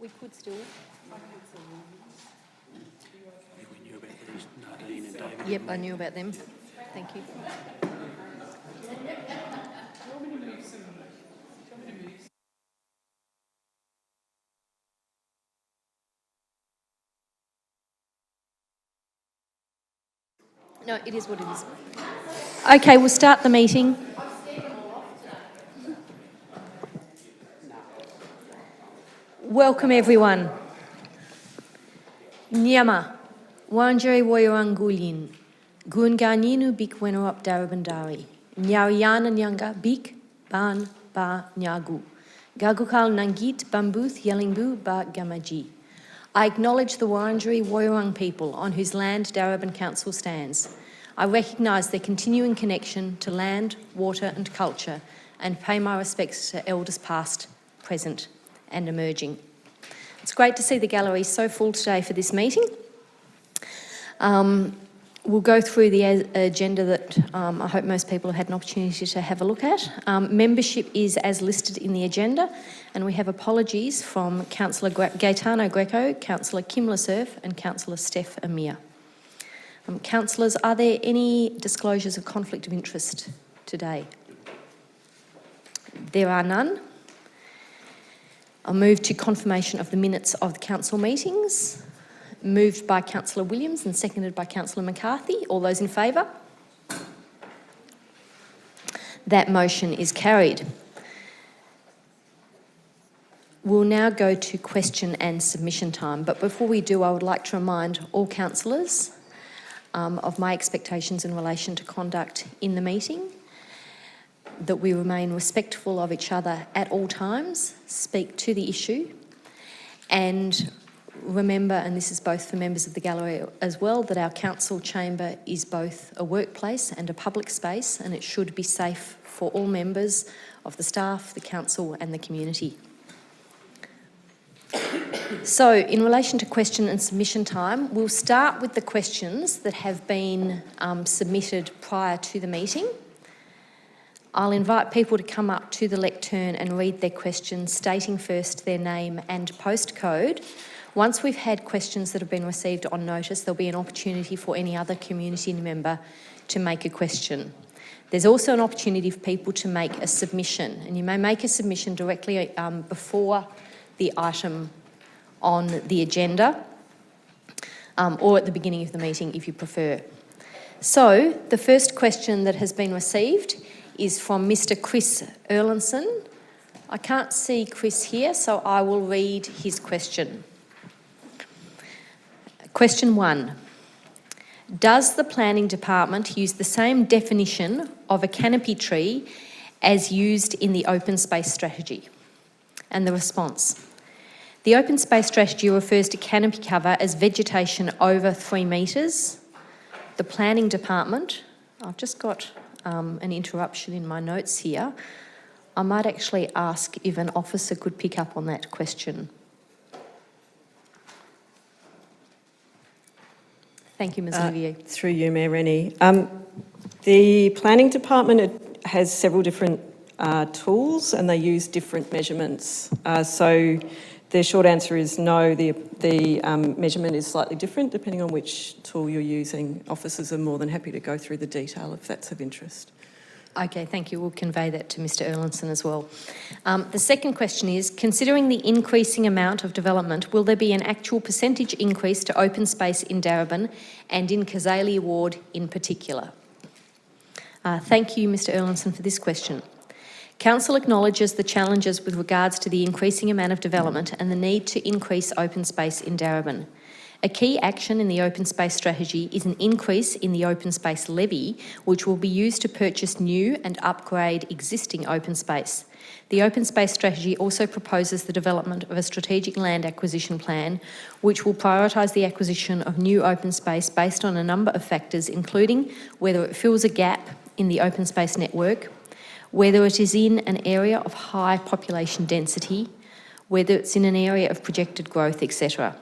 We could still. We knew about these, Nadine and David. Yep, I knew about them. Thank you. No, it is what it is. Okay, we'll start the meeting. Welcome everyone. Nyama, Wandjeri Woyorangulin, Gunganinu Bik Wenuap Darabandari, Nyaryana Nyanga Bik Ban Ba Nyagu, Gagukal Nangit Bambuth Yelingbu Ba Gamaji. I acknowledge the Wurundjeri Woiwurrung people on whose land Darebin Council stands. I recognise their continuing connection to land, water and culture and pay my respects to elders past, present and emerging. It's great to see the gallery so full today for this meeting. We'll go through the agenda that I hope most people have had an opportunity to have a look at. Membership is as listed in the agenda, and we have apologies from Councillor Gaetano Greco, Councillor Kim Lasserf and Councillor Steph Amir. Councillors, are there any disclosures of conflict of interest today? There are none. I'll move to confirmation of the minutes of the council meetings. Moved by Councillor Williams and seconded by Councillor McCarthy. All those in favour? That motion is carried. We'll now go to question and submission time, but before we do, I would like to remind all councillors of my expectations in relation to conduct in the meeting, that we remain respectful of each other at all times, speak to the issue, and remember, and this is both for members of the gallery as well, that our council chamber is both a workplace and a public space, and it should be safe for all members of the staff, the council and the community. So, in relation to question and submission time, we'll start with the questions that have been submitted prior to the meeting. I'll invite people to come up to the lectern and read their questions, stating first their name and postcode. Once we've had questions that have been received on notice, there'll be an opportunity for any other community member to make a question. There's also an opportunity for people to make a submission, and you may make a submission directly before the item on the agenda or at the beginning of the meeting if you prefer. So, the first question that has been received is from Mr. Chris Erlandson. I can't see Chris here, so I will read his question. Question 1. Does the Planning Department use the same definition of a canopy tree as used in the Open Space Strategy? And the response. The Open Space Strategy refers to canopy cover as vegetation over 3 metres. The Planning Department, I've just got an interruption in my notes here. I might actually ask if an officer could pick up on that question. Thank you, Ms Olivier. Through you, Mayor Rennie. The Planning Department has several different tools and they use different measurements. So the short answer is no, the measurement is slightly different depending on which tool you're using. Officers are more than happy to go through the detail if that's of interest. Okay, thank you. We'll convey that to Mr Erlandson as well. The second question is, considering the increasing amount of development, will there be an actual percentage increase to open space in Darebin and in Cazaly Ward in particular? Thank you, Mr Erlandson, for this question. Council acknowledges the challenges with regards to the increasing amount of development and the need to increase open space in Darebin. A key action in the Open Space Strategy is an increase in the Open Space Levy, which will be used to purchase new and upgrade existing open space. The Open Space Strategy also proposes the development of a strategic land acquisition plan, which will prioritise the acquisition of new open space based on a number of factors, including whether it fills a gap in the open space network, whether it is in an area of high population density, whether it's in an area of projected growth, etc.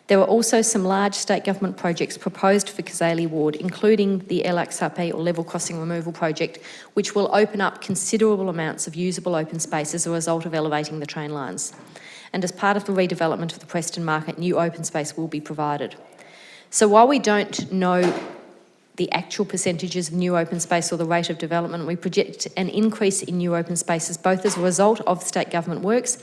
There are also some large state government projects proposed for Cazaly Ward, including the LXRP or Level Crossing Removal Project, which will open up considerable amounts of usable open space as a result of elevating the train lines. and as part of the redevelopment of the Preston Market, new open space will be provided. So while we don't know the actual percentages of new open space or the rate of development, we project an increase in new open spaces both as a result of state government works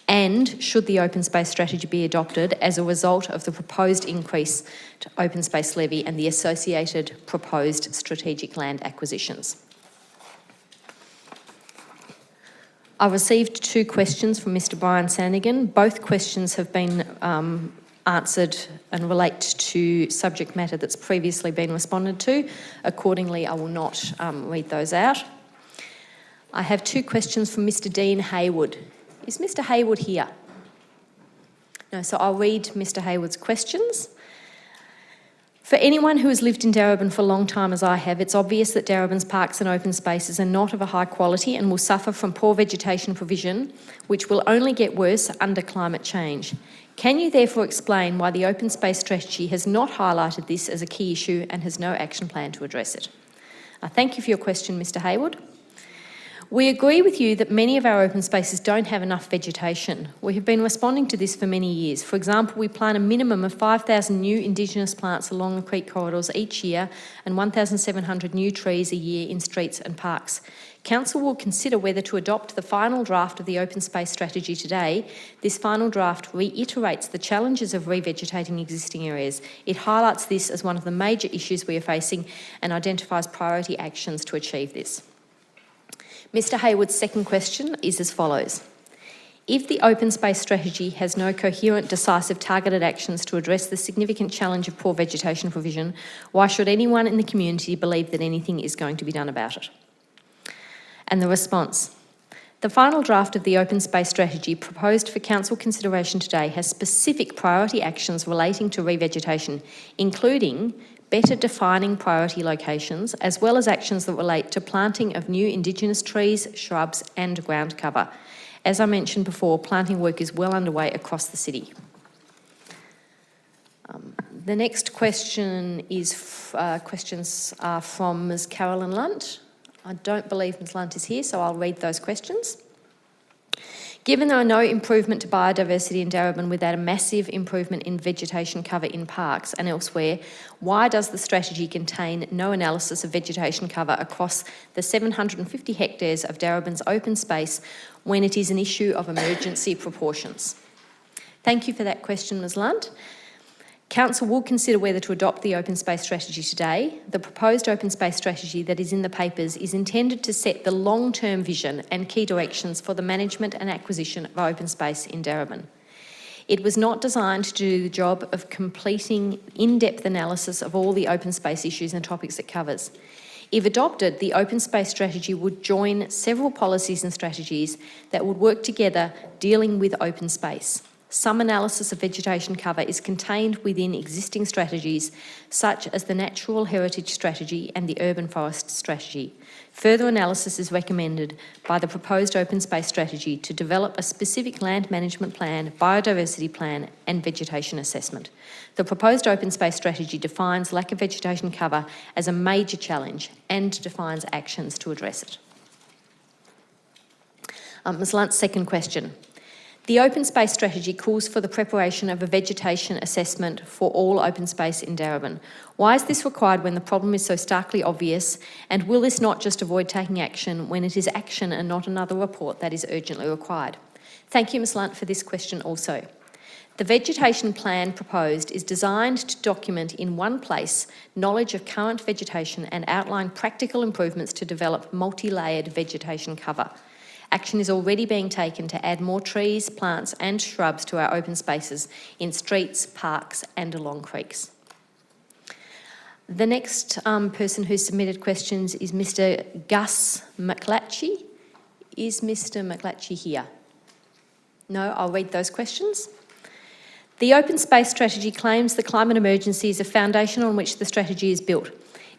and, should the open space strategy be adopted, as a result of the proposed increase to open space levy and the associated proposed strategic land acquisitions. I received 2 questions from Mr Brian Sanigan. Both questions have been answered and relate to subject matter that's previously been responded to. Accordingly, I will not read those out. I have 2 questions from Mr Dean Hayward. Is Mr Hayward here? No, so I'll read Mr Hayward's questions. For anyone who has lived in Darebin for a long time as I have, it's obvious that Darebin's parks and open spaces are not of a high quality and will suffer from poor vegetation provision, which will only get worse under climate change. Can you therefore explain why the open space strategy has not highlighted this as a key issue and has no action plan to address it? Thank you for your question, Mr Hayward. We agree with you that many of our open spaces don't have enough vegetation. We have been responding to this for many years. For example, we plant a minimum of 5,000 new Indigenous plants along the creek corridors each year and 1,700 new trees a year in streets and parks. Council will consider whether to adopt the final draft of the open space strategy today. This final draft reiterates the challenges of revegetating existing areas. It highlights this as one of the major issues we are facing and identifies priority actions to achieve this. Mr Hayward's second question is as follows. If the open space strategy has no coherent, decisive, targeted actions to address the significant challenge of poor vegetation provision, why should anyone in the community believe that anything is going to be done about it? And the response. The final draft of the open space strategy proposed for council consideration today has specific priority actions relating to revegetation, including better defining priority locations, as well as actions that relate to planting of new Indigenous trees, shrubs and ground cover. As I mentioned before, planting work is well underway across the city. The next question is questions are from Ms Carolyn Lunt. I don't believe Ms Lunt is here, so I'll read those questions. Given there are no improvement to biodiversity in Darebin without a massive improvement in vegetation cover in parks and elsewhere, why does the strategy contain no analysis of vegetation cover across the 750 hectares of Darebin's open space when it is an issue of emergency proportions? Thank you for that question, Ms Lunt. Council will consider whether to adopt the open space strategy today. The proposed open space strategy that is in the papers is intended to set the long-term vision and key directions for the management and acquisition of open space in Darebin. It was not designed to do the job of completing in-depth analysis of all the open space issues and topics it covers. If adopted, the open space strategy would join several policies and strategies that would work together dealing with open space. Some analysis of vegetation cover is contained within existing strategies, such as the Natural Heritage Strategy and the Urban Forest Strategy. Further analysis is recommended by the proposed open space strategy to develop a specific land management plan, biodiversity plan and vegetation assessment. The proposed open space strategy defines lack of vegetation cover as a major challenge and defines actions to address it. Ms Lunt's second question. The open space strategy calls for the preparation of a vegetation assessment for all open space in Darebin. Why is this required when the problem is so starkly obvious, and will this not just avoid taking action when it is action and not another report that is urgently required? Thank you, Ms Lunt, for this question also. The vegetation plan proposed is designed to document in one place knowledge of current vegetation and outline practical improvements to develop multi-layered vegetation cover. Action is already being taken to add more trees, plants and shrubs to our open spaces in streets, parks and along creeks. The next person who submitted questions is Mr Gus McLatchie. Is Mr McLatchie here? No, I'll read those questions. The open space strategy claims the climate emergency is a foundation on which the strategy is built.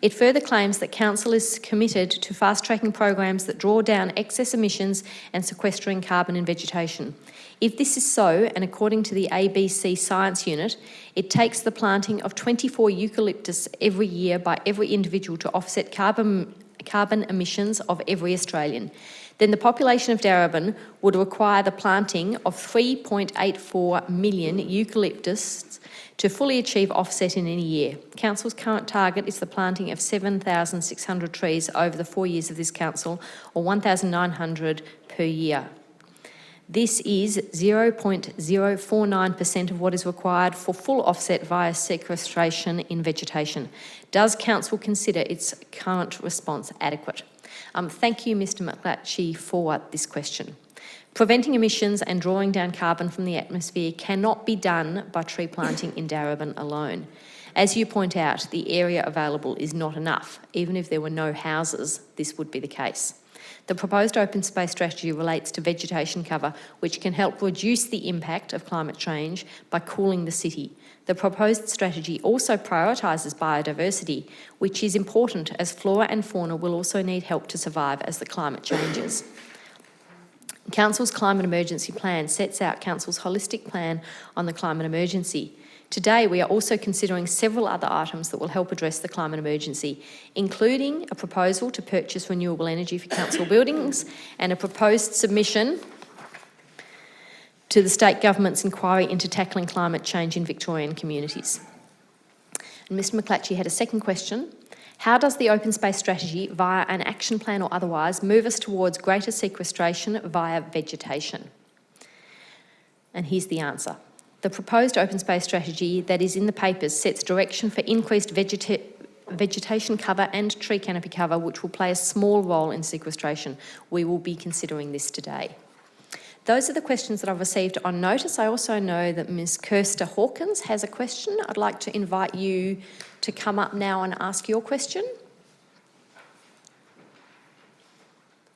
It further claims that Council is committed to fast-tracking programs that draw down excess emissions and sequestering carbon in vegetation. If this is so, and according to the ABC Science Unit, it takes the planting of 24 eucalyptus every year by every individual to offset carbon emissions of every Australian. then the population of Darebin would require the planting of 3.84 million eucalyptus to fully achieve offset in any year. Council's current target is the planting of 7,600 trees over the 4 years of this council, or 1,900 per year. This is 0.049% of what is required for full offset via sequestration in vegetation. Does Council consider its current response adequate? Thank you, Mr McClatchy, for this question. Preventing emissions and drawing down carbon from the atmosphere cannot be done by tree planting in Darebin alone. As you point out, the area available is not enough. Even if there were no houses, this would be the case. The proposed open space strategy relates to vegetation cover, which can help reduce the impact of climate change by cooling the city. The proposed strategy also prioritises biodiversity, which is important as flora and fauna will also need help to survive as the climate changes. Council's climate emergency plan sets out Council's holistic plan on the climate emergency. Today, we are also considering several other items that will help address the climate emergency, including a proposal to purchase renewable energy for council buildings and a proposed submission to the state government's inquiry into tackling climate change in Victorian communities. And Mr McClatchy had a second question. How does the open space strategy, via an action plan or otherwise, move us towards greater sequestration via vegetation? And here's the answer. The proposed open space strategy that is in the papers sets direction for increased vegetation cover and tree canopy cover, which will play a small role in sequestration. We will be considering this today. Those are the questions that I've received on notice. I also know that Ms Kirsta Hawkins has a question. I'd like to invite you to come up now and ask your question.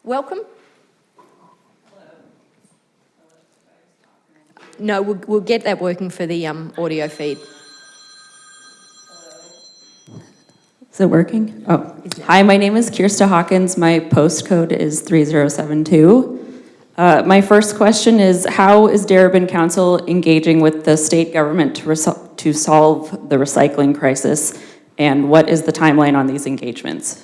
Welcome. No, we'll get that working for the audio feed. Is it working? Oh, hi, my name is Kirsta Hawkins. My postcode is 3072. My first question is, how is Darebin Council engaging with the state government to solve the recycling crisis, and what is the timeline on these engagements?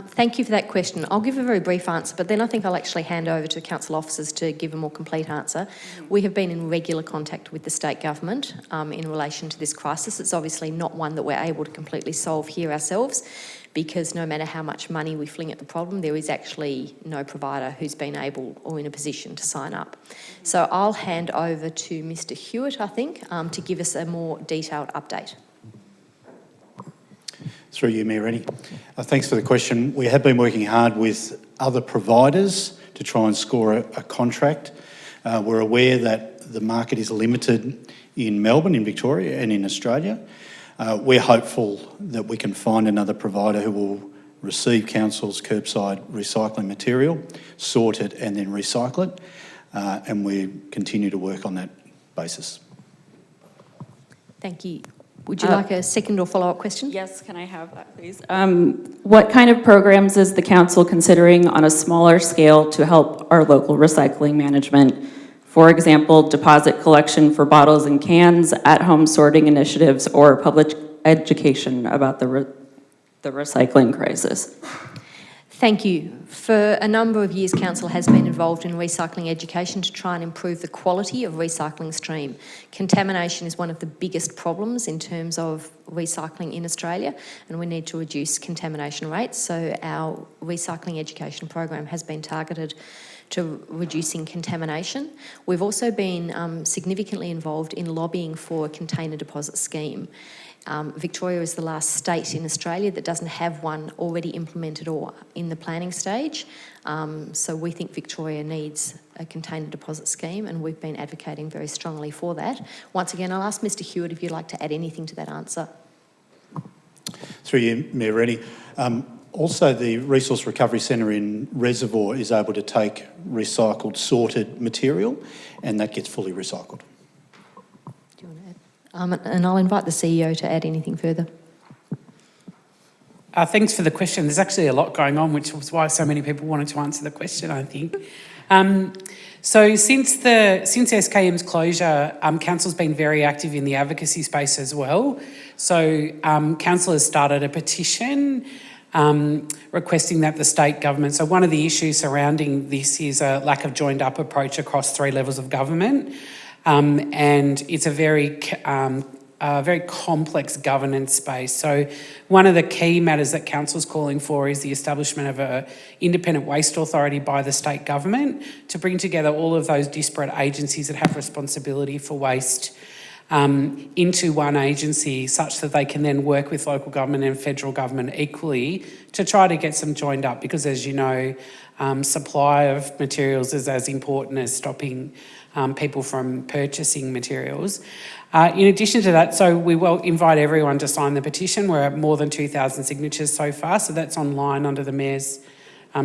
Thank you for that question. I'll give a very brief answer, but then I think I'll actually hand over to council officers to give a more complete answer. We have been in regular contact with the state government in relation to this crisis. It's obviously not one that we're able to completely solve here ourselves, because no matter how much money we fling at the problem, there is actually no provider who's been able or in a position to sign up. So I'll hand over to Mr Hewitt, I think, to give us a more detailed update. Through you, Mayor Rennie. Thanks for the question. We have been working hard with other providers to try and score a contract. We're aware that the market is limited in Melbourne, in Victoria and in Australia. We're hopeful that we can find another provider who will receive council's curbside recycling material, sort it and then recycle it, and we continue to work on that basis. Thank you. Would you like a second or follow-up question? Yes, can I have that, please? What kind of programs is the council considering on a smaller scale to help our local recycling management? For example, deposit collection for bottles and cans, at-home sorting initiatives, or public education about the recycling crisis? Thank you. For a number of years, Council has been involved in recycling education to try and improve the quality of recycling stream. Contamination is one of the biggest problems in terms of recycling in Australia, and we need to reduce contamination rates. So our recycling education program has been targeted to reducing contamination. We've also been significantly involved in lobbying for a container deposit scheme. Victoria is the last state in Australia that doesn't have one already implemented or in the planning stage. So we think Victoria needs a container deposit scheme, and we've been advocating very strongly for that. Once again, I'll ask Mr Hewitt if you'd like to add anything to that answer. Through you, Mayor Rennie. Also, the Resource Recovery Centre in Reservoir is able to take recycled, sorted material, and that gets fully recycled. Do you want to add? And I'll invite the CEO to add anything further. Thanks for the question. There's actually a lot going on, which was why so many people wanted to answer the question, I think. So since SKM's closure, Council's been very active in the advocacy space as well. So Council has started a petition requesting that the state government, so one of the issues surrounding this is a lack of joined up approach across 3 levels of government, and it's a very complex governance space. So one of the key matters that Council's calling for is the establishment of an independent waste authority by the state government to bring together all of those disparate agencies that have responsibility for waste into one agency, such that they can then work with local government and federal government equally to try to get some joined up, because as you know, supply of materials is as important as stopping people from purchasing materials. In addition to that, so we will invite everyone to sign the petition. We're at more than 2,000 signatures so far, so that's online under the Mayor's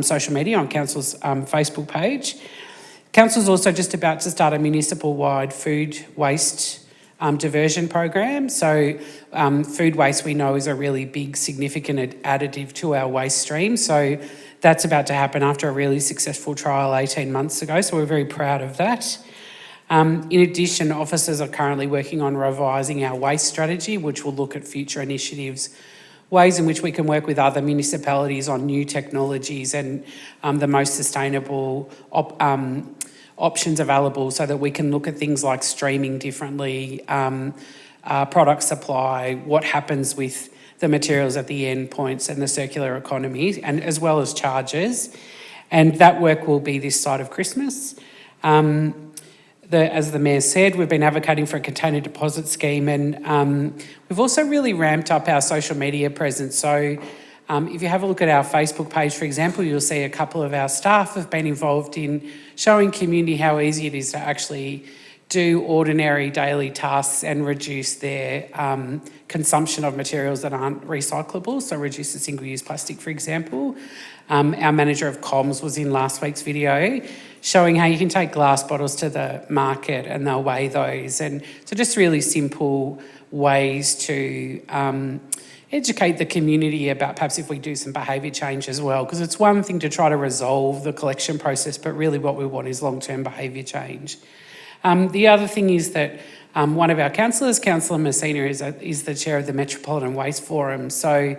social media on Council's Facebook page. Council's also just about to start a municipal-wide food waste diversion program. So food waste, we know, is a really big, significant additive to our waste stream. So that's about to happen after a really successful trial 18 months ago. So we're very proud of that. In addition, officers are currently working on revising our waste strategy, which will look at future initiatives, ways in which we can work with other municipalities on new technologies and the most sustainable options available, so that we can look at things like streaming differently, product supply, what happens with the materials at the end points and the circular economy, and as well as charges. And that work will be this side of Christmas. As the Mayor said, we've been advocating for a container deposit scheme, and we've also really ramped up our social media presence. So if you have a look at our Facebook page, for example, you'll see a couple of our staff have been involved in showing community how easy it is to actually do ordinary daily tasks and reduce their consumption of materials that aren't recyclable, so reduce the single-use plastic, for example. Our manager of comms was in last week's video showing how you can take glass bottles to the market and they'll weigh those. And so just really simple ways to educate the community about perhaps if we do some behaviour change as well, because it's one thing to try to resolve the collection process, but really what we want is long-term behaviour change. The other thing is that one of our councillors, Councillor Messina, is the chair of the Metropolitan Waste Forum. So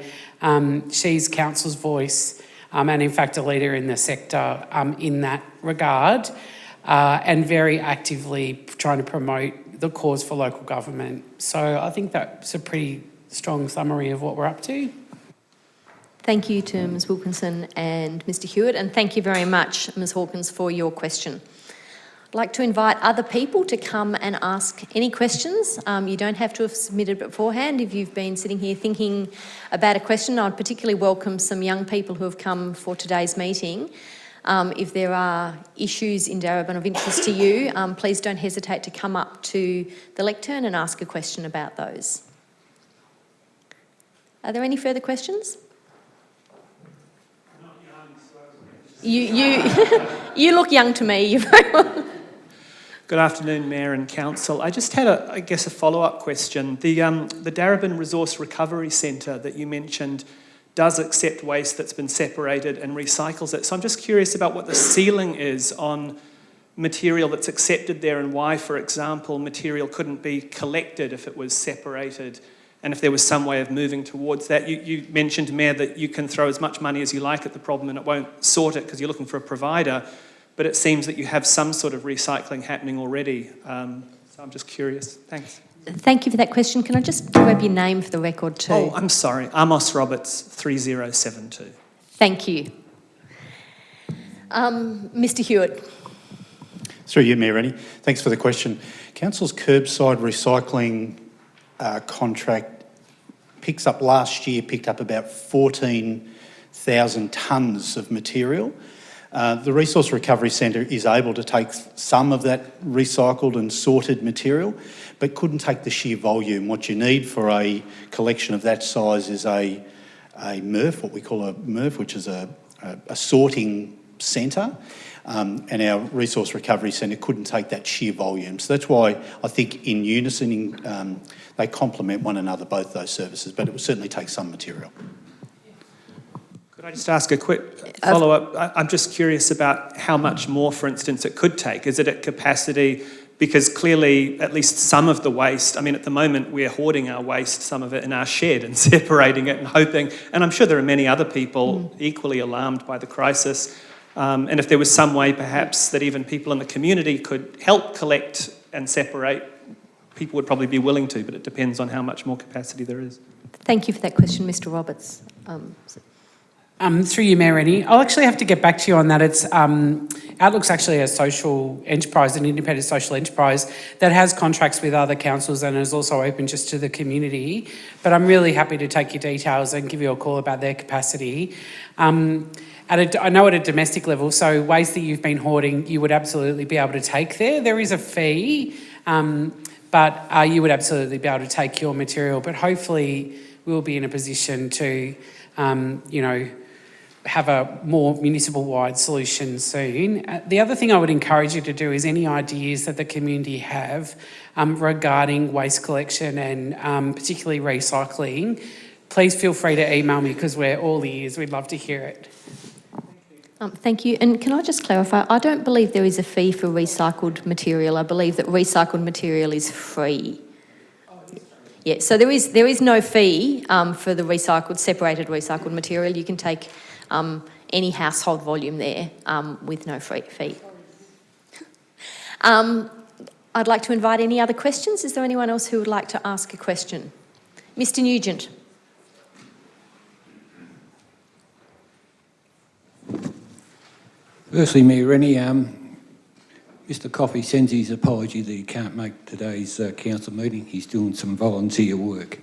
she's council's voice and in fact a leader in the sector in that regard, and very actively trying to promote the cause for local government. So I think that's a pretty strong summary of what we're up to. Thank you to Ms Wilkinson and Mr Hewitt, and thank you very much, Ms Hawkins, for your question. I'd like to invite other people to come and ask any questions. You don't have to have submitted beforehand. If you've been sitting here thinking about a question, I'd particularly welcome some young people who have come for today's meeting. If there are issues in Darebin of interest to you, please don't hesitate to come up to the lectern and ask a question about those. Are there any further questions? You look young to me. You're very well. Good afternoon, Mayor and Council. I just had a follow-up question. The Darebin Resource Recovery Centre that you mentioned does accept waste that's been separated and recycles it. So I'm just curious about what the ceiling is on material that's accepted there and why, for example, material couldn't be collected if it was separated, and if there was some way of moving towards that. You mentioned, Mayor, that you can throw as much money as you like at the problem and it won't sort it because you're looking for a provider, but it seems that you have some sort of recycling happening already. So I'm just curious. Thanks. Thank you for that question. Can I just grab your name for the record too? Oh, I'm sorry. Amos Roberts, 3072. Thank you. Mr Hewitt. Through you, Mayor Rennie. Thanks for the question. Council's curbside recycling contract picked up about 14,000 tonnes of material. The Resource Recovery Centre is able to take some of that recycled and sorted material, but couldn't take the sheer volume. What you need for a collection of that size is a MRF, what we call a MRF, which is a sorting centre, and our Resource Recovery Centre couldn't take that sheer volume. So that's why I think in unison they complement one another, both those services, but it will certainly take some material. Could I just ask a quick follow-up? I'm just curious about how much more, for instance, it could take. Is it at capacity Because clearly, at least some of the waste, I mean, at the moment, we're hoarding our waste, some of it in our shed, and separating it and hoping, and I'm sure there are many other people equally alarmed by the crisis. And if there was some way, perhaps, that even people in the community could help collect and separate, people would probably be willing to, but it depends on how much more capacity there is. Thank you for that question, Mr Roberts. Through you, Mayor Rennie, I'll actually have to get back to you on that. It's Outlook's actually a social enterprise, an independent social enterprise that has contracts with other councils and is also open just to the community. But I'm really happy to take your details and give you a call about their capacity. I know at a domestic level, so waste that you've been hoarding, you would absolutely be able to take there. There is a fee, but you would absolutely be able to take your material. But hopefully we'll be in a position to, have a more municipal-wide solution soon. The other thing I would encourage you to do is any ideas that the community have regarding waste collection and particularly recycling, please feel free to email me because we're all ears. We'd love to hear it. Thank you. And can I just clarify, I don't believe there is a fee for recycled material. I believe that recycled material is free. Yeah, so there is no fee for the separated recycled material. You can take any household volume there with no fee. I'd like to invite any other questions. Is there anyone else who would like to ask a question? Mr Nugent. Firstly, Mayor Rennie, Mr Coffey sends his apology that he can't make today's council meeting. He's doing some volunteer work.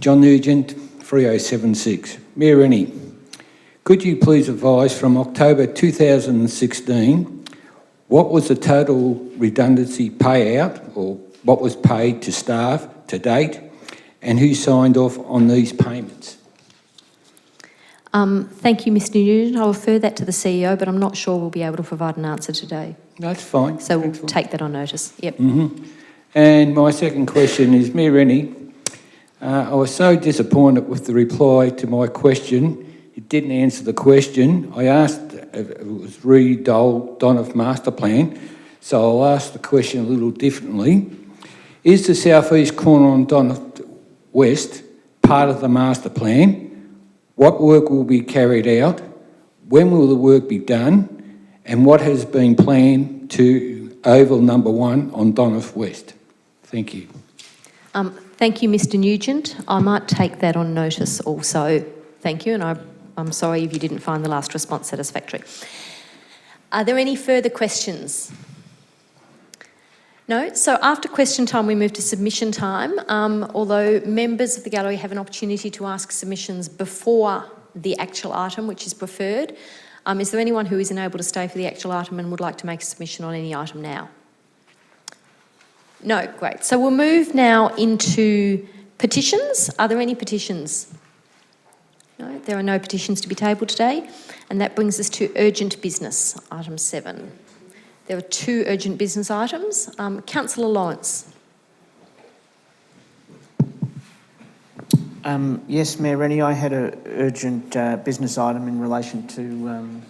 John Nugent, 3076. Mayor Rennie, could you please advise from October 2016, what was the total redundancy payout or what was paid to staff to date and who signed off on these payments? Thank you, Mr Nugent. I'll refer that to the CEO, but I'm not sure we'll be able to provide an answer today. No, that's fine. So we'll take that on notice. Yep. And my second question is, Mayor Rennie, I was so disappointed with the reply to my question. It didn't answer the question. I asked if it was re-Donoff master plan, so I'll ask the question a little differently. Is the southeast corner on Donoff West part of the master plan? What work will be carried out? When will the work be done? And what has been planned to Oval Number 1 on Donoff West? Thank you. Thank you, Mr Nugent. I might take that on notice also. Thank you, and I'm sorry if you didn't find the last response satisfactory. Are there any further questions? No? So after question time, we move to submission time. Although members of the gallery have an opportunity to ask submissions before the actual item, which is preferred, is there anyone who isn't able to stay for the actual item and would like to make a submission on any item now? No, great. So we'll move now into petitions. Are there any petitions? No, there are no petitions to be tabled today. And that brings us to urgent business, item 7. There are 2 urgent business items. Councillor Lawrence. Yes, Mayor Rennie, I had an urgent business item in relation to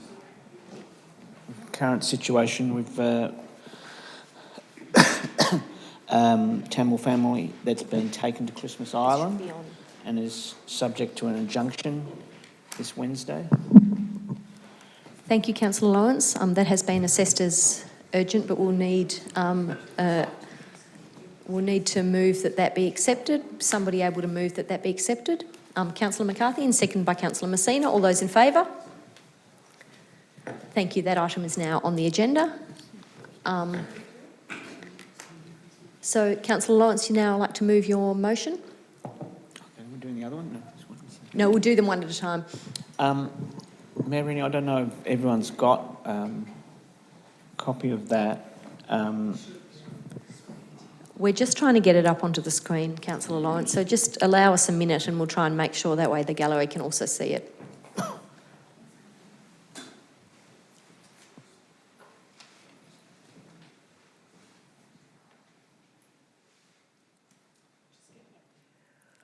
current situation with Tamil family that's been taken to Christmas Island and is subject to an injunction this Wednesday. Thank you, Councillor Lawrence. That has been assessed as urgent, but we'll need to move that be accepted. Somebody able to move that be accepted? Councillor McCarthy, and seconded by Councillor Messina. All those in favour? Thank you. That item is now on the agenda. So, Councillor Lawrence, you now like to move your motion? Okay, we're doing the other one? No, this one. No, we'll do them one at a time. Mayor Rennie, I don't know if everyone's got a copy of that. We're just trying to get it up onto the screen, Councillor Lawrence, so just allow us a minute and we'll try and make sure that way the gallery can also see it.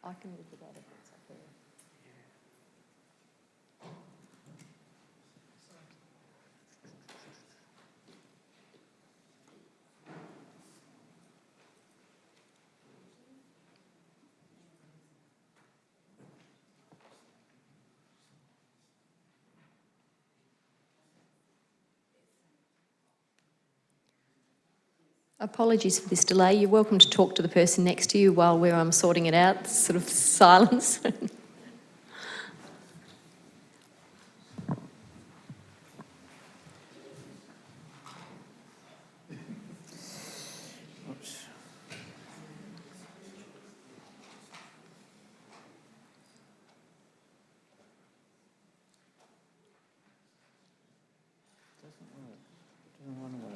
I can live with that if it's up there. Apologies for this delay. You're welcome to talk to the person next to you while we're sorting it out. Sort of silence. Oops. Doesn't want to work.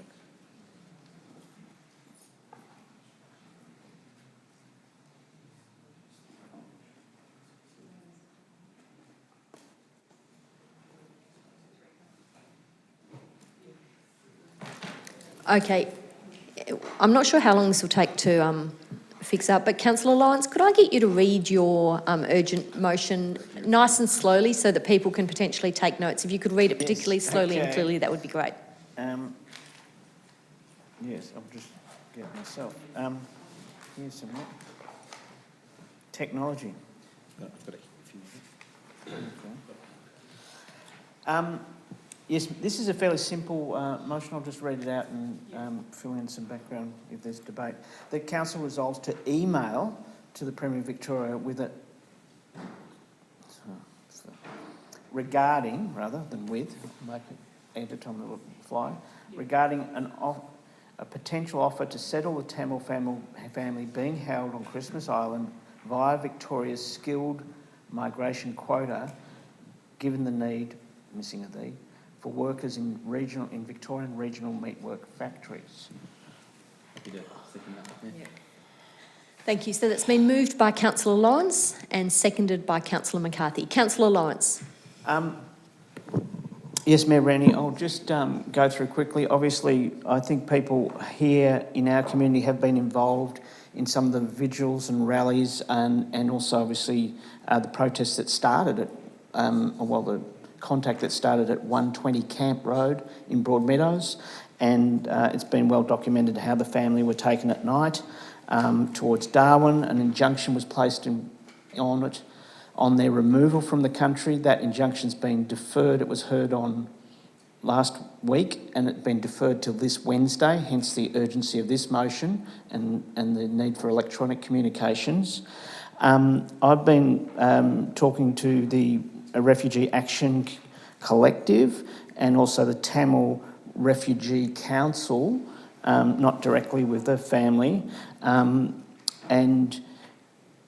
Okay, I'm not sure how long this will take to fix up, but Councillor Lawrence, could I get you to read your urgent motion nice and slowly so that people can potentially take notes? If you could read it particularly slowly and okay. clearly, that would be great. Yes, I'll just get it myself. Here's some technology. Yes, this is a fairly simple motion. I'll just read it out and fill in some background if there's debate. The council resolves to email to the Premier of Victoria with it regarding, rather than with, make it edit on the fly, regarding a potential offer to settle the Tamil family being held on Christmas Island via Victoria's skilled migration quota, given the need, missing a D, for workers in Victorian regional meatwork factories. Thank you. So that's been moved by Councillor Lawrence and seconded by Councillor McCarthy. Councillor Lawrence. Yes, Mayor Rennie, I'll just go through quickly. Obviously, I think people here in our community have been involved in some of the vigils and rallies and also obviously the protests that started at, the contact that started at 120 Camp Road in Broadmeadows, and it's been well documented how the family were taken at night towards Darwin. An injunction was placed on their removal from the country. That injunction's been deferred. It was heard on last week and it's been deferred till this Wednesday, hence the urgency of this motion and the need for electronic communications. I've been talking to the Refugee Action Collective and also the Tamil Refugee Council, not directly with the family.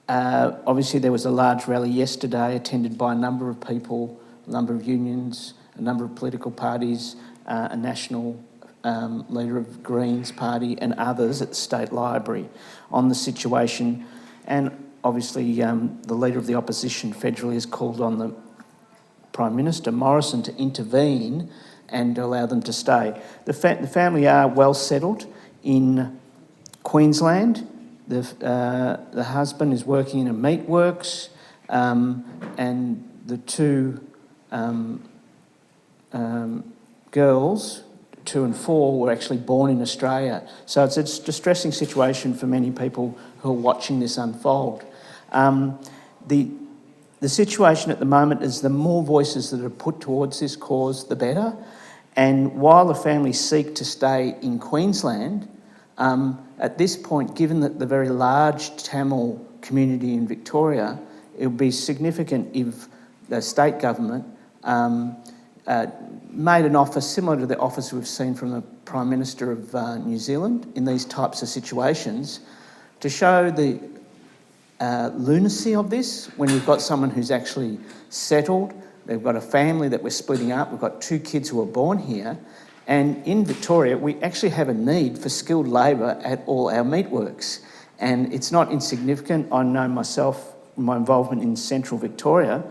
Obviously there was a large rally yesterday attended by a number of people, a number of unions, a number of political parties, a national leader of Greens Party and others at the State Library on the situation. And obviously the Leader of the Opposition federally has called on the Prime Minister Morrison to intervene and allow them to stay. The family are well settled in Queensland. The husband is working in a meatworks, and the two girls, 2 and 4, were actually born in Australia. So it's a distressing situation for many people who are watching this unfold. The situation at the moment is the more voices that are put towards this cause, the better. And while the family seek to stay in Queensland, at this point, given that the very large Tamil community in Victoria, it would be significant if the state government made an offer similar to the offers we've seen from the Prime Minister of New Zealand in these types of situations, to show the lunacy of this when we've got someone who's actually settled, they've got a family that we're splitting up, we've got 2 kids who are born here, and in Victoria we actually have a need for skilled labour at all our meatworks, and it's not insignificant. I know myself, my involvement in Central Victoria,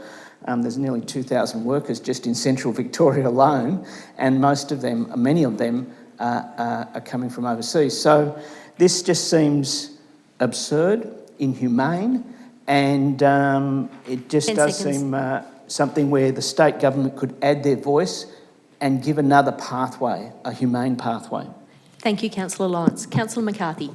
there's nearly 2,000 workers just in Central Victoria alone, and many of them are coming from overseas. So this just seems absurd, inhumane, and it just does seem something where the state government could add their voice and give another pathway, a humane pathway. Thank you, Councillor Lawrence. Councillor McCarthy.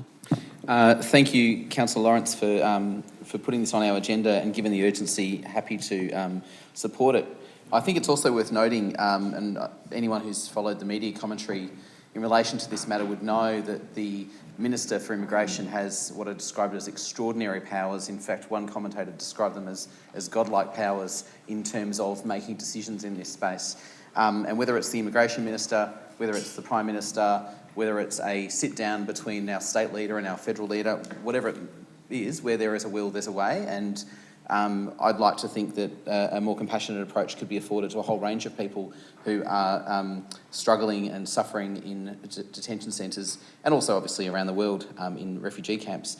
Thank you, Councillor Lawrence, for putting this on our agenda, and given the urgency, happy to support it. I think it's also worth noting, and anyone who's followed the media commentary in relation to this matter would know that the Minister for Immigration has what are described as extraordinary powers. In fact, one commentator described them as godlike powers in terms of making decisions in this space. And whether it's the Immigration Minister, whether it's the Prime Minister, whether it's a sit-down between our state leader and our federal leader, whatever it is, where there is a will, there's a way. And I'd like to think that a more compassionate approach could be afforded to a whole range of people who are struggling and suffering in detention centres, and also obviously around the world in refugee camps.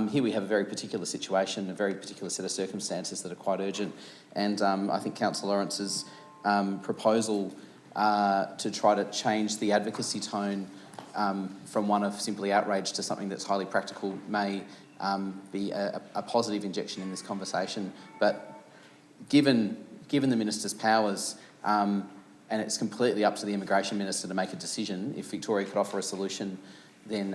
Here we have a very particular situation, a very particular set of circumstances that are quite urgent, and I think Councillor Lawrence's proposal to try to change the advocacy tone from one of simply outrage to something that's highly practical may be a positive injection in this conversation. But given the Minister's powers, and it's completely up to the Immigration Minister to make a decision, if Victoria could offer a solution, then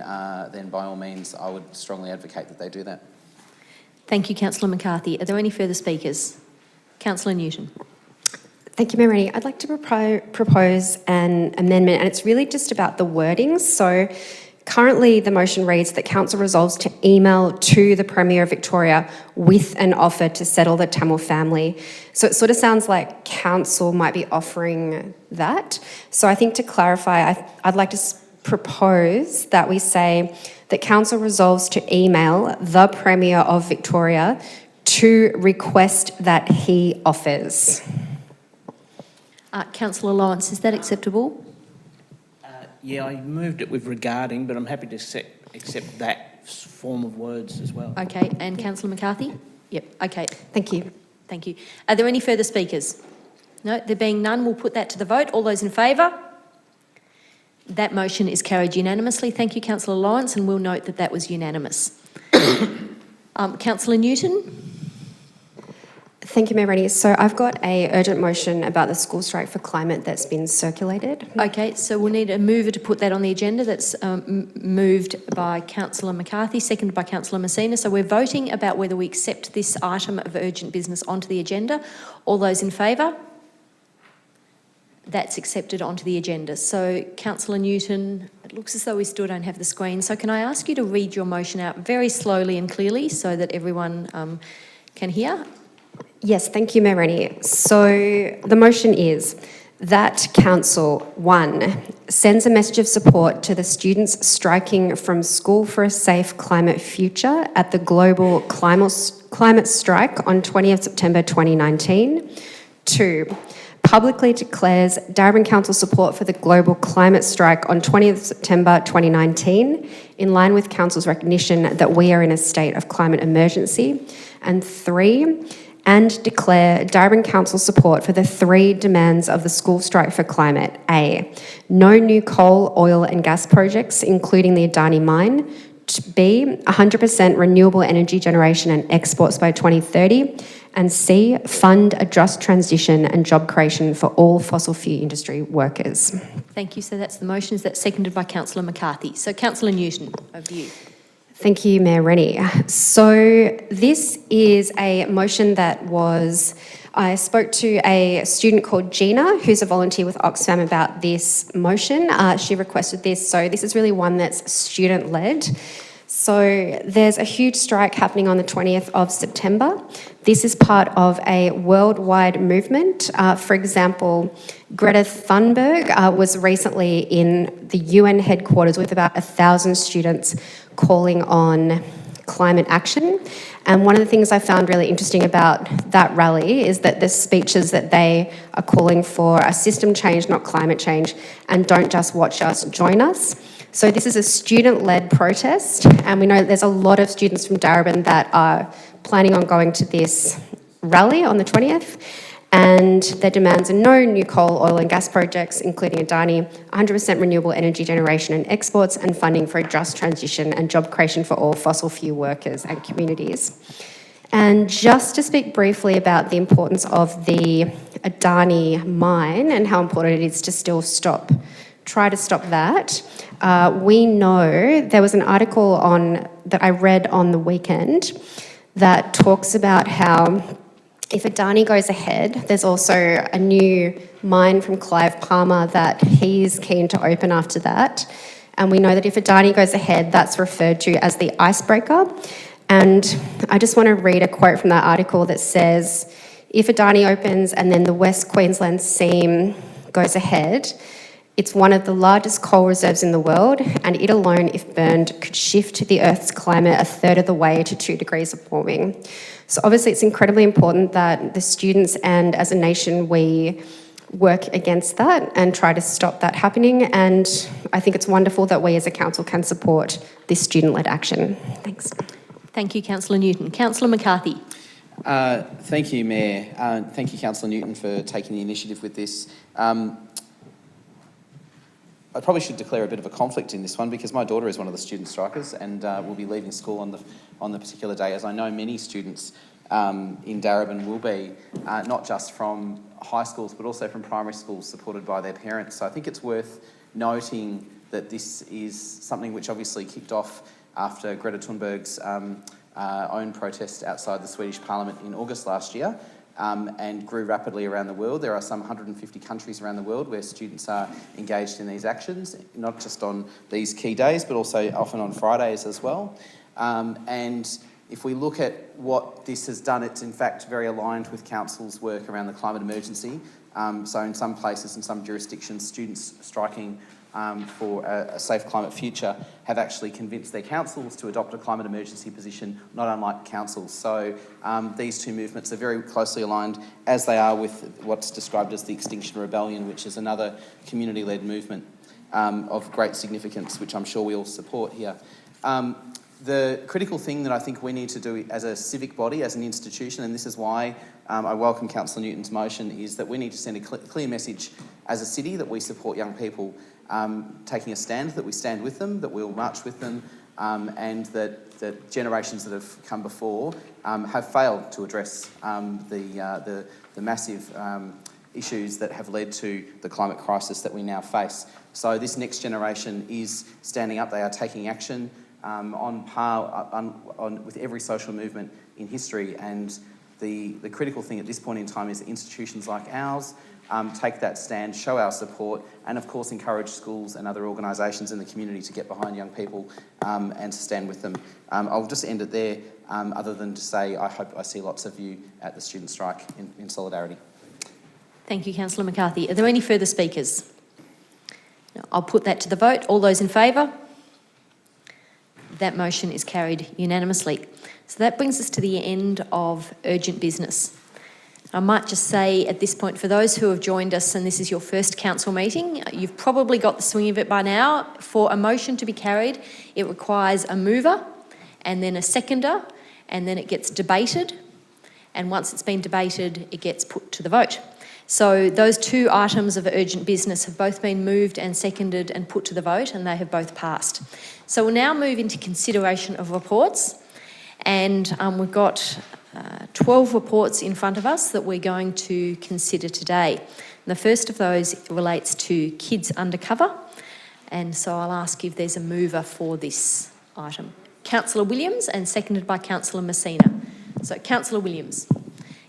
by all means I would strongly advocate that they do that. Thank you, Councillor McCarthy. Are there any further speakers? Councillor Newton. Thank you, Mayor Rennie. I'd like to propose an amendment, and it's really just about the wordings. So currently the motion reads that Council resolves to email to the Premier of Victoria with an offer to settle the Tamil family. So it sort of sounds like Council might be offering that. So I think to clarify, I'd like to propose that we say that Council resolves to email the Premier of Victoria to request that he offers. Councillor Lawrence, is that acceptable? Yeah, I moved it with regarding, but I'm happy to accept that form of words as well. Okay, and Councillor McCarthy? Yep, okay. Thank you. Thank you. Are there any further speakers? No, there being none, we'll put that to the vote. All those in favour? That motion is carried unanimously. Thank you, Councillor Lawrence, and we'll note that that was unanimous. Councillor Newton? Thank you, Mayor Rennie. So I've got an urgent motion about the school strike for climate that's been circulated. Okay, so we'll need a mover to put that on the agenda. That's moved by Councillor McCarthy, seconded by Councillor Messina. So we're voting about whether we accept this item of urgent business onto the agenda. All those in favour? That's accepted onto the agenda. So, Councillor Newton, it looks as though we still don't have the screen. So can I ask you to read your motion out very slowly and clearly so that everyone can hear? Yes, thank you, Mayor Rennie. So the motion is that Council, 1, sends a message of support to the students striking from School for a Safe Climate Future at the Global Climate Strike on 20th September 2019. 2, publicly declares Darebin Council support for the Global Climate Strike on 20th September 2019, in line with Council's recognition that we are in a state of climate emergency. And 3, and declare Darebin Council support for the 3 demands of the school strike for climate. A, no new coal, oil and gas projects, including the Adani mine. B, 100% renewable energy generation and exports by 2030. And C, fund a just transition and job creation for all fossil fuel industry workers. Thank you. So that's the motion. Is that seconded by Councillor McCarthy? So, Councillor Newton, over to you. Thank you, Mayor Rennie. So this is a motion that I spoke to a student called Gina, who's a volunteer with Oxfam, about this motion. She requested this. So this is really one that's student-led. So there's a huge strike happening on the 20th of September. This is part of a worldwide movement. For example, Greta Thunberg was recently in the UN headquarters with about 1,000 students calling on climate action. And one of the things I found really interesting about that rally is that the speeches that they are calling for a system change, not climate change, and don't just watch us, join us. So this is a student-led protest, and we know there's a lot of students from Darebin that are planning on going to this rally on the 20th, and their demands are no new coal, oil and gas projects, including Adani, 100% renewable energy generation and exports, and funding for a just transition and job creation for all fossil fuel workers and communities. And just to speak briefly about the importance of the Adani mine and how important it is to still try to stop that. We know there was an article that I read on the weekend that talks about how if Adani goes ahead, there's also a new mine from Clive Palmer that he's keen to open after that. And we know that if Adani goes ahead, that's referred to as the icebreaker. And I just want to read a quote from that article that says, if Adani opens and then the West Queensland seam goes ahead, it's one of the largest coal reserves in the world, and it alone, if burned, could shift the Earth's climate a third of the way to 2 degrees of warming. So obviously it's incredibly important that the students and as a nation we work against that and try to stop that happening. And I think it's wonderful that we as a council can support this student-led action. Thanks. Thank you, Councillor Newton. Councillor McCarthy. Thank you, Mayor. Thank you, Councillor Newton, for taking the initiative with this. I probably should declare a bit of a conflict in this one because my daughter is one of the student strikers and will be leaving school on the particular day, as I know many students in Darebin will be, not just from high schools but also from primary schools supported by their parents. So I think it's worth noting that this is something which obviously kicked off after Greta Thunberg's own protest outside the Swedish Parliament in August last year. And grew rapidly around the world. There are some 150 countries around the world where students are engaged in these actions, not just on these key days, but also often on Fridays as well. And if we look at what this has done, it's in fact very aligned with Council's work around the climate emergency. So in some places, in some jurisdictions, students striking for a safe climate future have actually convinced their councils to adopt a climate emergency position, not unlike councils. So these two movements are very closely aligned, as they are with what's described as the Extinction Rebellion, which is another community-led movement of great significance, which I'm sure we all support here. The critical thing that I think we need to do as a civic body, as an institution, and this is why I welcome Councillor Newton's motion, is that we need to send a clear message as a city that we support young people taking a stand, that we stand with them, that we'll march with them, and that generations that have come before have failed to address the massive issues that have led to the climate crisis that we now face. So this next generation is standing up. They are taking action on par with every social movement in history, and the critical thing at this point in time is that institutions like ours take that stand, show our support, and of course encourage schools and other organisations in the community to get behind young people and to stand with them. I'll just end it there, other than to say I hope I see lots of you at the student strike in solidarity. Thank you, Councillor McCarthy. Are there any further speakers? No, I'll put that to the vote. All those in favour? That motion is carried unanimously. So that brings us to the end of urgent business. I might just say at this point, for those who have joined us and this is your first council meeting, you've probably got the swing of it by now. For a motion to be carried, it requires a mover and then a seconder, and then it gets debated. And once it's been debated, it gets put to the vote. So those two items of urgent business have both been moved and seconded and put to the vote, and they have both passed. So we'll now move into consideration of reports. And we've got 12 reports in front of us that we're going to consider today. And the first of those relates to Kids Undercover. And so I'll ask if there's a mover for this item. Councillor Williams, and seconded by Councillor Messina. So Councillor Williams.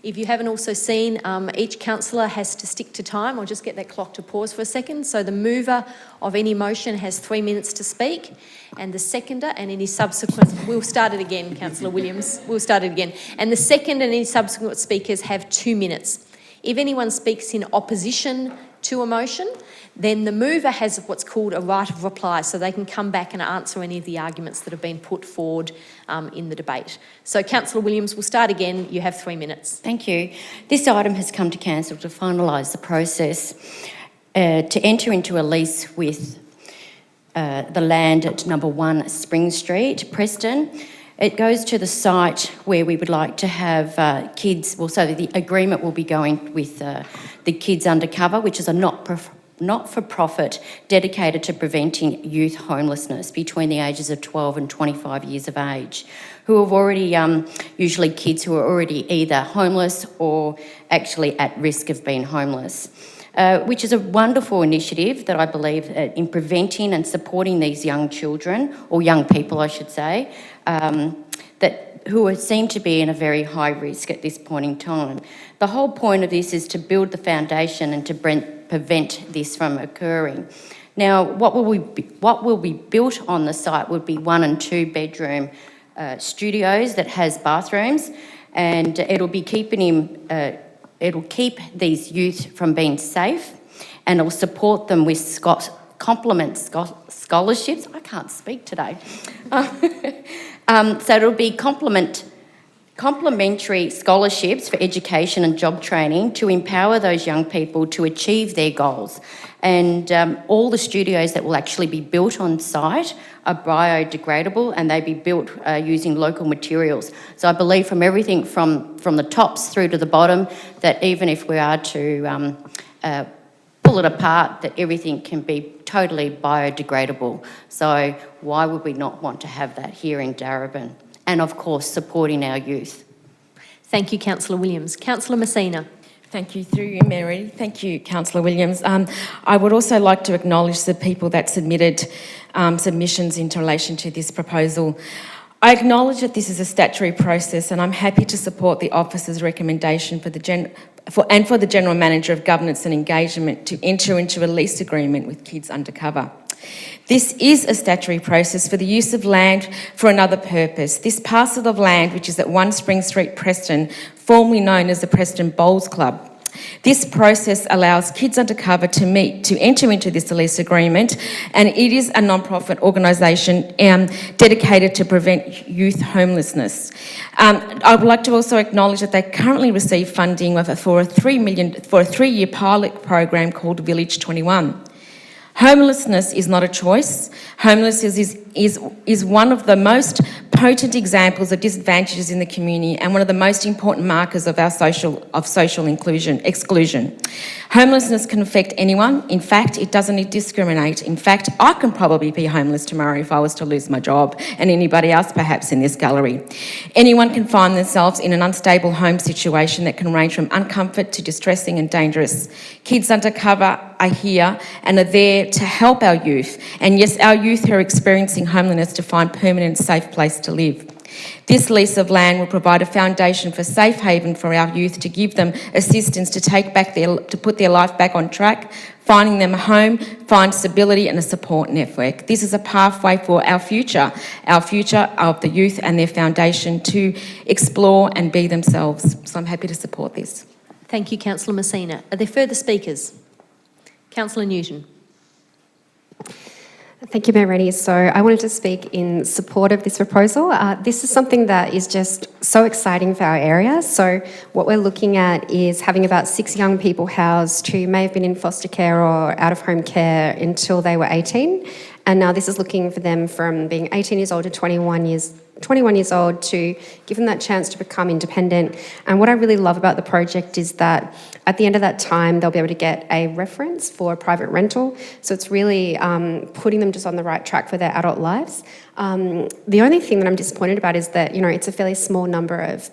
If you haven't also seen, each councillor has to stick to time. I'll just get that clock to pause for a second. So the mover of any motion has 3 minutes to speak, and the seconder and any subsequent... We'll start it again, Councillor Williams. We'll start it again. And the second and any subsequent speakers have 2 minutes. If anyone speaks in opposition to a motion, then the mover has what's called a right of reply, so they can come back and answer any of the arguments that have been put forward in the debate. So, Councillor Williams, we'll start again. You have 3 minutes. Thank you. This item has come to council to finalise the process to enter into a lease with the land at number 1 Spring Street, Preston. It goes to the site where we would like to have kids, well, so the agreement will be going with the Kids Undercover, which is a not-for-profit dedicated to preventing youth homelessness between the ages of 12 and 25 years of age, who have already, usually kids who are already either homeless or actually at risk of being homeless. Which is a wonderful initiative that I believe in preventing and supporting these young children, or young people I should say, that seem to be in a very high risk at this point in time. The whole point of this is to build the foundation and to prevent this from occurring. Now, what will be built on the site would be 1 and 2 bedroom studios that has bathrooms, and it'll keep these youth from being safe, and it'll support them with scholarships. I can't speak today. So it'll be complementary scholarships for education and job training to empower those young people to achieve their goals. And all the studios that will actually be built on site are biodegradable, and they be built using local materials. So I believe from everything from the tops through to the bottom, that even if we are to pull it apart, that everything can be totally biodegradable. So why would we not want to have that here in Darebin? And of course, supporting our youth. Thank you, Councillor Williams. Councillor Messina. Thank you, through you, Mary. Thank you, Councillor Williams. I would also like to acknowledge the people that submitted submissions in relation to this proposal. I acknowledge that this is a statutory process, and I'm happy to support the officer's recommendation for the General Manager of Governance and Engagement to enter into a lease agreement with Kids Undercover. This is a statutory process for the use of land for another purpose. This parcel of land, which is at 1 Spring Street, Preston, formerly known as the Preston Bowls Club. This process allows Kids Undercover to enter into this lease agreement, and it is a non-profit organisation dedicated to prevent youth homelessness. I would like to also acknowledge that they currently receive funding for a three-year pilot program called Village 21. Homelessness is not a choice. Homelessness is one of the most potent examples of disadvantages in the community and one of the most important markers of our social exclusion. Homelessness can affect anyone. In fact, it doesn't discriminate. In fact, I can probably be homeless tomorrow if I was to lose my job, and anybody else perhaps in this gallery. Anyone can find themselves in an unstable home situation that can range from uncomfort to distressing and dangerous. Kids Undercover are here and are there to help our youth, and yes, our youth who are experiencing homelessness to find permanent safe place to live. This lease of land will provide a foundation for safe haven for our youth, to give them assistance to put their life back on track, finding them a home, find stability and a support network. This is a pathway for our future of the youth and their foundation to explore and be themselves. So I'm happy to support this. Thank you, Councillor Messina. Are there further speakers? Councillor Newton. Thank you, Mayor Rennie. So I wanted to speak in support of this proposal. This is something that is just so exciting for our area. So what we're looking at is having about 6 young people housed who may have been in foster care or out of home care until they were 18. And now this is looking for them from being 18 years old to 21 years old, to give them that chance to become independent. And what I really love about the project is that at the end of that time, they'll be able to get a reference for a private rental. So it's really putting them just on the right track for their adult lives. The only thing that I'm disappointed about is that, it's a fairly small number of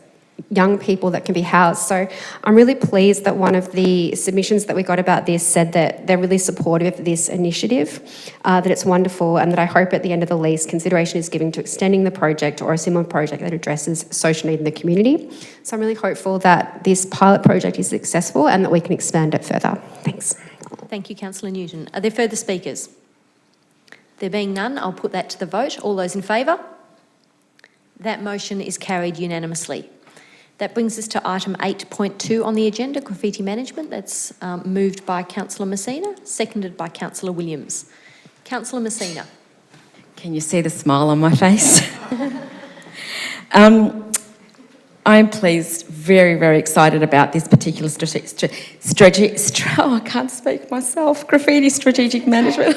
young people that can be housed. So I'm really pleased that one of the submissions that we got about this said that they're really supportive of this initiative, that it's wonderful, and that I hope at the end of the lease consideration is given to extending the project or a similar project that addresses social need in the community. So I'm really hopeful that this pilot project is successful and that we can expand it further. Thanks. Thank you, Councillor Newton. Are there further speakers? There being none, I'll put that to the vote. All those in favour? That motion is carried unanimously. That brings us to item 8.2 on the agenda, graffiti management. That's moved by Councillor Messina, seconded by Councillor Williams. Councillor Messina. Can you see the smile on my face? I'm pleased, very, very excited about this particular I can't speak myself, graffiti strategic management.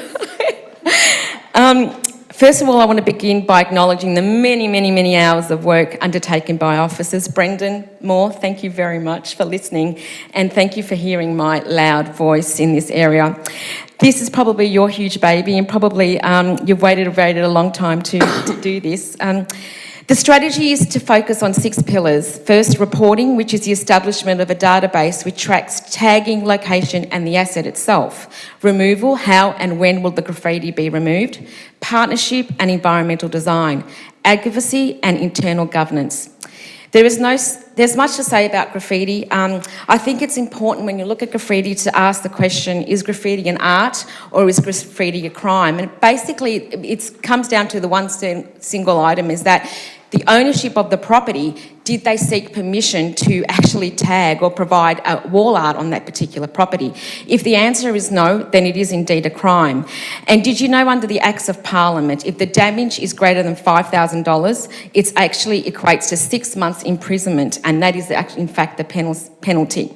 First of all, I want to begin by acknowledging the many, many, many hours of work undertaken by officers. Brendan Moore, thank you very much for listening, and thank you for hearing my loud voice in this area. This is probably your huge baby, and probably you've waited a long time to do this. The strategy is to focus on 6 pillars. First, reporting, which is the establishment of a database which tracks tagging, location and the asset itself. Removal, how and when will the graffiti be removed. Partnership and environmental design. Advocacy and internal governance. There's much to say about graffiti. I think it's important when you look at graffiti to ask the question, is graffiti an art or is graffiti a crime? And basically it comes down to the one single item, is that the ownership of the property, did they seek permission to actually tag or provide a wall art on that particular property? If the answer is no, then it is indeed a crime. And did you know under the Acts of Parliament, if the damage is greater than $5,000, it actually equates to 6 months imprisonment, and that is in fact the penalty.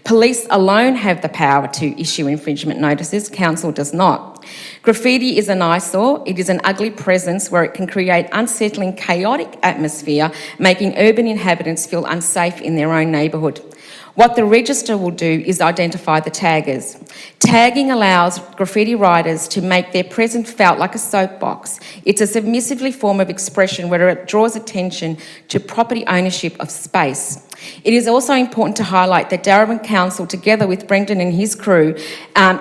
Police alone have the power to issue infringement notices, council does not. Graffiti is an eyesore. It is an ugly presence where it can create unsettling, chaotic atmosphere, making urban inhabitants feel unsafe in their own neighbourhood. What the register will do is identify the taggers. Tagging allows graffiti writers to make their presence felt like a soapbox. It's a submissively form of expression where it draws attention to property ownership of space. It is also important to highlight that Darebin Council, together with Brendan and his crew,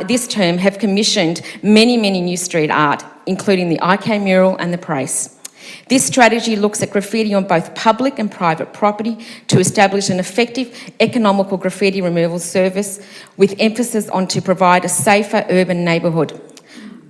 this term have commissioned many new street art, including the IK mural and the Prace. This strategy looks at graffiti on both public and private property to establish an effective economical graffiti removal service with emphasis on to provide a safer urban neighbourhood.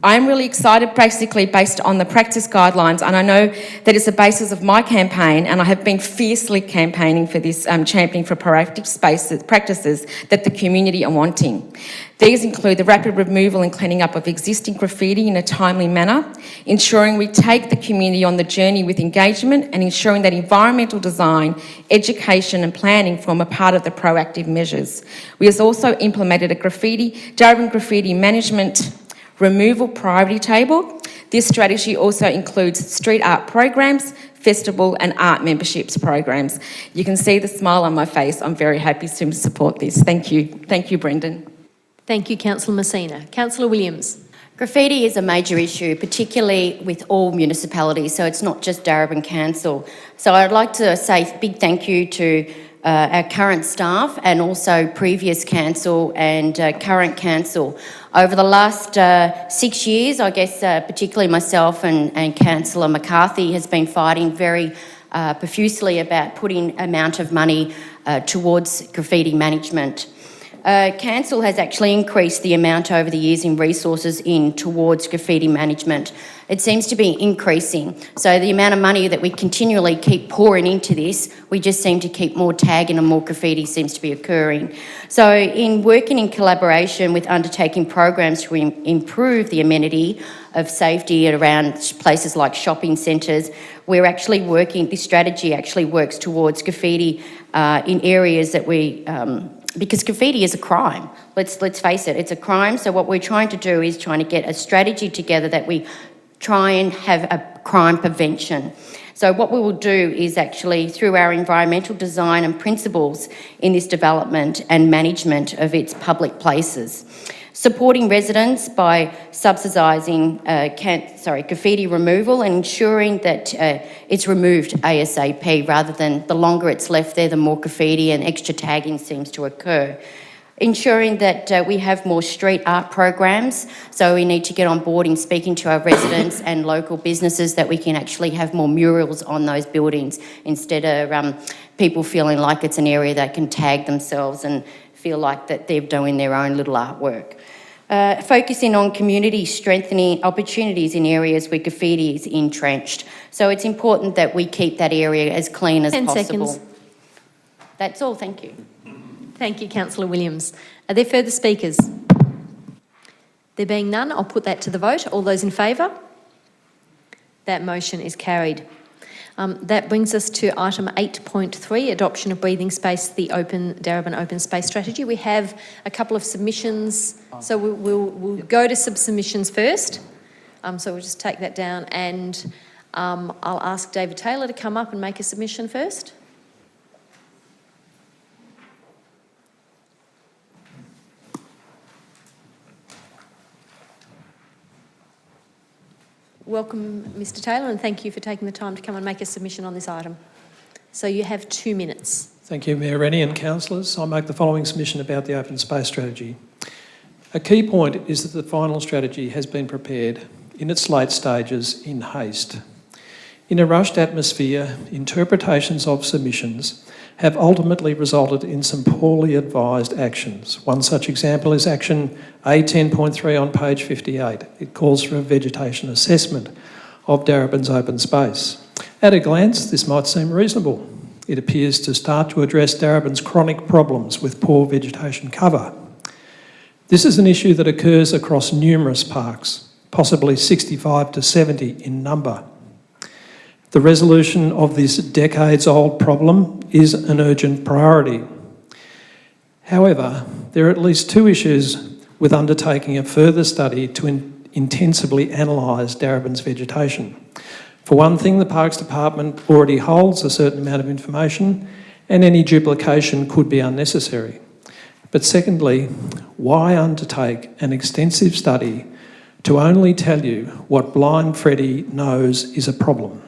I'm really excited basically based on the practice guidelines, and I know that it's the basis of my campaign, and I have been fiercely campaigning for this, championing for proactive practices that the community are wanting. These include the rapid removal and cleaning up of existing graffiti in a timely manner, ensuring we take the community on the journey with engagement, and ensuring that environmental design, education and planning form a part of the proactive measures. We have also implemented a Darebin graffiti management removal priority table. This strategy also includes street art programs, festival and art memberships programs. You can see the smile on my face. I'm very happy to support this. Thank you. Thank you, Brendan. Thank you, Councillor Messina. Councillor Williams. Graffiti is a major issue, particularly with all municipalities, so it's not just Darebin Council. So I'd like to say a big thank you to our current staff and also previous council and current council. Over the last 6 years, I guess particularly myself and Councillor McCarthy has been fighting very profusely about putting amount of money towards graffiti management. Council has actually increased the amount over the years in resources towards graffiti management. It seems to be increasing. So the amount of money that we continually keep pouring into this, we just seem to keep more tagging and more graffiti seems to be occurring. So in working in collaboration with undertaking programs to improve the amenity of safety around places like shopping centres, we're actually working, this strategy actually works towards graffiti in areas that we, because graffiti is a crime. Let's face it, it's a crime. So what we're trying to do is trying to get a strategy together that we try and have a crime prevention. So what we will do is actually, through our environmental design and principles in this development and management of its public places, supporting residents by subsidising graffiti removal and ensuring that it's removed ASAP, rather than the longer it's left there, the more graffiti and extra tagging seems to occur. Ensuring that we have more street art programs, so we need to get on board in speaking to our residents and local businesses that we can actually have more murals on those buildings instead of people feeling like it's an area that can tag themselves and feel like that they're doing their own little artwork. Focusing on community strengthening opportunities in areas where graffiti is entrenched. So it's important that we keep that area as clean as 10 possible. seconds. That's all, thank you. Thank you, Councillor Williams. Are there further speakers? There being none, I'll put that to the vote. All those in favour? That motion is carried. That brings us to item 8.3, adoption of breathing space, the Darebin Open Space Strategy. We have a couple of submissions, so we'll go to submissions first. So we'll just take that down, and I'll ask David Taylor to come up and make a submission first. welcome Mr Taylor and thank you for taking the time to come and make a submission on this item. So you have 2 minutes. Thank you, Mayor Rennie and councillors. I make the following submission about the open space strategy. A key point is that the final strategy has been prepared in its late stages in haste. In a rushed atmosphere, interpretations of submissions have ultimately resulted in some poorly advised actions. One such example is action A10.3 on page 58. It calls for a vegetation assessment of Darebin's open space. At a glance, this might seem reasonable. It appears to start to address Darebin's chronic problems with poor vegetation cover. This is an issue that occurs across numerous parks, possibly 65 to 70 in number. The resolution of this decades-old problem is an urgent priority. However, there are at least 2 issues with undertaking a further study to intensively analyse Darebin's vegetation. For one thing, the Parks Department already holds a certain amount of information and any duplication could be unnecessary. But secondly, why undertake an extensive study to only tell you what Blind Freddy knows is a problem?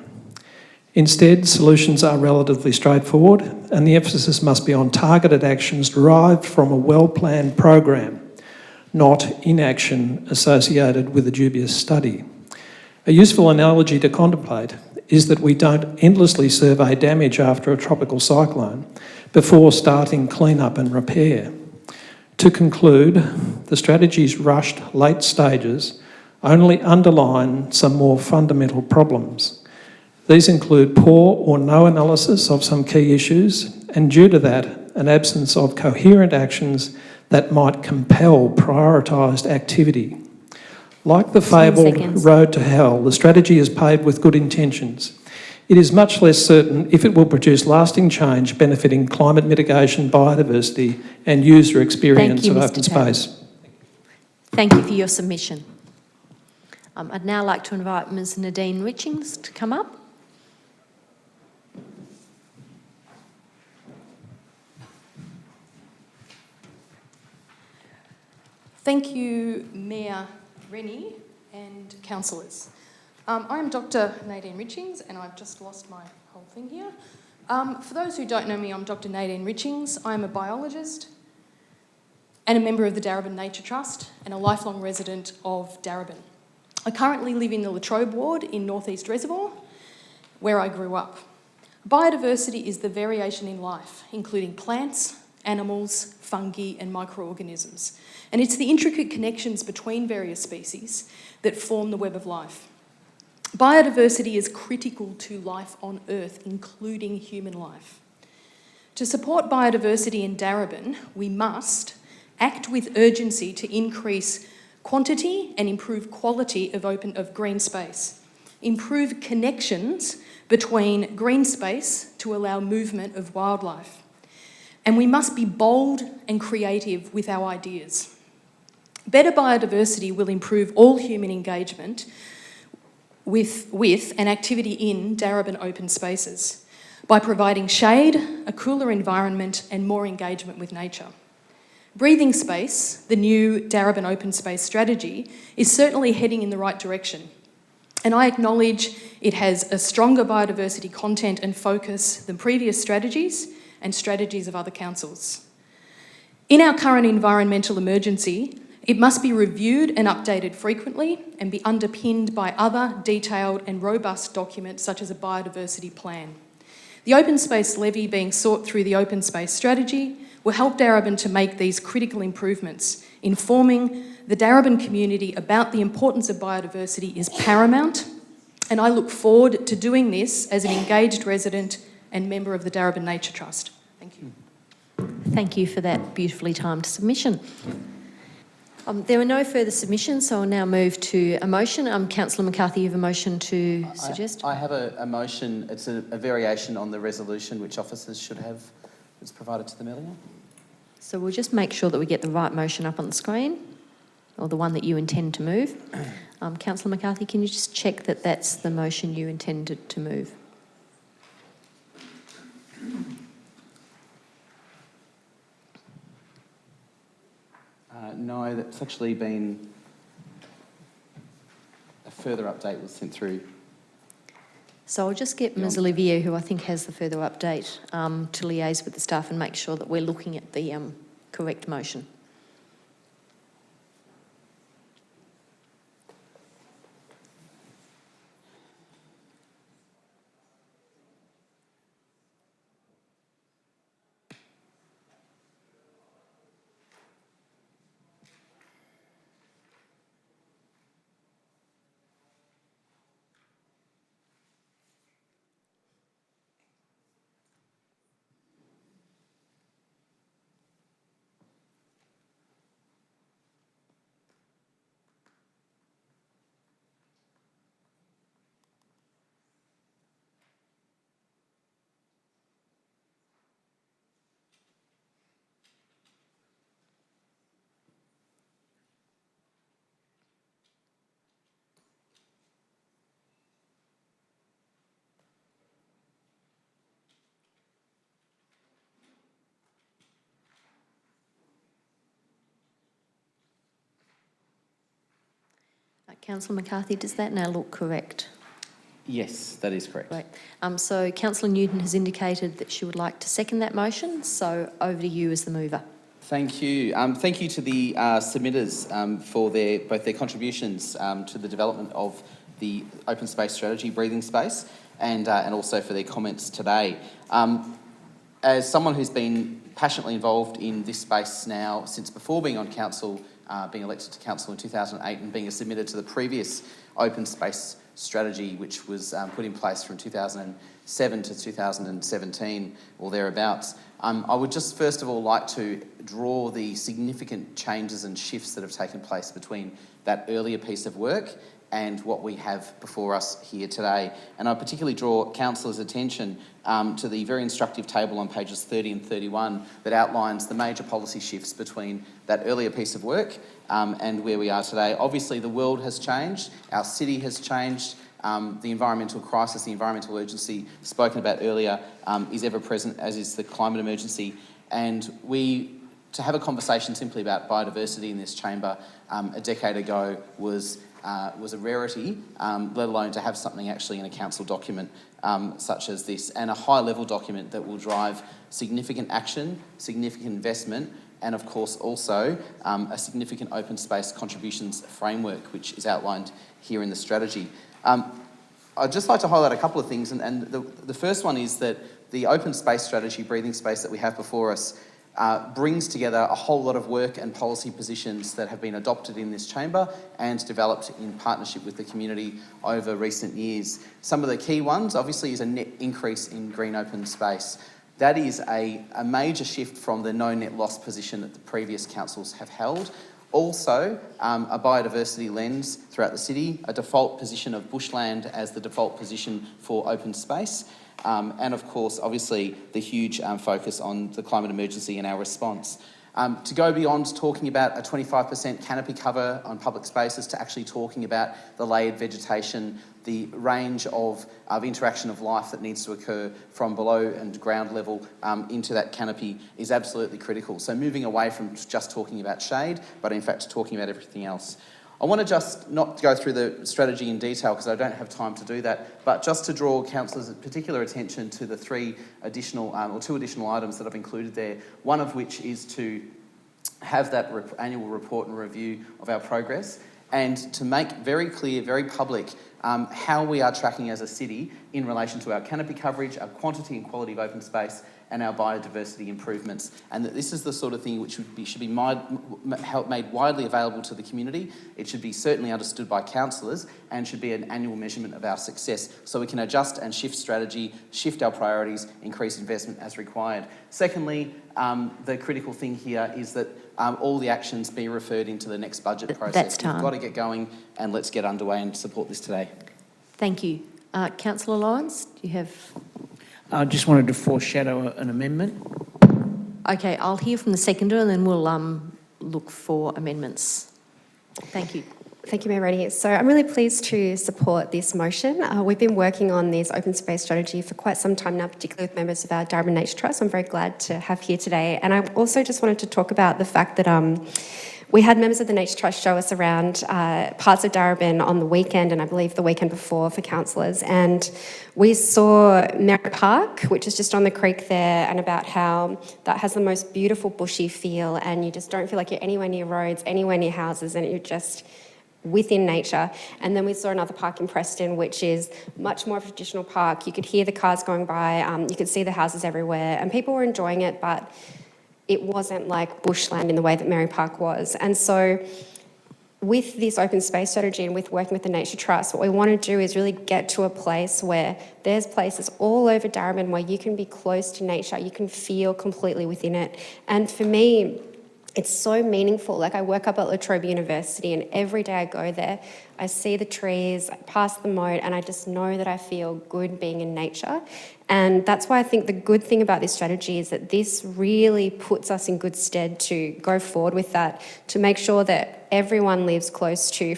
Instead, solutions are relatively straightforward and the emphasis must be on targeted actions derived from a well-planned program, not inaction associated with a dubious study. A useful analogy to contemplate is that we don't endlessly survey damage after a tropical cyclone before starting clean-up and repair. To conclude, the strategy's rushed late stages only underline some more fundamental problems. These include poor or no analysis of some key issues and, due to that, an absence of coherent actions that might compel prioritised activity. Like the fabled road to hell, the strategy is paved with good intentions. It is much less certain if it will produce lasting change benefiting climate mitigation, biodiversity and user experience of open space. Thank you for your submission. I'd now like to invite Ms Nadine Richings to come up. Thank you, Mayor Rennie and councillors. I am Dr Nadine Richings and I've just lost my whole thing here. For those who don't know me, I'm Dr Nadine Richings. I'm a biologist and a member of the Darebin Nature Trust and a lifelong resident of Darebin. I currently live in the Latrobe ward in North East Reservoir, where I grew up. Biodiversity is the variation in life, including plants, animals, fungi and microorganisms. And it's the intricate connections between various species that form the web of life. Biodiversity is critical to life on Earth, including human life. To support biodiversity in Darebin, we must act with urgency to increase quantity and improve quality of green space, improve connections between green space to allow movement of wildlife. And we must be bold and creative with our ideas. Better biodiversity will improve all human engagement with and activity in Darebin open spaces by providing shade, a cooler environment and more engagement with nature. Breathing Space, the new Darebin open space strategy, is certainly heading in the right direction. And I acknowledge it has a stronger biodiversity content and focus than previous strategies and strategies of other councils. In our current environmental emergency, it must be reviewed and updated frequently and be underpinned by other detailed and robust documents such as a biodiversity plan. The open space levy being sought through the open space strategy will help Darebin to make these critical improvements. Informing the Darebin community about the importance of biodiversity is paramount, and I look forward to doing this as an engaged resident and member of the Darebin Nature Trust. Thank you. Thank you for that beautifully timed submission. There are no further submissions, so I'll now move to a motion. Councillor McCarthy, you have a motion to suggest? I have a motion. It's a variation on the resolution which officers should have. It's provided to them earlier. So we'll just make sure that we get the right motion up on the screen, or the one that you intend to move. Councillor McCarthy, can you just check that that's the motion you intended to move? No, that's actually been further update was sent through. So I'll just get Ms Olivier, who I think has the further update, to liaise with the staff and make sure that we're looking at the correct motion. Councillor McCarthy, does that now look correct? Yes, that is correct. Great. So Councillor Newton has indicated that she would like to second that motion, so over to you as the mover. Thank you. Thank you to the submitters for both their contributions to the development of the open space strategy, breathing space, and also for their comments today. As someone who's been passionately involved in this space now since before being on council, being elected to council in 2008 and being a submitter to the previous open space strategy, which was put in place from 2007 to 2017 or thereabouts. I would just first of all like to draw the significant changes and shifts that have taken place between that earlier piece of work and what we have before us here today. And I particularly draw councillors' attention to the very instructive table on pages 30 and 31 that outlines the major policy shifts between that earlier piece of work and where we are today. Obviously, the world has changed, our city has changed, the environmental crisis, the environmental urgency spoken about earlier is ever present, as is the climate emergency. And to have a conversation simply about biodiversity in this chamber a decade ago was a rarity, let alone to have something actually in a council document such as this, and a high-level document that will drive significant action, significant investment, and of course also a significant open space contributions framework, which is outlined here in the strategy. I'd just like to highlight a couple of things, and the first one is that the open space strategy, breathing space that we have before us, brings together a whole lot of work and policy positions that have been adopted in this chamber and developed in partnership with the community over recent years. Some of the key ones, obviously, is a net increase in green open space. That is a major shift from the no net loss position that the previous councils have held. Also, a biodiversity lens throughout the city, a default position of bushland as the default position for open space, and of course, obviously, the huge focus on the climate emergency and our response. To go beyond talking about a 25% canopy cover on public spaces to actually talking about the layered vegetation, the range of interaction of life that needs to occur from below and ground level into that canopy is absolutely critical. So moving away from just talking about shade, but in fact talking about everything else. I want to just not go through the strategy in detail because I don't have time to do that, but just to draw councillors' particular attention to the two additional items that I've included there, one of which is to have that annual report and review of our progress and to make very clear, very public, how we are tracking as a city in relation to our canopy coverage, our quantity and quality of open space, and our biodiversity improvements, and that this is the sort of thing which should be made widely available to the community. It should be certainly understood by councillors and should be an annual measurement of our success so we can adjust and shift strategy, shift our priorities, increase investment as required. Secondly, the critical thing here is that all the actions be referred into the next budget process. That's time. We've got to get going and let's get underway and support this today. Thank you. Councillor Lawrence, do you have... I just wanted to foreshadow an amendment. Okay, I'll hear from the seconder and then we'll look for amendments. Thank you. Thank you, Mayor Rennie. So I'm really pleased to support this motion. We've been working on this open space strategy for quite some time now, particularly with members of our Darebin Nature Trust. I'm very glad to have here today. And I also just wanted to talk about the fact that we had members of the Nature Trust show us around parts of Darebin on the weekend, and I believe the weekend before for councillors, and we saw Merritt Park, which is just on the creek there, and about how that has the most beautiful bushy feel, and you just don't feel like you're anywhere near roads, anywhere near houses, and you're just within nature. And then we saw another park in Preston, which is much more of a traditional park. You could hear the cars going by, you could see the houses everywhere, and people were enjoying it, but it wasn't like bushland in the way that Merritt Park was. And so with this open space strategy and with working with the Nature Trust, what we want to do is really get to a place where there's places all over Darebin where you can be close to nature, you can feel completely within it. And for me, it's so meaningful. Like, I work up at La Trobe University, and every day I go there, I see the trees, I pass the moat, and I just know that I feel good being in nature. And that's why I think the good thing about this strategy is that this really puts us in good stead to go forward with that, to make sure that everyone lives close to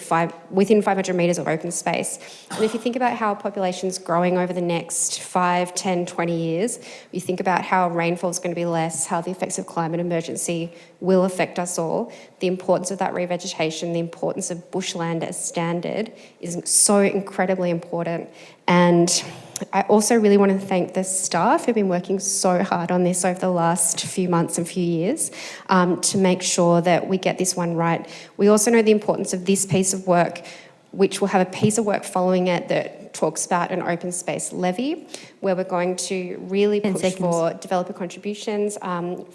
within 500 metres of open space. And if you think about how our population's growing over the next 5, 10, 20 years, you think about how rainfall is going to be less, how the effects of climate emergency will affect us all, the importance of that revegetation, the importance of bushland as standard is so incredibly important. And I also really want to thank the staff who've been working so hard on this over the last few months and few years to make sure that we get this one right. We also know the importance of this piece of work, which will have a piece of work following it that talks about an open space levy, where we're going to really push for developer contributions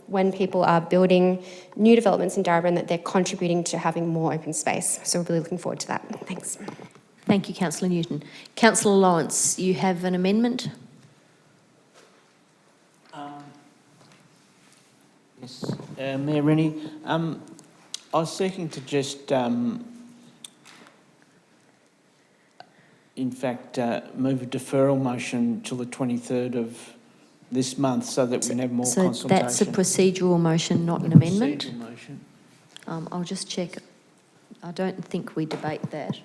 when people are building new developments in Darebin, that they're contributing to having more open space. So we're really looking forward to that. Thanks. Thank you, Councillor Newton. Councillor Lawrence, you have an amendment? Yes, Mayor Rennie, I was seeking to just, in fact, move a deferral motion till the 23rd of this month so that we can have more consultation. So that's a procedural motion, not an amendment? Procedural motion. I'll just check. I don't think we debate that.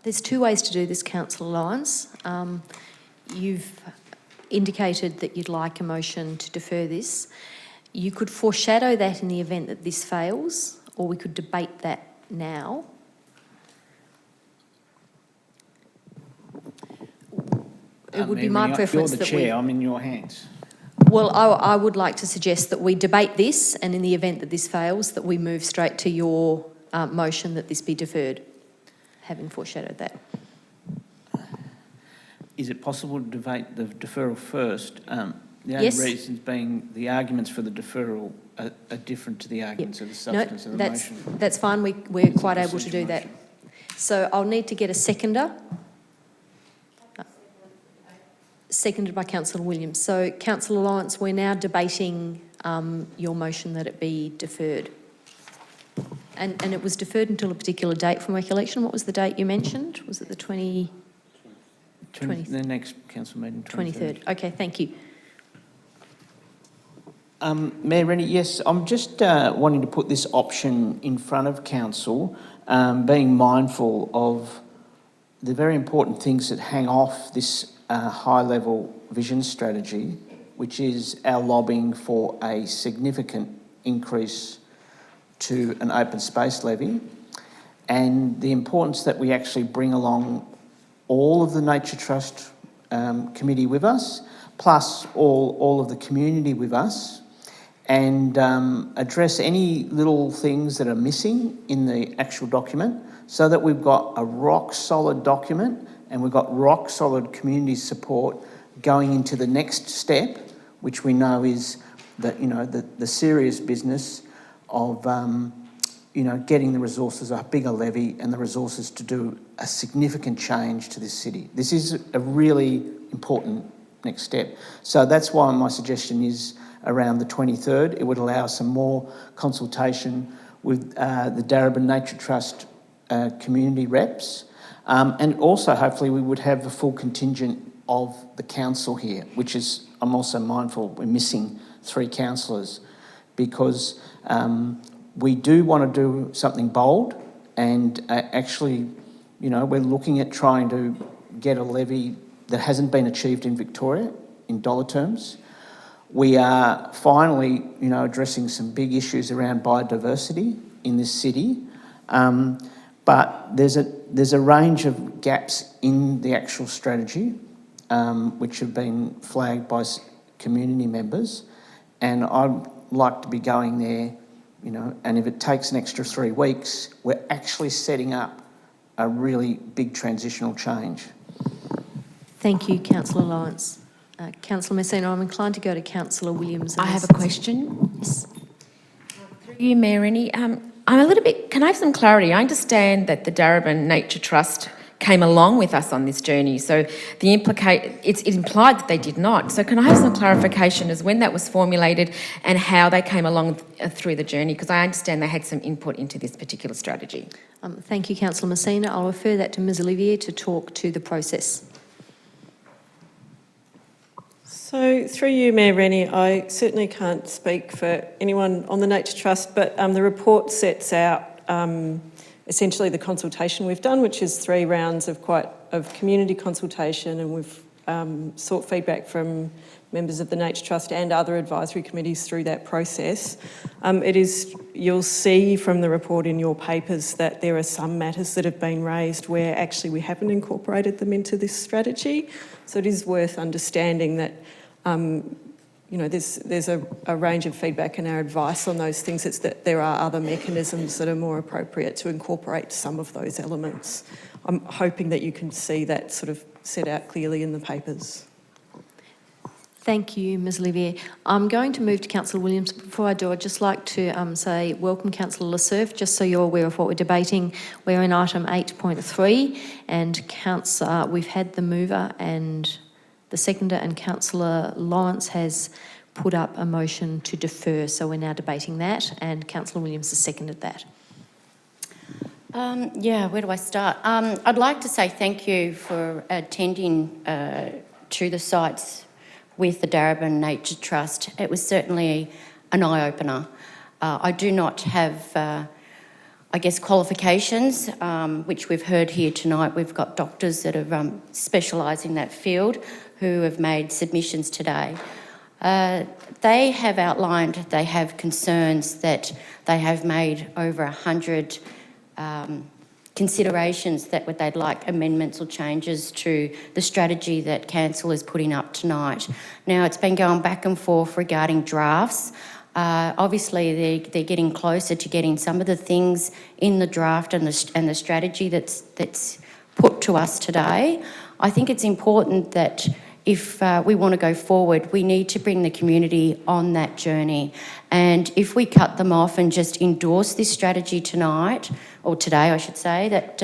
There's two ways to do this, Councillor Lawrence. You've indicated that you'd like a motion to defer this. You could foreshadow that in the event that this fails, or we could debate that now. It would be my preference that we... You're the chair, I'm in your hands. Well, I would like to suggest that we debate this, and in the event that this fails, that we move straight to your motion that this be deferred, having foreshadowed that. Is it possible to debate the deferral first? The Yes. only reasons being the arguments for the deferral are different to the arguments of the substance of the motion. That's fine. We're quite able to do that. So I'll need to get a seconder. Seconded by Councillor Williams. So, Councillor Lawrence, we're now debating your motion that it be deferred. And it was deferred until a particular date from recollection. What was the date you mentioned? Was it the 20... The next council meeting, 23rd. Okay, thank you. Mayor Rennie, yes, I'm just wanting to put this option in front of council, being mindful of the very important things that hang off this high-level vision strategy, which is our lobbying for a significant increase to an open space levy, and the importance that we actually bring along all of the Nature Trust committee with us, plus all of the community with us, and address any little things that are missing in the actual document so that we've got a rock-solid document and we've got rock-solid community support going into the next step, which we know is the serious business of getting the resources, a bigger levy and the resources to do a significant change to this city. This is a really important next step. So that's why my suggestion is around the 23rd. It would allow some more consultation with the Darebin Nature Trust community reps. And also, hopefully, we would have the full contingent of the council here, which is, I'm also mindful we're missing 3 councillors because we do want to do something bold and actually, we're looking at trying to get a levy that hasn't been achieved in Victoria in dollar terms. We are finally, addressing some big issues around biodiversity in this city, but there's a range of gaps in the actual strategy, which have been flagged by community members, and I'd like to be going there, and if it takes an extra 3 weeks, we're actually setting up a really big transitional change. Thank you, Councillor Lawrence. Councillor Messina, I'm inclined to go to Councillor Williams. I have a question. Yes. Through you, Mayor Rennie. I'm a little bit, can I have some clarity? I understand that the Darebin Nature Trust came along with us on this journey, so it's implied that they did not. So can I have some clarification as when that was formulated and how they came along through the journey? Because I understand they had some input into this particular strategy. Thank you, Councillor Messina. I'll refer that to Ms Olivier to talk to the process. So through you, Mayor Rennie, I certainly can't speak for anyone on the Nature Trust, but the report sets out essentially the consultation we've done, which is 3 rounds of community consultation, and we've sought feedback from members of the Nature Trust and other advisory committees through that process. You'll see from the report in your papers that there are some matters that have been raised where actually we haven't incorporated them into this strategy. So it is worth understanding that there's a range of feedback and our advice on those things. It's that there are other mechanisms that are more appropriate to incorporate some of those elements. I'm hoping that you can see that sort of set out clearly in the papers. Thank you, Ms Olivier. I'm going to move to Councillor Williams. Before I do, I'd just like to say welcome Councillor Lasserf, just so you're aware of what we're debating. We're in item 8.3 and we've had the mover and the seconder, and Councillor Lawrence has put up a motion to defer, so we're now debating that, and Councillor Williams has seconded that. Where do I start? I'd like to say thank you for attending to the sites with the Darebin Nature Trust. It was certainly an eye-opener. I do not have, qualifications, which we've heard here tonight. We've got doctors that have specialise in that field who have made submissions today. They have outlined they have concerns that they have made over 100 considerations that they'd like amendments or changes to the strategy that Council is putting up tonight. Now, it's been going back and forth regarding drafts. Obviously, they're getting closer to getting some of the things in the draft and the strategy that's put to us today. I think it's important that if we want to go forward, we need to bring the community on that journey. And if we cut them off and just endorse this strategy tonight, or today I should say, that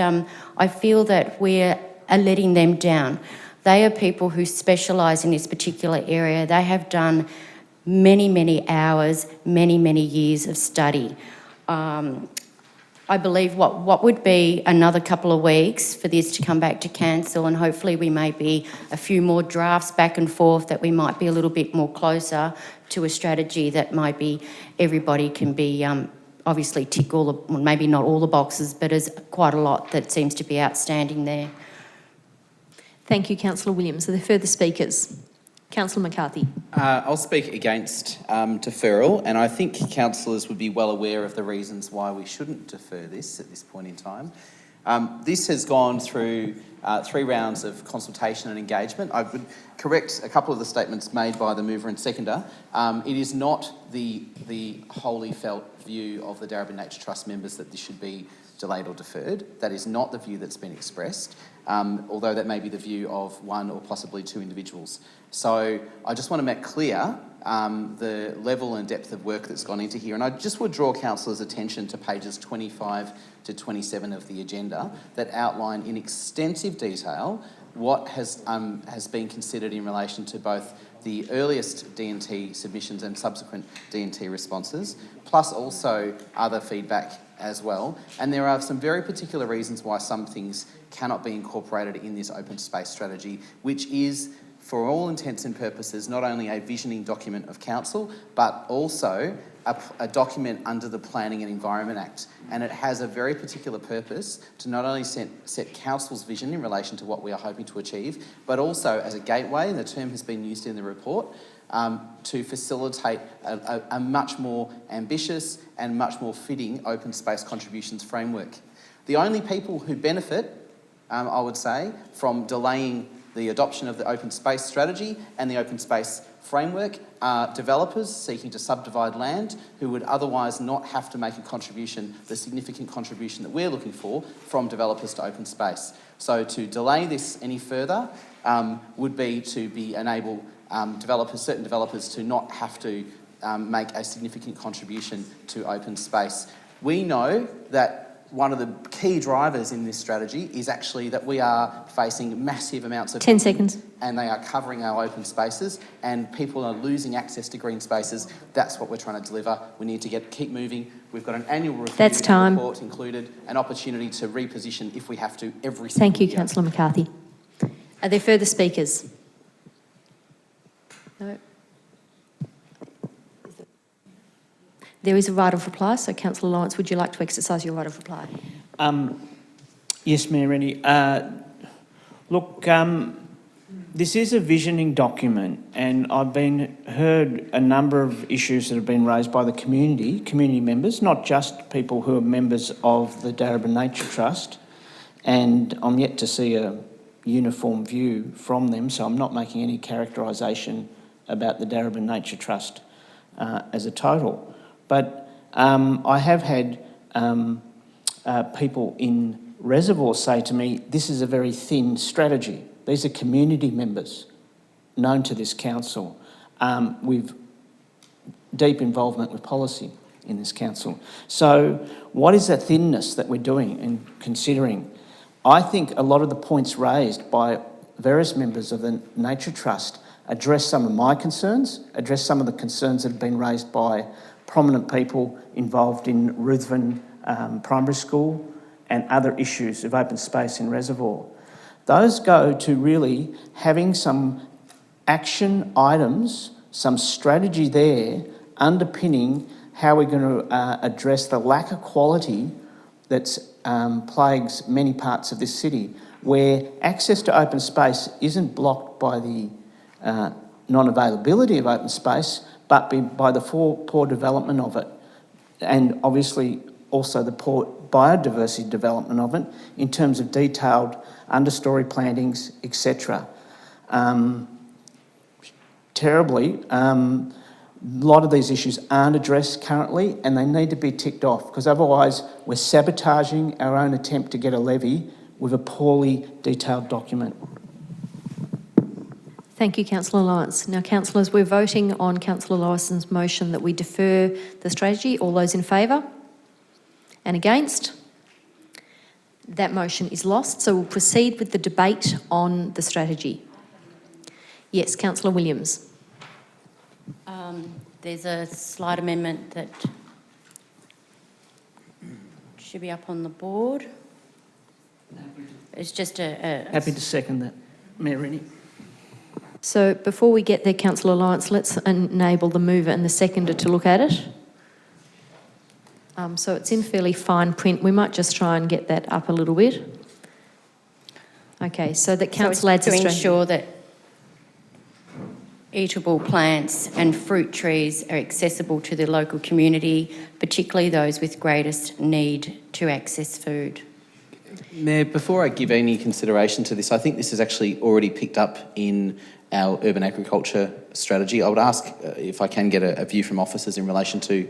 I feel that we're letting them down. They are people who specialise in this particular area. They have done many, many hours, many, many years of study. I believe what would be another couple of weeks for this to come back to Council, and hopefully we may be a few more drafts back and forth, that we might be a little bit more closer to a strategy that might be everybody can be obviously tick all the, well, maybe not all the boxes, but there's quite a lot that seems to be outstanding there. Thank you, Councillor Williams. Are there further speakers? Councillor McCarthy. I'll speak against deferral, and I think councillors would be well aware of the reasons why we shouldn't defer this at this point in time. This has gone through 3 rounds of consultation and engagement. I would correct a couple of the statements made by the mover and seconder. It is not the wholly felt view of the Darebin Nature Trust members that this should be delayed or deferred. That is not the view that's been expressed, although that may be the view of 1 or possibly 2 individuals. So I just want to make clear the level and depth of work that's gone into here. And I just would draw councillors' attention to pages 25 to 27 of the agenda that outline in extensive detail what has been considered in relation to both the earliest D&T submissions and subsequent D&T responses, plus also other feedback as well. And there are some very particular reasons why some things cannot be incorporated in this open space strategy, which is, for all intents and purposes, not only a visioning document of council, but also a document under the Planning and Environment Act. And it has a very particular purpose to not only set council's vision in relation to what we are hoping to achieve, but also as a gateway, and the term has been used in the report, to facilitate a much more ambitious and much more fitting open space contributions framework. The only people who benefit, I would say, from delaying the adoption of the open space strategy and the open space framework are developers seeking to subdivide land who would otherwise not have to make a contribution, the significant contribution that we're looking for from developers to open space. So to delay this any further would be to enable certain developers to not have to make a significant contribution to open space. We know that one of the key drivers in this strategy is actually that we are facing massive amounts of... 10 seconds. And they are covering our open spaces and people are losing access to green spaces. That's what we're trying to deliver. We need to keep moving. We've got an annual review. That's time. Report included, an opportunity to reposition if we have to every single Thank you, year. Councillor McCarthy. Are there further speakers? No. There is a right of reply, so Councillor Lawrence, would you like to exercise your right of reply? Yes, Mayor Rennie. Look, this is a visioning document, and I've heard a number of issues that have been raised by the community members, not just people who are members of the Darebin Nature Trust, and I'm yet to see a uniform view from them, so I'm not making any characterisation about the Darebin Nature Trust as a total. But I have had people in Reservoir say to me, this is a very thin strategy. These are community members known to this council with deep involvement with policy in this council. So what is that thinness that we're doing and considering? I think a lot of the points raised by various members of the Nature Trust address some of my concerns, address some of the concerns that have been raised by prominent people involved in Ruthven Primary School and other issues of open space in Reservoir. Those go to really having some action items, some strategy there underpinning how we're going to address the lack of quality that plagues many parts of this city, where access to open space isn't blocked by the non-availability of open space, but by the poor development of it, and obviously also the poor biodiversity development of it in terms of detailed understory plantings, etc. Terribly, a lot of these issues aren't addressed currently and they need to be ticked off, because otherwise we're sabotaging our own attempt to get a levy with a poorly detailed document. Thank you, Councillor Lawrence. Now, councillors, we're voting on Councillor Lawrence's motion that we defer the strategy. All those in favour? And against? That motion is lost, so we'll proceed with the debate on the strategy. Yes, Councillor Williams. There's a slight amendment that should be up on the board. It's just Happy to second that, Mayor Rennie. So before we get there, Councillor Lawrence, let's enable the mover and the seconder to look at it. So it's in fairly fine print. We might just try and get that up a little bit. Okay, so that council adds to ensure that eatable plants and fruit trees are accessible to the local community, particularly those with greatest need to access food. Mayor, before I give any consideration to this, I think this is actually already picked up in our urban agriculture strategy. I would ask if I can get a view from officers in relation to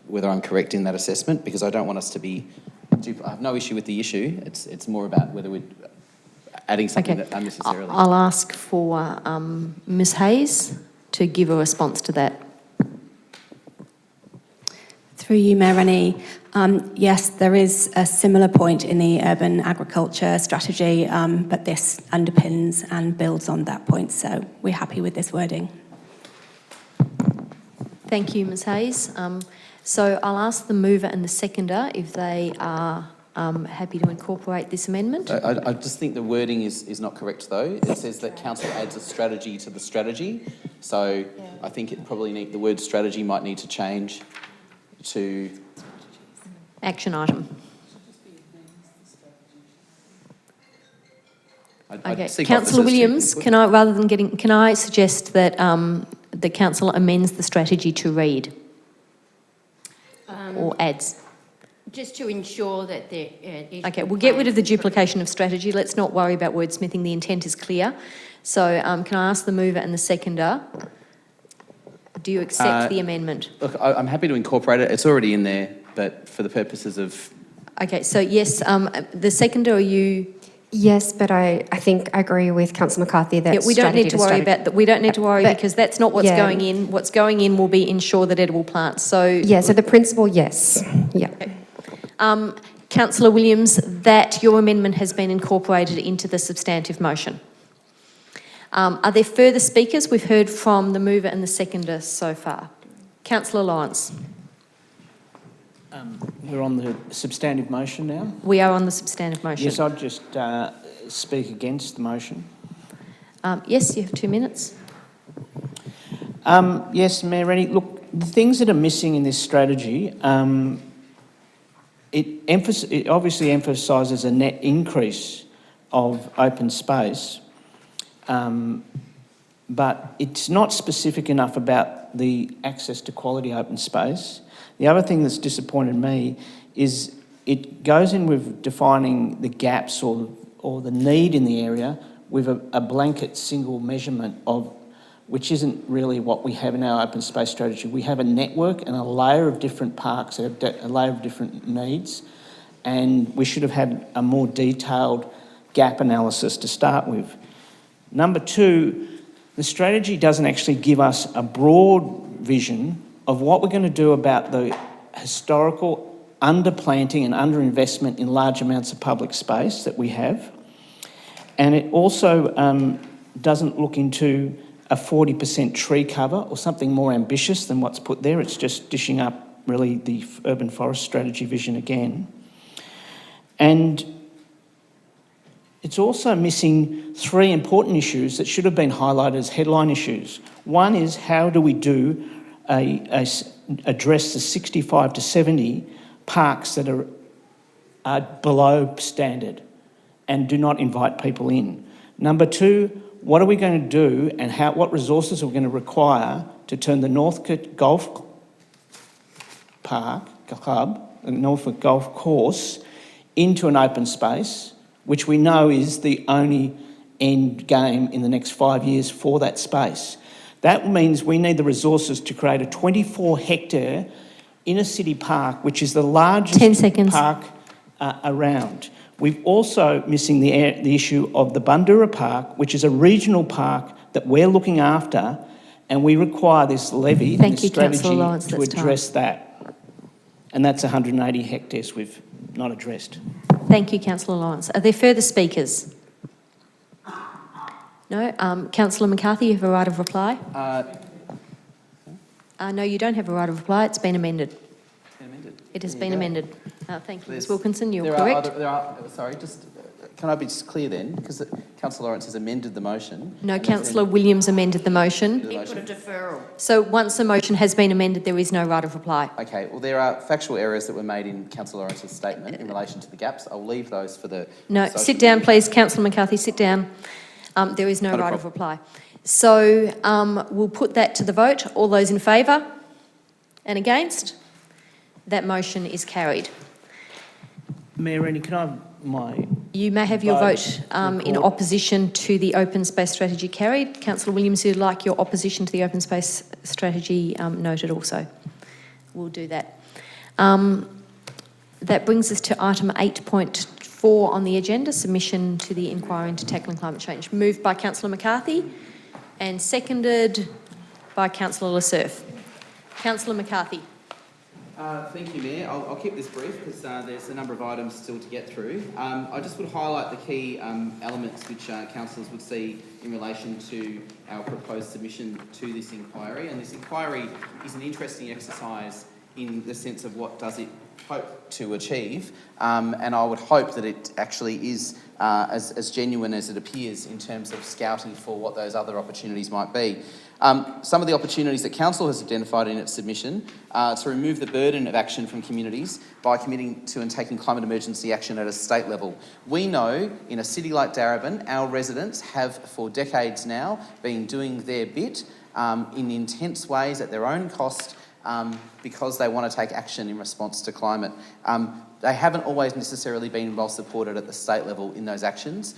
whether I'm correct in that assessment, because I don't want us to be... I have no issue with the issue. It's more about whether we're adding something that unnecessarily... I'll ask for Ms Hayes to give a response to that. Through you, Mayor Rennie. Yes, there is a similar point in the urban agriculture strategy, but this underpins and builds on that point, so we're happy with this wording. Thank you, Ms Hayes. So I'll ask the mover and the seconder if they are happy to incorporate this amendment. I just think the wording is not correct, though. It says that council adds a strategy to the strategy. So I think it probably the word strategy might need to change to... Action item. Okay, Councillor Williams, can I suggest that the council amends the strategy to read or adds? Just to ensure that there is... Okay, we'll get rid of the duplication of strategy. Let's not worry about wordsmithing. The intent is clear. So can I ask the mover and the seconder, do you accept the amendment? Look, I'm happy to incorporate it. It's already in there, but for the purposes of... Okay, so yes, the seconder, are you... Yes, but I think I agree with Councillor McCarthy that we don't need to worry about that. We don't need to worry because that's not what's yeah. going in. What's going in will be ensure that edible plants. So yeah, so the principle, yes. Yeah. Okay. Councillor Williams, that your amendment has been incorporated into the substantive motion. Are there further speakers? We've heard from the mover and the seconder so far. Councillor Lawrence. We're on the substantive motion now. We are on the substantive motion. Yes, I'd just speak against the motion. Yes, you have 2 minutes. Yes, Mayor Rennie, look, the things that are missing in this strategy, it obviously emphasises a net increase of open space, but it's not specific enough about the access to quality open space. The other thing that's disappointed me is it goes in with defining the gaps or the need in the area with a blanket single measurement of, which isn't really what we have in our open space strategy. We have a network and a layer of different parks, a layer of different needs, and we should have had a more detailed gap analysis to start with. Number two, the strategy doesn't actually give us a broad vision of what we're going to do about the historical underplanting and underinvestment in large amounts of public space that we have. And it also doesn't look into a 40% tree cover or something more ambitious than what's put there. It's just dishing up really the urban forest strategy vision again. And it's also missing three important issues that should have been highlighted as headline issues. One is, how do we address the 65 to 70 parks that are below standard and do not invite people in? Number two, what are we going to do and what resources are we going to require to turn the Northcote Golf Club, the Northcote Golf Course, into an open space, which we know is the only end game in the next 5 years for that space. That means we need the resources to create a 24-hectare inner city park, which is the largest 10 seconds. park around. We've also missing the issue of the Bundoora Park, which is a regional park that we're looking after, and we require this levy and this strategy to address that. And that's 180 hectares we've not addressed. Thank you, Councillor Lawrence. Are there further speakers? No? Councillor McCarthy, you have a right of reply? No, you don't have a right of reply. It's been amended. It has been amended. Thank you, Ms Wilkinson. You're correct. Sorry, can I be just clear then? Because Councillor Lawrence has amended the motion. No, Councillor Williams amended the motion. He put a deferral. So once the motion has been amended, there is no right of reply. Okay, well, there are factual errors that were made in Councillor Lawrence's statement in relation to the gaps. I'll leave those for the... No, sit down, please. Councillor McCarthy, sit down. There is no right of reply. So we'll put that to the vote. All those in favour and against? That motion is carried. Mayor Rennie, can I have my... You may have your vote in report. opposition to the open space strategy carried. Councillor Williams, you'd like your opposition to the open space strategy noted also. We'll do that. That brings us to item 8.4 on the agenda, submission to the inquiry into tackling climate change. Moved by Councillor McCarthy and seconded by Councillor Lassurf. Councillor McCarthy. Thank you, Mayor. I'll keep this brief because there's a number of items still to get through. I just would highlight the key elements which councillors would see in relation to our proposed submission to this inquiry. And this inquiry is an interesting exercise in the sense of what does it hope to achieve. And I would hope that it actually is as genuine as it appears in terms of scouting for what those other opportunities might be. Some of the opportunities that Council has identified in its submission are to remove the burden of action from communities by committing to and taking climate emergency action at a state level. We know in a city like Darebin, our residents have for decades now been doing their bit in intense ways at their own cost because they want to take action in response to climate. They haven't always necessarily been well supported at the state level in those actions.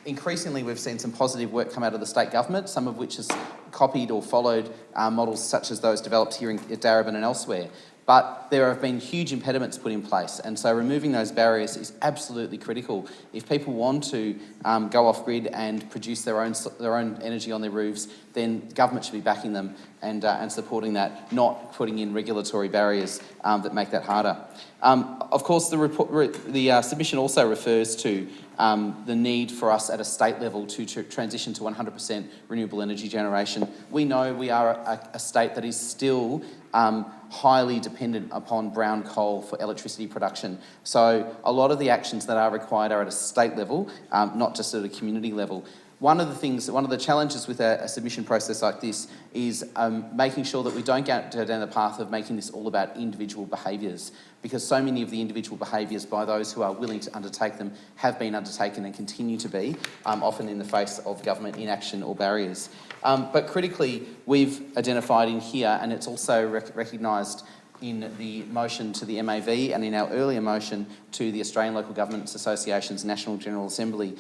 Increasingly, we've seen some positive work come out of the state government, some of which has copied or followed models such as those developed here in Darebin and elsewhere. But there have been huge impediments put in place, and so removing those barriers is absolutely critical. If people want to go off grid and produce their own energy on their roofs, then government should be backing them and supporting that, not putting in regulatory barriers that make that harder. Of course, the submission also refers to the need for us at a state level to transition to 100% renewable energy generation. We know we are a state that is still highly dependent upon brown coal for electricity production. So a lot of the actions that are required are at a state level, not just at a community level. One of the challenges with a submission process like this is making sure that we don't go down the path of making this all about individual behaviours, because so many of the individual behaviours by those who are willing to undertake them have been undertaken and continue to be, often in the face of government inaction or barriers. But critically, we've identified in here, and it's also recognised in the motion to the MAV and in our earlier motion to the Australian Local Governments Association's National General Assembly,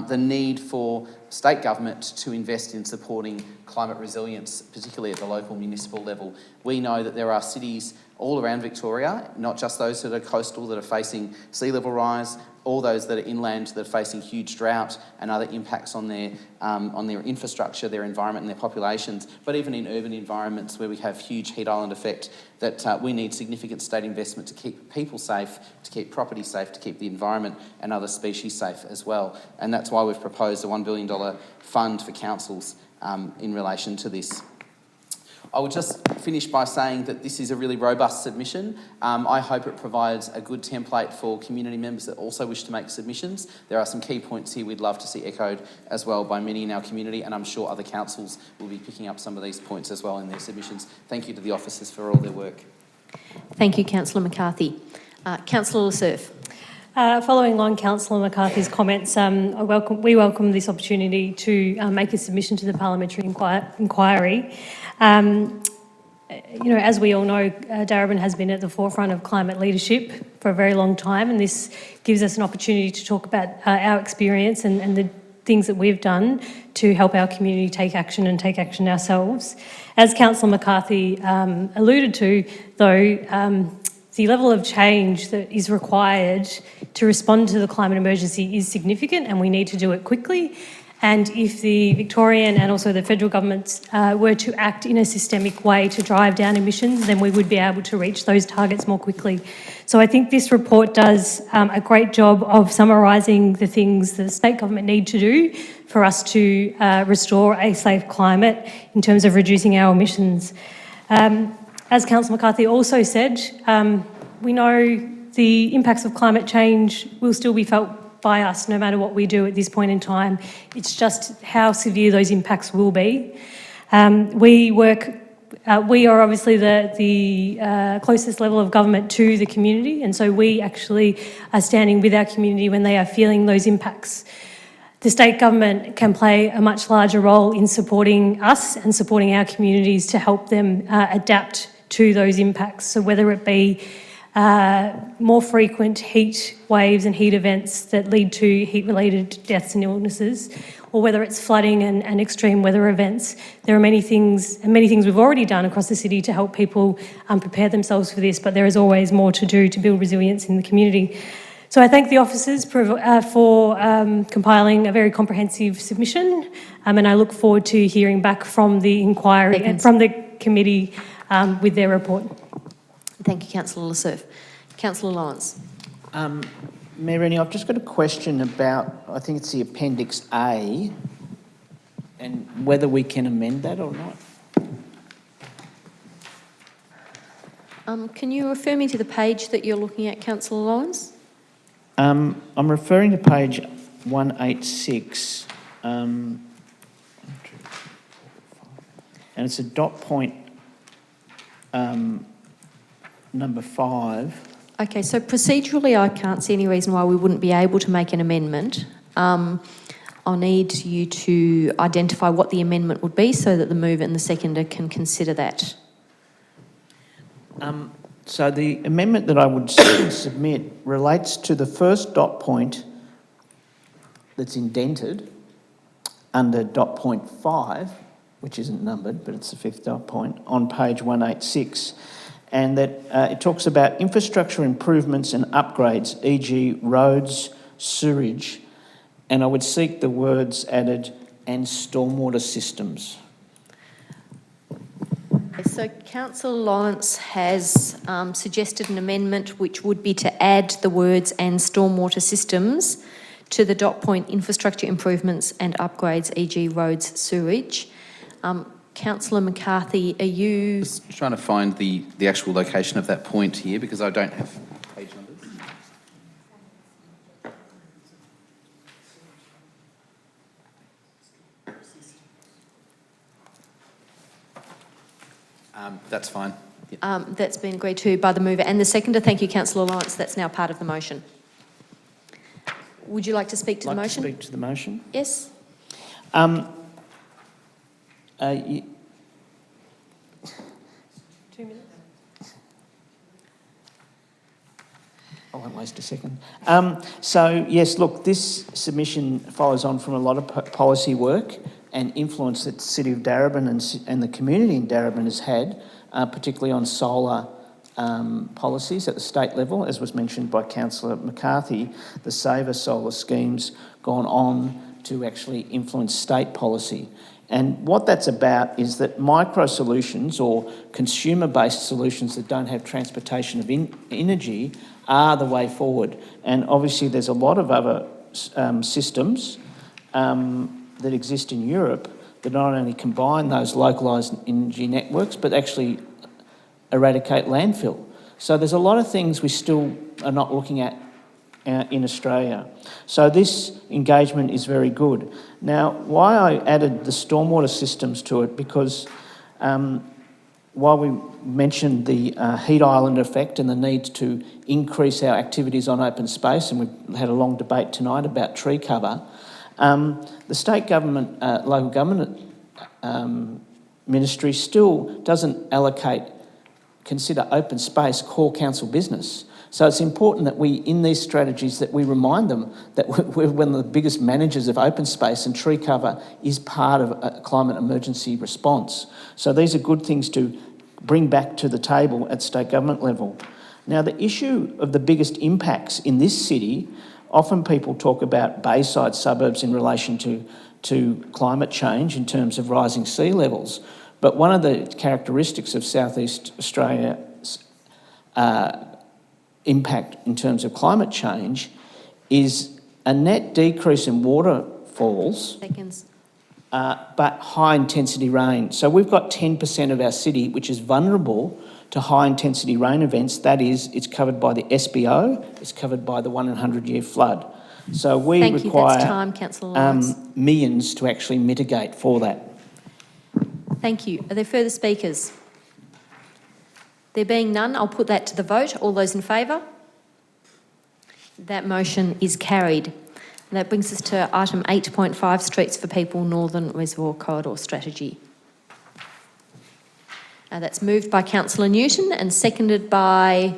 the need for state government to invest in supporting climate resilience, particularly at the local municipal level. We know that there are cities all around Victoria, not just those that are coastal that are facing sea level rise, all those that are inland that are facing huge drought and other impacts on their infrastructure, their environment and their populations, but even in urban environments where we have huge heat island effect, that we need significant state investment to keep people safe, to keep property safe, to keep the environment and other species safe as well. And that's why we've proposed a $1 billion fund for councils in relation to this. I would just finish by saying that this is a really robust submission. I hope it provides a good template for community members that also wish to make submissions. There are some key points here we'd love to see echoed as well by many in our community, and I'm sure other councils will be picking up some of these points as well in their submissions. Thank you to the officers for all their work. Thank you, Councillor McCarthy. Councillor Lassurf. Following on Councillor McCarthy's comments, we welcome this opportunity to make a submission to the parliamentary inquiry. As we all know, Darebin has been at the forefront of climate leadership for a very long time, and this gives us an opportunity to talk about our experience and the things that we've done to help our community take action and take action ourselves. As Councillor McCarthy alluded to, though, the level of change that is required to respond to the climate emergency is significant, and we need to do it quickly. And if the Victorian and also the federal governments were to act in a systemic way to drive down emissions, then we would be able to reach those targets more quickly. So I think this report does a great job of summarising the things the state government need to do for us to restore a safe climate in terms of reducing our emissions. As Councillor McCarthy also said, we know the impacts of climate change will still be felt by us no matter what we do at this point in time. It's just how severe those impacts will be. We are obviously the closest level of government to the community, and so we actually are standing with our community when they are feeling those impacts. The state government can play a much larger role in supporting us and supporting our communities to help them adapt to those impacts. So whether it be more frequent heat waves and heat events that lead to heat-related deaths and illnesses, or whether it's flooding and extreme weather events. There are many things we've already done across the city to help people prepare themselves for this, but there is always more to do to build resilience in the community. So I thank the officers for compiling a very comprehensive submission, and I look forward to hearing back from the inquiry and from the committee with their report. Thank you, Councillor Lasserf. Councillor Lawrence. Mayor Rennie, I've just got a question about, I think it's the Appendix A, and whether we can amend that or not. Can you refer me to the page that you're looking at, Councillor Lawrence? I'm referring to page 186, and it's a dot point number 5. Okay, so procedurally I can't see any reason why we wouldn't be able to make an amendment. I'll need you to identify what the amendment would be so that the mover and the seconder can consider that. So the amendment that I would submit relates to the first dot point that's indented under dot point 5, which isn't numbered, but it's the 5th dot point, on page 186. And that it talks about infrastructure improvements and upgrades, e.g. roads, sewerage, and I would seek the words added, and stormwater systems. So Councillor Lawrence has suggested an amendment which would be to add the words and stormwater systems to the dot point infrastructure improvements and upgrades, e.g. roads, sewerage. Councillor McCarthy, are you... Just trying to find the actual location of that point here because I don't have page numbers. That's fine. Yep. That's been agreed to by the mover and the seconder. Thank you, Councillor Lawrence. That's now part of the motion. Would you like to speak to the motion? Speak to the motion? Yes. 2 minutes. I won't waste a second. So, yes, look, this submission follows on from a lot of policy work and influence that the City of Darebin and the community in Darebin has had, particularly on solar policies at the state level. As was mentioned by Councillor McCarthy, the Saver solar scheme's gone on to actually influence state policy. And what that's about is that micro solutions or consumer-based solutions that don't have transportation of energy are the way forward. And obviously there's a lot of other systems that exist in Europe that not only combine those localised energy networks but actually eradicate landfill. So there's a lot of things we still are not looking at in Australia. So this engagement is very good. Now, why I added the stormwater systems to it, because while we mentioned the heat island effect and the need to increase our activities on open space, and we've had a long debate tonight about tree cover, the state government, local government ministry still doesn't consider open space core council business. So it's important that we, in these strategies, that we remind them that we're one of the biggest managers of open space and tree cover is part of a climate emergency response. So these are good things to bring back to the table at state government level. Now, the issue of the biggest impacts in this city, often people talk about Bayside suburbs in relation to climate change in terms of rising sea levels. But one of the characteristics of Southeast Australia's impact in terms of climate change is a net decrease in waterfalls, but high intensity rain. So we've got 10% of our city which is vulnerable to high intensity rain events. That is, it's covered by the SBO, it's covered by the 1 in 100-year flood. So we require millions to actually mitigate for that. Thank you. Are there further speakers? There being none, I'll put that to the vote. All those in favour? That motion is carried. And that brings us to item 8.5, Streets for People Northern Reservoir Corridor Strategy. That's moved by Councillor Newton and seconded by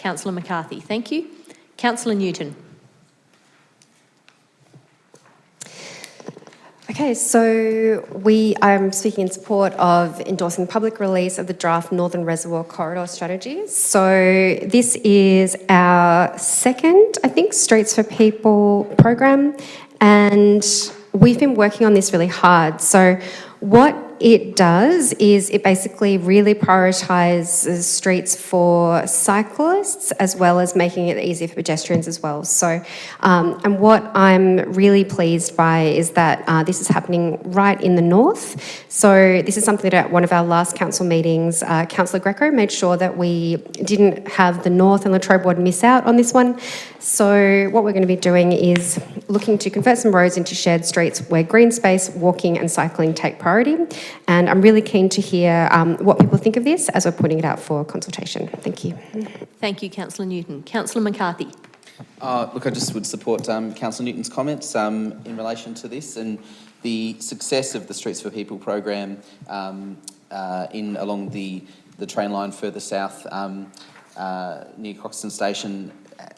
Councillor McCarthy. Thank you. Councillor Newton. Okay, so I'm speaking in support of endorsing the public release of the draft Northern Reservoir Corridor Strategy. So this is our second, I think, Streets for People program, and we've been working on this really hard. So what it does is it basically really prioritises streets for cyclists as well as making it easier for pedestrians as well. So, and what I'm really pleased by is that this is happening right in the north. So this is something that at one of our last council meetings, Councillor Greco made sure that we didn't have the north and Latrobe Ward miss out on this one. So what we're going to be doing is looking to convert some roads into shared streets where green space, walking and cycling take priority. And I'm really keen to hear what people think of this as we're putting it out for consultation. Thank you. Thank you, Councillor Newton. Councillor McCarthy. Look, I just would support Councillor Newton's comments in relation to this and the success of the Streets for People program along the train line further south near Croxton Station,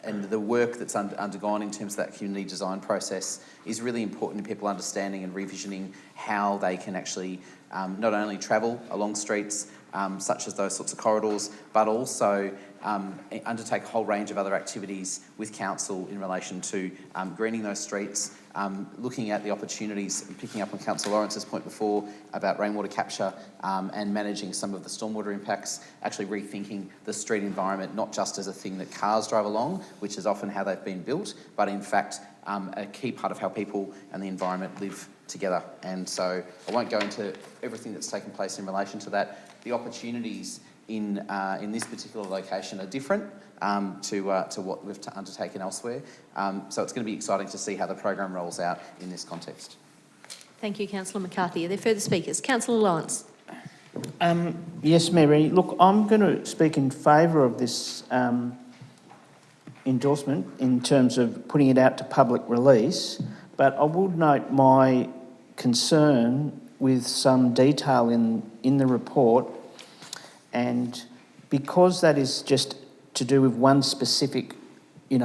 and the work that's undergone in terms of that community design process is really important in people understanding and revisioning how they can actually not only travel along streets such as those sorts of corridors, but also undertake a whole range of other activities with council in relation to greening those streets, looking at the opportunities, picking up on Councillor Lawrence's point before about rainwater capture and managing some of the stormwater impacts, actually rethinking the street environment not just as a thing that cars drive along, which is often how they've been built, but in fact a key part of how people and the environment live together. And so I won't go into everything that's taken place in relation to that. The opportunities in this particular location are different to what we've undertaken elsewhere. So it's going to be exciting to see how the program rolls out in this context. Thank you, Councillor McCarthy. Are there further speakers? Councillor Lawrence. Yes, Mayor Rennie. Look, I'm going to speak in favour of this endorsement in terms of putting it out to public release, but I would note my concern with some detail in the report, and because that is just to do with one specific,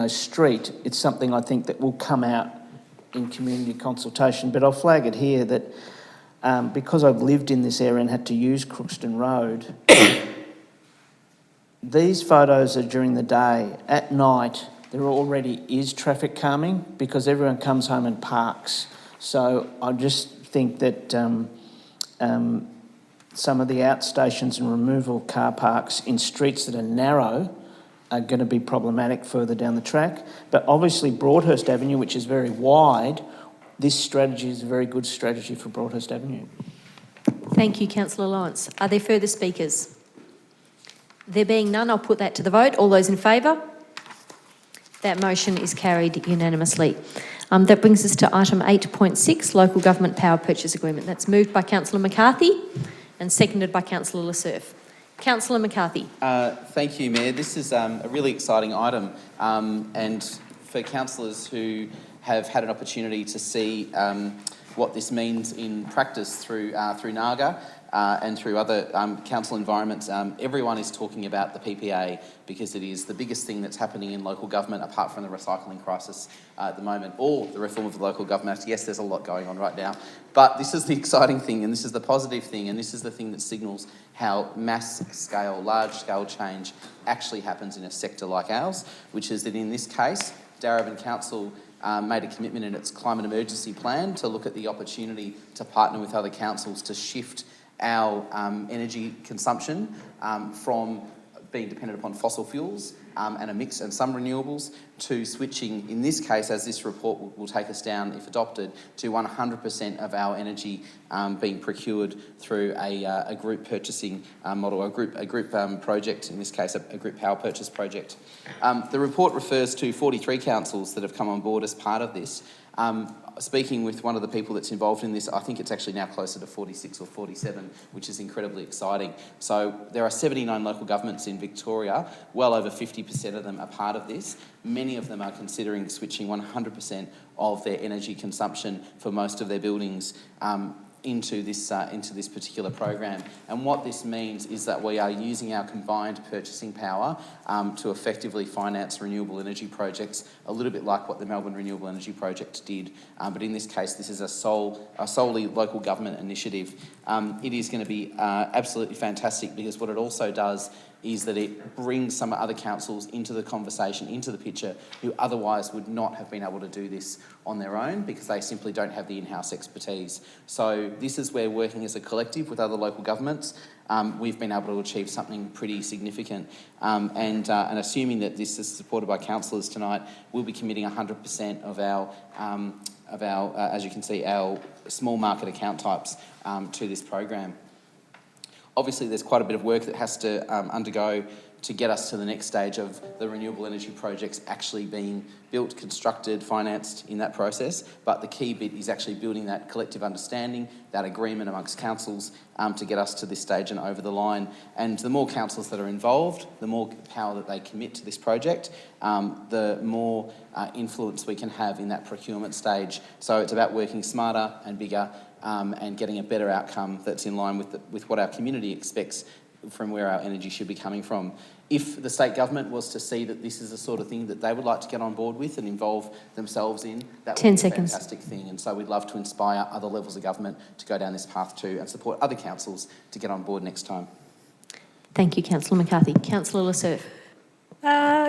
street, it's something I think that will come out in community consultation. But I'll flag it here that because I've lived in this area and had to use Crookston Road, these photos are during the day. At night, there already is traffic calming because everyone comes home and parks. So I just think that some of the outstations and removal car parks in streets that are narrow are going to be problematic further down the track. But obviously Broadhurst Avenue, which is very wide, this strategy is a very good strategy for Broadhurst Avenue. Thank you, Councillor Lawrence. Are there further speakers? There being none, I'll put that to the vote. All those in favour? That motion is carried unanimously. That brings us to item 8.6, Local Government Power Purchase Agreement. That's moved by Councillor McCarthy and seconded by Councillor Lassurf. Councillor McCarthy. Thank you, Mayor. This is a really exciting item, and for councillors who have had an opportunity to see what this means in practice through NAGA and through other council environments, everyone is talking about the PPA because it is the biggest thing that's happening in local government apart from the recycling crisis at the moment, or the reform of the Local Government Act. Yes, there's a lot going on right now, but this is the exciting thing and this is the positive thing and this is the thing that signals how mass-scale, large-scale change actually happens in a sector like ours, which is that in this case, Darebin Council made a commitment in its climate emergency plan to look at the opportunity to partner with other councils to shift our energy consumption from being dependent upon fossil fuels and a mix and some renewables to switching, in this case, as this report will take us down if adopted, to 100% of our energy being procured through a group purchasing model, a group project, in this case a group power purchase project. The report refers to 43 councils that have come on board as part of this. Speaking with one of the people that's involved in this, I think it's actually now closer to 46 or 47, which is incredibly exciting. So there are 79 local governments in Victoria, well over 50% of them are part of this. Many of them are considering switching 100% of their energy consumption for most of their buildings into this particular program. And what this means is that we are using our combined purchasing power to effectively finance renewable energy projects, a little bit like what the Melbourne Renewable Energy Project did. But in this case, this is a solely local government initiative. It is going to be absolutely fantastic, because what it also does is that it brings some other councils into the conversation, into the picture, who otherwise would not have been able to do this on their own, because they simply don't have the in-house expertise. So this is where, working as a collective with other local governments, we've been able to achieve something pretty significant. And assuming that this is supported by councillors tonight, we'll be committing 100% of our, as you can see, our small market account types to this program. Obviously, there's quite a bit of work that has to undergo to get us to the next stage of the renewable energy projects actually being built, constructed, financed in that process. But the key bit is actually building that collective understanding, that agreement amongst councils to get us to this stage and over the line. And the more councils that are involved, the more power that they commit to this project, the more influence we can have in that procurement stage. So it's about working smarter and bigger, and getting a better outcome that's in line with what our community expects from where our energy should be coming from. If the state government was to see that this is the sort of thing that they would like to get on board with and involve themselves in, that would be a fantastic thing. And so we'd love to inspire other levels of government to go down this path too, and support other councils to get on board next time. Thank you, Councillor McCarthy. Councillor Lasserf.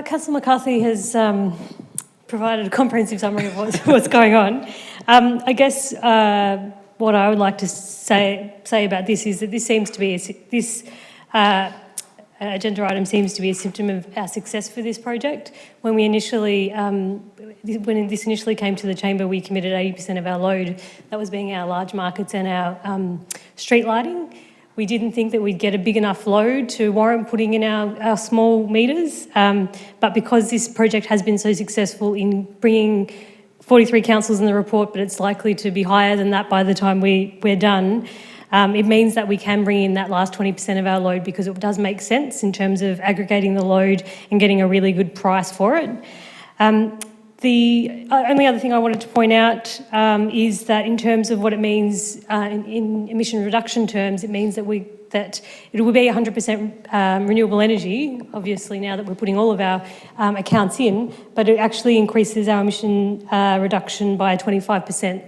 Councillor McCarthy has provided a comprehensive summary of what's going on. I guess what I would like to say about this is that this seems to be this agenda item seems to be a symptom of our success for this project. When we initially, when this initially came to the chamber, we committed 80% of our load. That was being our large markets and our street lighting. We didn't think that we'd get a big enough load to warrant putting in our small meters, but because this project has been so successful in bringing 43 councils in the report, but it's likely to be higher than that by the time we're done. It means that we can bring in that last 20% of our load, because it does make sense in terms of aggregating the load and getting a really good price for it. The only other thing I wanted to point out is that in terms of what it means in emission reduction terms, it means that it will be 100% renewable energy, obviously now that we're putting all of our accounts in, but it actually increases our emission reduction by 25%.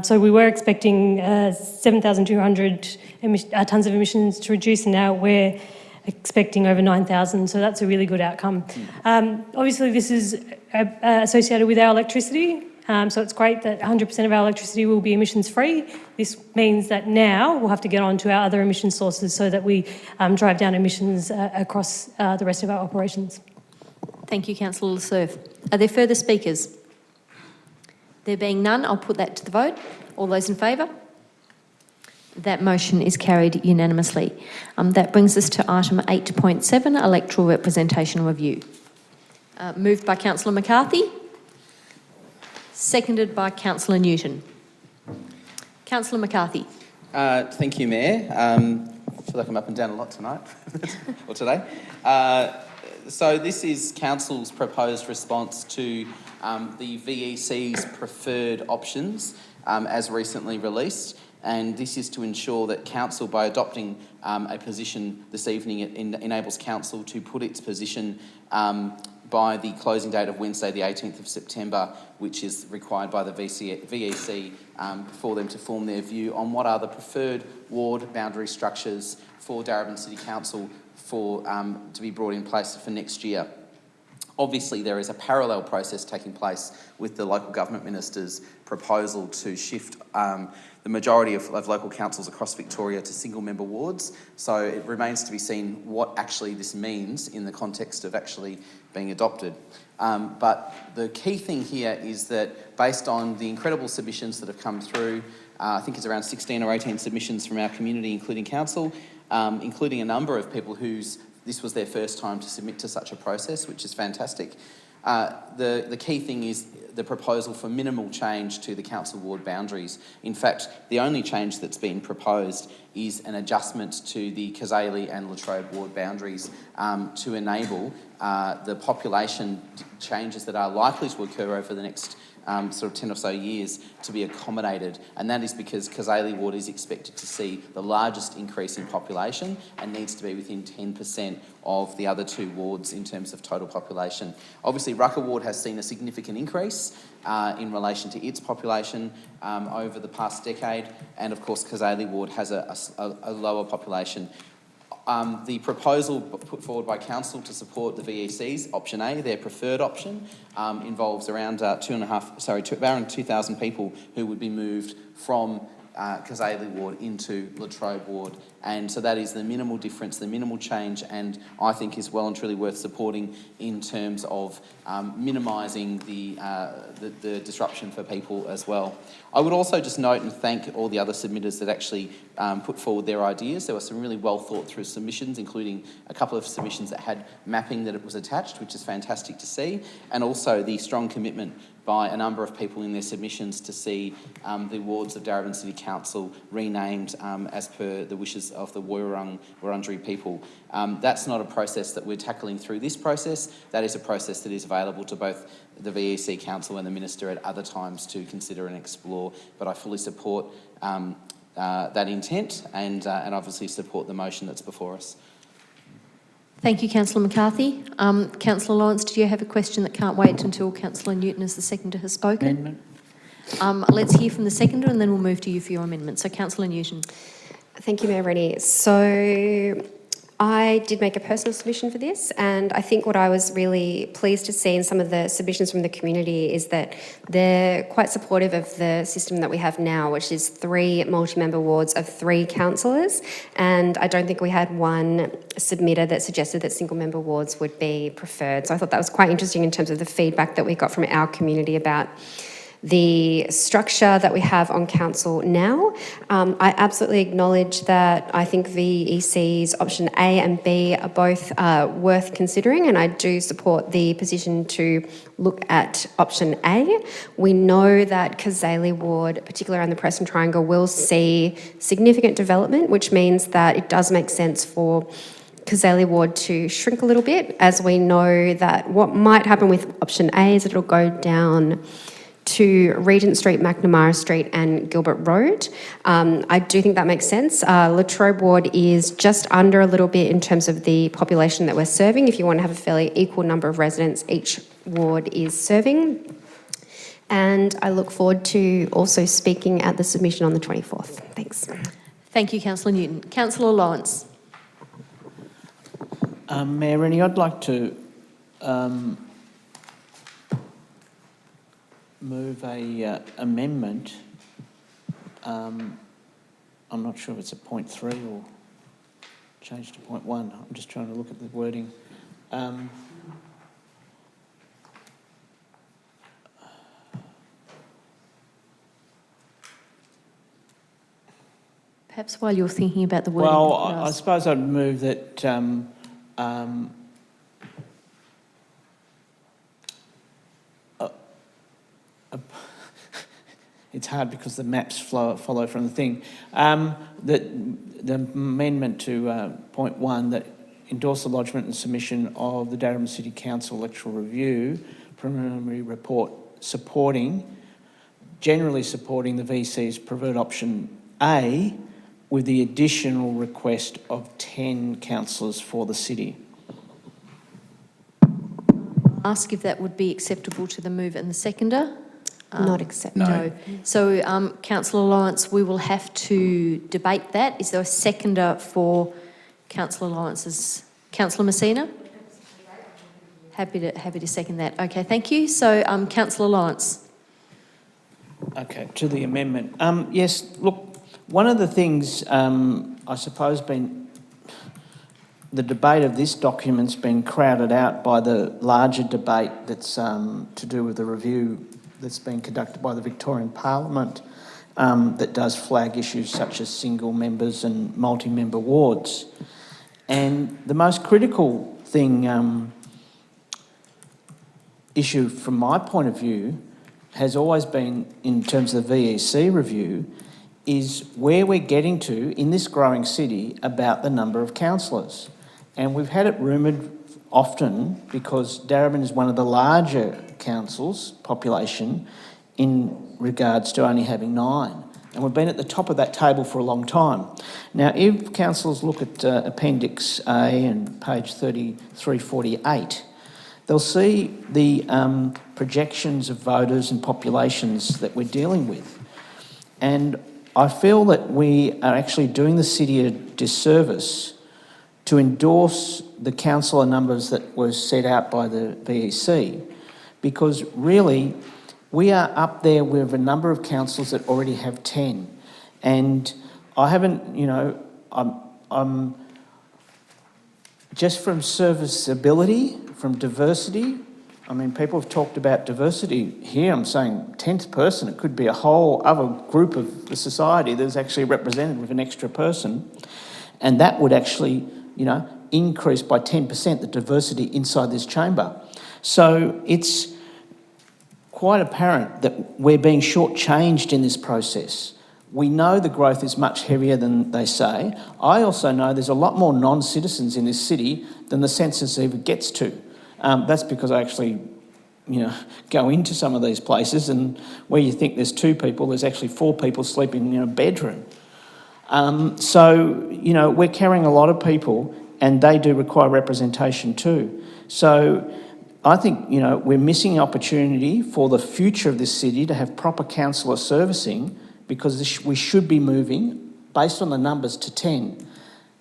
So we were expecting 7,200 tonnes of emissions to reduce, and now we're expecting over 9,000, so that's a really good outcome. Obviously this is associated with our electricity, so it's great that 100% of our electricity will be emissions free. This means that now we'll have to get on to our other emission sources so that we drive down emissions across the rest of our operations. Thank you, Councillor Lasserf. Are there further speakers? There being none, I'll put that to the vote. All those in favour? That motion is carried unanimously. That brings us to item 8.7, electoral representation review. Moved by Councillor McCarthy, seconded by Councillor Newton. Councillor McCarthy. Thank you, Mayor. I feel like I'm up and down a lot tonight, or today. So this is Council's proposed response to the VEC's preferred options as recently released. And this is to ensure that Council, by adopting a position this evening, it enables Council to put its position by the closing date of Wednesday the 18th of September, which is required by the VEC for them to form their view on what are the preferred ward boundary structures for Darebin City Council to be brought in place for next year. Obviously, there is a parallel process taking place with the local government minister's proposal to shift the majority of local councils across Victoria to single-member wards. So it remains to be seen what actually this means in the context of actually being adopted. But the key thing here is that based on the incredible submissions that have come through, I think it's around 16 or 18 submissions from our community, including council, including a number of people this was their first time to submit to such a process, which is fantastic. The key thing is the proposal for minimal change to the council ward boundaries. In fact, the only change that's been proposed is an adjustment to the Cazaly and Latrobe ward boundaries to enable the population changes that are likely to occur over the next sort of 10 or so years to be accommodated, and that is because Kazali Ward is expected to see the largest increase in population and needs to be within 10% of the other two wards in terms of total population. Obviously, Rucker Ward has seen a significant increase in relation to its population over the past decade, and of course Kazali Ward has a lower population. The proposal put forward by Council to support the VECs, option A, their preferred option, involves around around 2,000 people who would be moved from Kazali Ward into Latrobe Ward. And so that is the minimal difference, the minimal change, and I think is well and truly worth supporting in terms of minimising the disruption for people as well. I would also just note and thank all the other submitters that actually put forward their ideas. There were some really well thought through submissions, including a couple of submissions that had mapping that it was attached, which is fantastic to see, and also the strong commitment by a number of people in their submissions to see the wards of Darebin City Council renamed as per the wishes of the Wurundjeri people. That's not a process that we're tackling through this process. That is a process that is available to both the VEC Council and the Minister at other times to consider and explore, but I fully support that intent and obviously support the motion that's before us. Thank you, Councillor McCarthy. Councillor Lawrence, do you have a question that can't wait until Councillor Newton as the seconder has spoken? Amendment. Let's hear from the seconder and then we'll move to you for your amendment. So, Councillor Newton. Thank you, Mayor Rennie. So I did make a personal submission for this, and I think what I was really pleased to see in some of the submissions from the community is that they're quite supportive of the system that we have now, which is 3 multi-member wards of 3 councillors, and I don't think we had one submitter that suggested that single-member wards would be preferred. So I thought that was quite interesting in terms of the feedback that we got from our community about the structure that we have on council now. I absolutely acknowledge that I think VEC's option A and B are both worth considering, and I do support the position to look at option A. We know that Kazali Ward, particularly around the Preston Triangle, will see significant development, which means that it does make sense for Kazali Ward to shrink a little bit, as we know that what might happen with option A is it'll go down to Regent Street, McNamara Street and Gilbert Road. I do think that makes sense. Latrobe Ward is just under a little bit in terms of the population that we're serving. If you want to have a fairly equal number of residents each ward is serving. And I look forward to also speaking at the submission on the 24th. Thanks. Thank you, Councillor Newton. Councillor Lawrence. Mayor Rennie, I'd like to move a amendment. I'm not sure if it's a point 3 or change to point 1. I'm just trying to look at the wording. Perhaps while you're thinking about the wording. Well, I suppose I'd move that it's hard because the maps follow from the thing. That the amendment to point 1, that endorse the lodgement and submission of the Darebin City Council electoral review preliminary report generally supporting the VC's preferred option A, with the additional request of 10 councillors for the city. Ask if that would be acceptable to the mover and the seconder. Not acceptable. No. So, Councillor Lawrence, we will have to debate that. Is there a seconder for Councillor Lawrence's? Councillor Messina? Happy to second that. Okay, thank you. So, Councillor Lawrence. Okay, to the amendment. Yes, look, one of the things I suppose the debate of this document's been crowded out by the larger debate that's to do with the review that's been conducted by the Victorian Parliament that does flag issues such as single members and multi-member wards. And the most critical issue from my point of view has always been, in terms of the VEC review, is where we're getting to in this growing city about the number of councillors. And we've had it rumoured often, because Darebin is one of the larger councils, population, in regards to only having 9. And we've been at the top of that table for a long time. Now, if councillors look at Appendix A and page 3348, they'll see the projections of voters and populations that we're dealing with. And I feel that we are actually doing the city a disservice to endorse the councillor numbers that were set out by the VEC, because really we are up there with a number of councils that already have 10. And I haven't, you know, I'm just from serviceability, from diversity. I mean, people have talked about diversity here. I'm saying 10th person, it could be a whole other group of the society that's actually represented with an extra person. And that would actually, you know, increase by 10% the diversity inside this chamber. So it's quite apparent that we're being shortchanged in this process. We know the growth is much heavier than they say. I also know there's a lot more non-citizens in this city than the census even gets to. That's because I actually, you know, go into some of these places, and where you think there's 2 people, there's actually 4 people sleeping in a bedroom. So, you know, we're carrying a lot of people, and they do require representation too. So I think, you know, we're missing opportunity for the future of this city to have proper councillor servicing, because we should be moving, based on the numbers, to 10.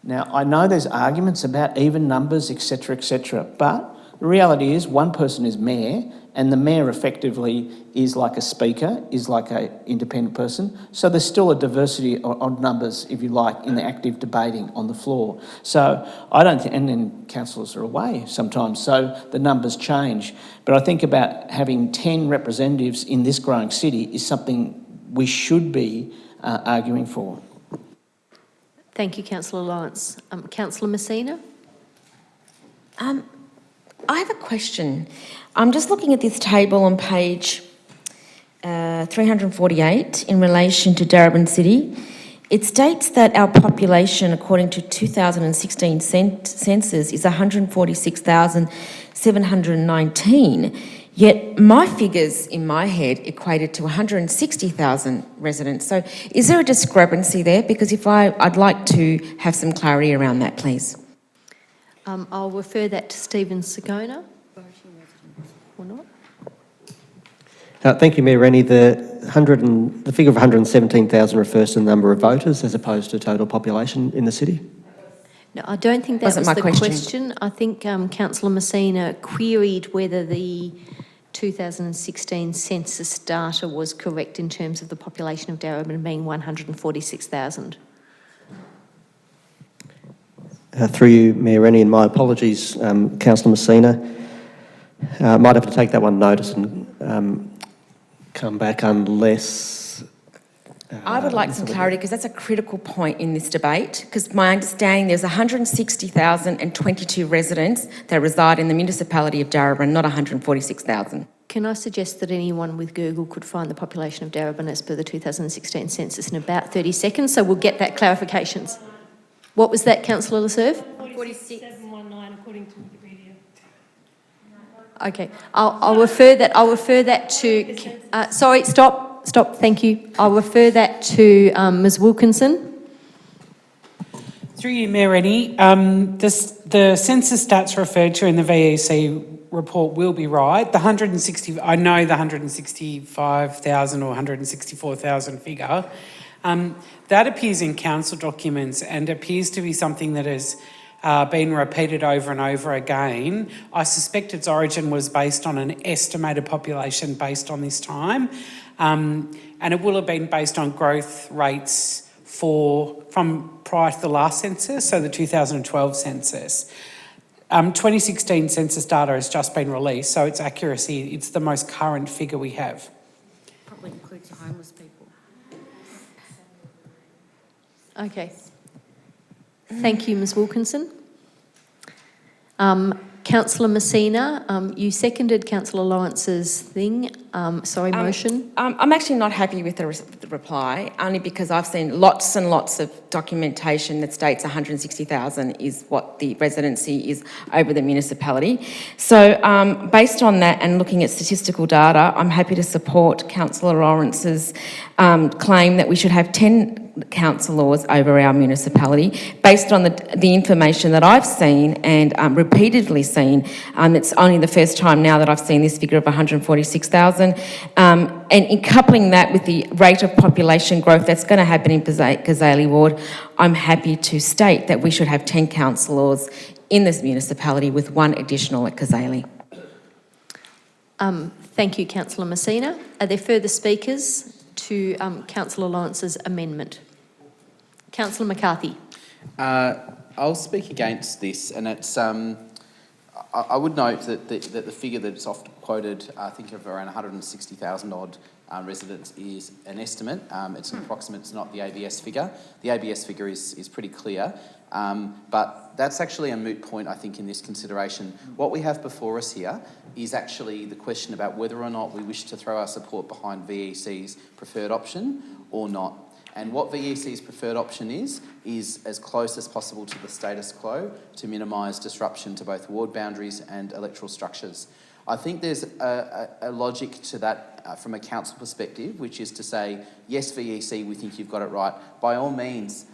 Now, I know there's arguments about even numbers, etc., but the reality is one person is mayor, and the mayor effectively is like a speaker, is like an independent person. So there's still a diversity of numbers, if you like, in the active debating on the floor. So I don't think, and then councillors are away sometimes, so the numbers change. But I think about having 10 representatives in this growing city is something we should be arguing for. Thank you, Councillor Lawrence. Councillor Messina? I have a question. I'm just looking at this table on page 348 in relation to Darebin City. It states that our population, according to 2016 census, is 146,719, yet my figures in my head equated to 160,000 residents. So is there a discrepancy there? Because I'd like to have some clarity around that, please. I'll refer that to Stephen Sagona. Or not? Thank you, Mayor Rennie. The figure of 117,000 refers to the number of voters as opposed to total population in the city. No, I don't think that was my the question. question. I think Councillor Messina queried whether the 2016 census data was correct in terms of the population of Darebin being 146,000. Through you, Mayor Rennie, and my apologies, Councillor Messina. Might have to take that one notice and come back unless... I would like some clarity, because that's a critical point in this debate, because my understanding there's 160,022 residents that reside in the municipality of Darebin, not 146,000. Can I suggest that anyone with Google could find the population of Darebin as per the 2016 census in about 30 seconds, so we'll get that clarifications. What was that, Councillor Leserve? 4719, according to Wikipedia. Okay, I'll refer that to. Sorry, stop. Thank you. I'll refer that to Ms. Wilkinson. Through you, Mayor Rennie, the census stats referred to in the VEC report will be right. The 160, I know the 165,000 or 164,000 figure. That appears in council documents and appears to be something that has been repeated over and over again. I suspect its origin was based on an estimated population based on this time, and it will have been based on growth rates from prior to the last census, so the 2012 census. 2016 census data has just been released, so its accuracy, it's the most current figure we have. Probably includes the homeless people. Okay. Thank you, Ms. Wilkinson. Councillor Messina, you seconded Councillor Lawrence's thing, motion. I'm actually not happy with the reply, only because I've seen lots and lots of documentation that states 160,000 is what the residency is over the municipality. So based on that and looking at statistical data, I'm happy to support Councillor Lawrence's claim that we should have 10 councillors over our municipality. Based on the information that I've seen and repeatedly seen, it's only the first time now that I've seen this figure of 146,000. And in coupling that with the rate of population growth that's going to happen in Cazaly Ward, I'm happy to state that we should have 10 councillors in this municipality with one additional at Cazaly. Thank you, Councillor Messina. Are there further speakers to Councillor Lawrence's amendment? Councillor McCarthy. I'll speak against this, and it's. I would note that the figure that's often quoted, I think of around 160,000 odd residents, is an estimate. It's an approximate. It's not the ABS figure. The ABS figure is pretty clear, but that's actually a moot point, I think, in this consideration. What we have before us here is actually the question about whether or not we wish to throw our support behind VEC's preferred option or not. And what VEC's preferred option is as close as possible to the status quo to minimise disruption to both ward boundaries and electoral structures. I think there's a logic to that from a council perspective, which is to say, yes, VEC, we think you've got it right. By all means,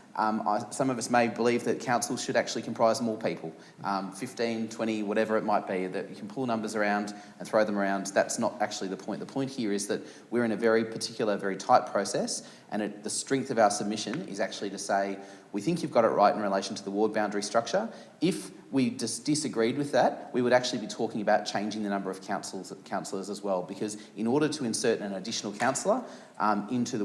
some of us may believe that council should actually comprise more people, 15, 20, whatever it might be, that you can pull numbers around and throw them around. That's not actually the point. The point here is that we're in a very particular, very tight process, and the strength of our submission is actually to say, we think you've got it right in relation to the ward boundary structure. If we disagreed with that, we would actually be talking about changing the number of councillors as well, because in order to insert an additional councillor into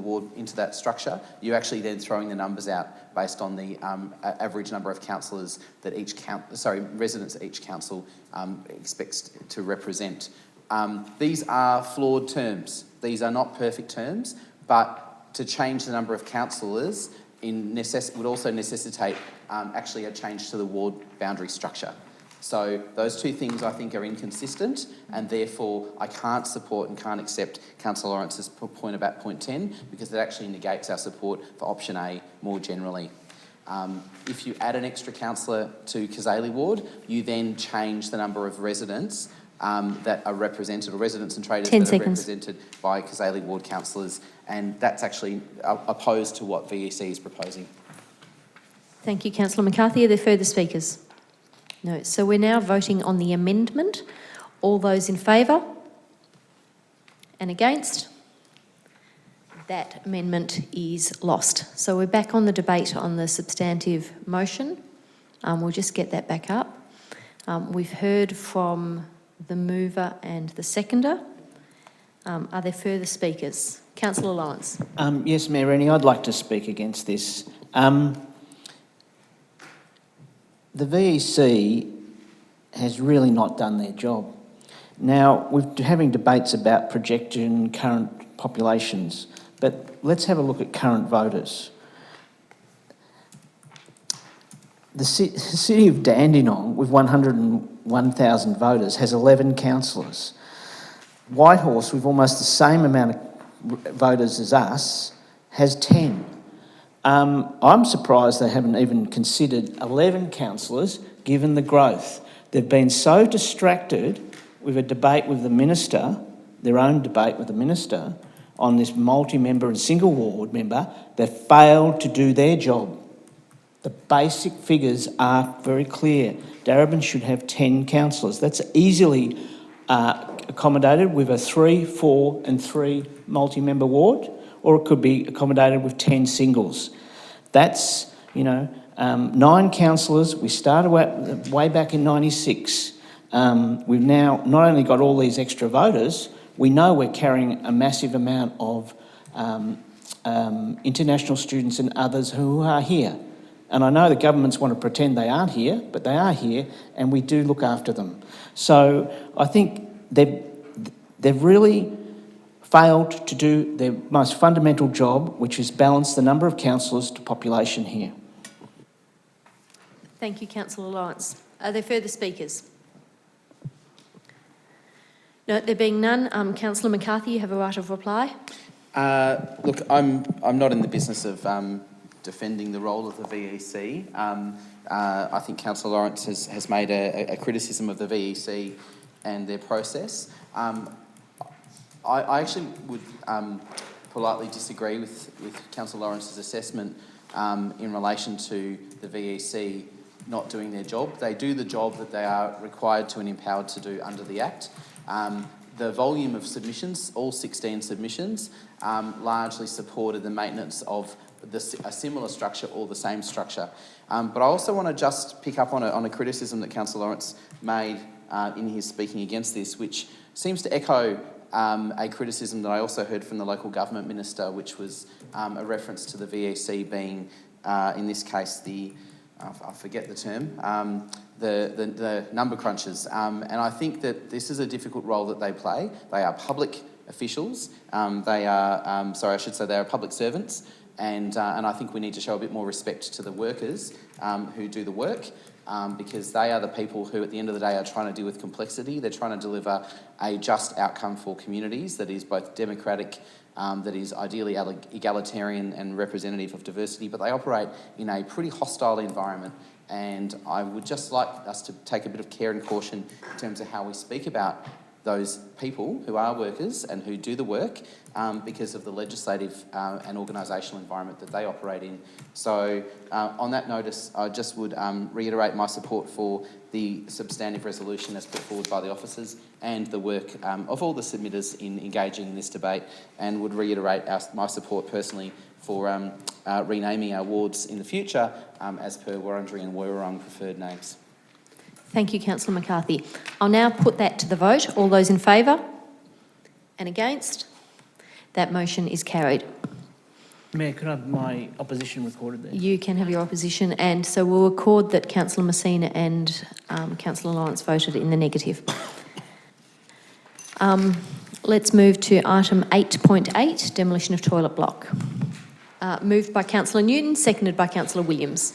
that structure, you're actually then throwing the numbers out based on the average number of councillors that residents at each council expects to represent. These are flawed terms. These are not perfect terms, but to change the number of councillors would also necessitate actually a change to the ward boundary structure. So those two things I think are inconsistent, and therefore I can't support and can't accept Councillor Lawrence's point about point 10, because it actually negates our support for option A more generally. If you add an extra councillor to Cazaly Ward, you then change the number of residents that are represented, or residents and traders that are represented by Cazaly Ward councillors, and that's actually opposed to what VEC is proposing. Thank you, Councillor McCarthy. Are there further speakers? No. So we're now voting on the amendment. All those in favour? And against? That amendment is lost. So we're back on the debate on the substantive motion. We'll just get that back up. We've heard from the mover and the seconder. Are there further speakers? Councillor Lawrence. Yes, Mayor Rennie, I'd like to speak against this. The VEC has really not done their job. Now, we're having debates about projection, current populations, but let's have a look at current voters. The city of Dandenong, with 101,000 voters, has 11 councillors. Whitehorse, with almost the same amount of voters as us, has 10. I'm surprised they haven't even considered 11 councillors, given the growth. They've been so distracted with a debate with the minister, their own debate with the minister, on this multi-member and single ward member, they've failed to do their job. The basic figures are very clear. Darebin should have 10 councillors. That's easily accommodated with a 3, 4 and 3 multi-member ward, or it could be accommodated with 10 singles. That's, 9 councillors. We started way back in 96. We've now not only got all these extra voters, we know we're carrying a massive amount of international students and others who are here. And I know the governments want to pretend they aren't here, but they are here, and we do look after them. So I think they've really failed to do their most fundamental job, which is balance the number of councillors to population here. Thank you, Councillor Lawrence. Are there further speakers? No, there being none, Councillor McCarthy, you have a right of reply. Look, I'm not in the business of defending the role of the VEC. I think Councillor Lawrence has made a criticism of the VEC and their process. I actually would politely disagree with Councillor Lawrence's assessment in relation to the VEC not doing their job. They do the job that they are required to and empowered to do under the Act. The volume of submissions, all 16 submissions, largely supported the maintenance of a similar structure or the same structure. But I also want to just pick up on a criticism that Councillor Lawrence made in his speaking against this, which seems to echo a criticism that I also heard from the local government minister, which was a reference to the VEC being, in this case, I forget the term, the number crunchers. And I think that this is a difficult role that they play. They are public officials. They are, they are public servants. And I think we need to show a bit more respect to the workers who do the work, because they are the people who, at the end of the day, are trying to deal with complexity. They're trying to deliver a just outcome for communities that is both democratic, that is ideally egalitarian and representative of diversity, but they operate in a pretty hostile environment. And I would just like us to take a bit of care and caution in terms of how we speak about those people who are workers and who do the work, because of the legislative and organisational environment that they operate in. So on that notice, I just would reiterate my support for the substantive resolution as put forward by the officers and the work of all the submitters in engaging in this debate, and would reiterate my support personally for renaming our wards in the future as per Wurundjeri and Woiwurrung preferred names. Thank you, Councillor McCarthy. I'll now put that to the vote. All those in favour and against? That motion is carried. Mayor, could I have my opposition recorded there? You can have your opposition, and so we'll record that Councillor Messina and Councillor Lawrence voted in the negative. Let's move to item 8.8, demolition of toilet block. Moved by Councillor Newton, seconded by Councillor Williams.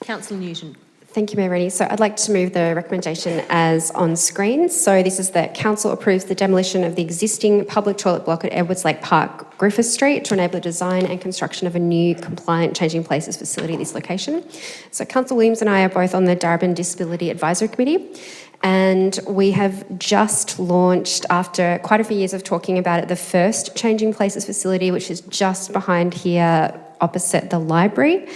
Councillor Newton. Thank you, Mayor Rennie. So I'd like to move the recommendation as on screen. So this is that Council approves the demolition of the existing public toilet block at Edwards Lake Park, Griffith Street, to enable the design and construction of a new compliant changing places facility at this location. So Councillor Williams and I are both on the Darebin Disability Advisory Committee, and we have just launched, after quite a few years of talking about it, the first changing places facility, which is just behind here opposite the library.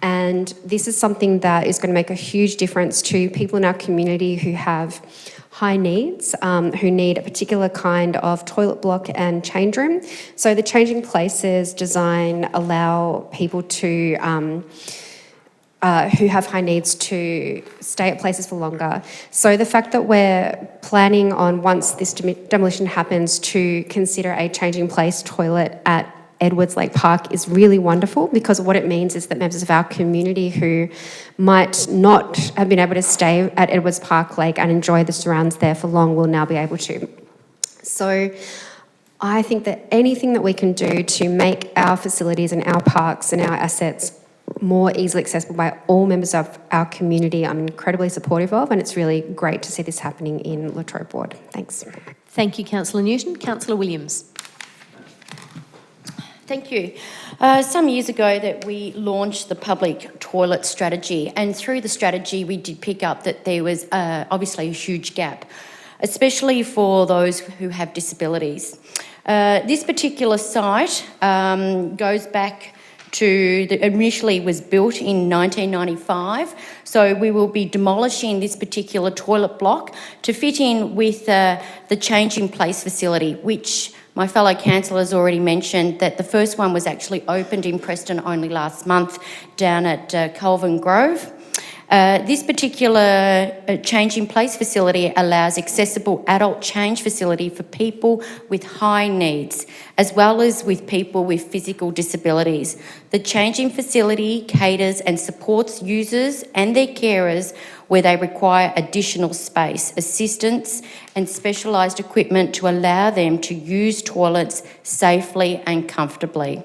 And this is something that is going to make a huge difference to people in our community who have high needs, who need a particular kind of toilet block and change room. So the changing places design allow people to who have high needs to stay at places for longer. So the fact that we're planning on, once this demolition happens, to consider a changing place toilet at Edwards Lake Park is really wonderful, because what it means is that members of our community who might not have been able to stay at Edwards Park Lake and enjoy the surrounds there for long will now be able to. So I think that anything that we can do to make our facilities and our parks and our assets more easily accessible by all members of our community, I'm incredibly supportive of, and it's really great to see this happening in Latrobe Ward. Thanks. Thank you, Councillor Newton. Councillor Williams. Thank you. Some years ago that we launched the public toilet strategy, and through the strategy we did pick up that there was obviously a huge gap, especially for those who have disabilities. This particular site goes back to, initially was built in 1995, so we will be demolishing this particular toilet block to fit in with the changing place facility, which my fellow councillors already mentioned that the first one was actually opened in Preston only last month down at Colvin Grove. This particular changing place facility allows accessible adult change facility for people with high needs, as well as with people with physical disabilities. The changing facility caters and supports users and their carers where they require additional space, assistance and specialised equipment to allow them to use toilets safely and comfortably.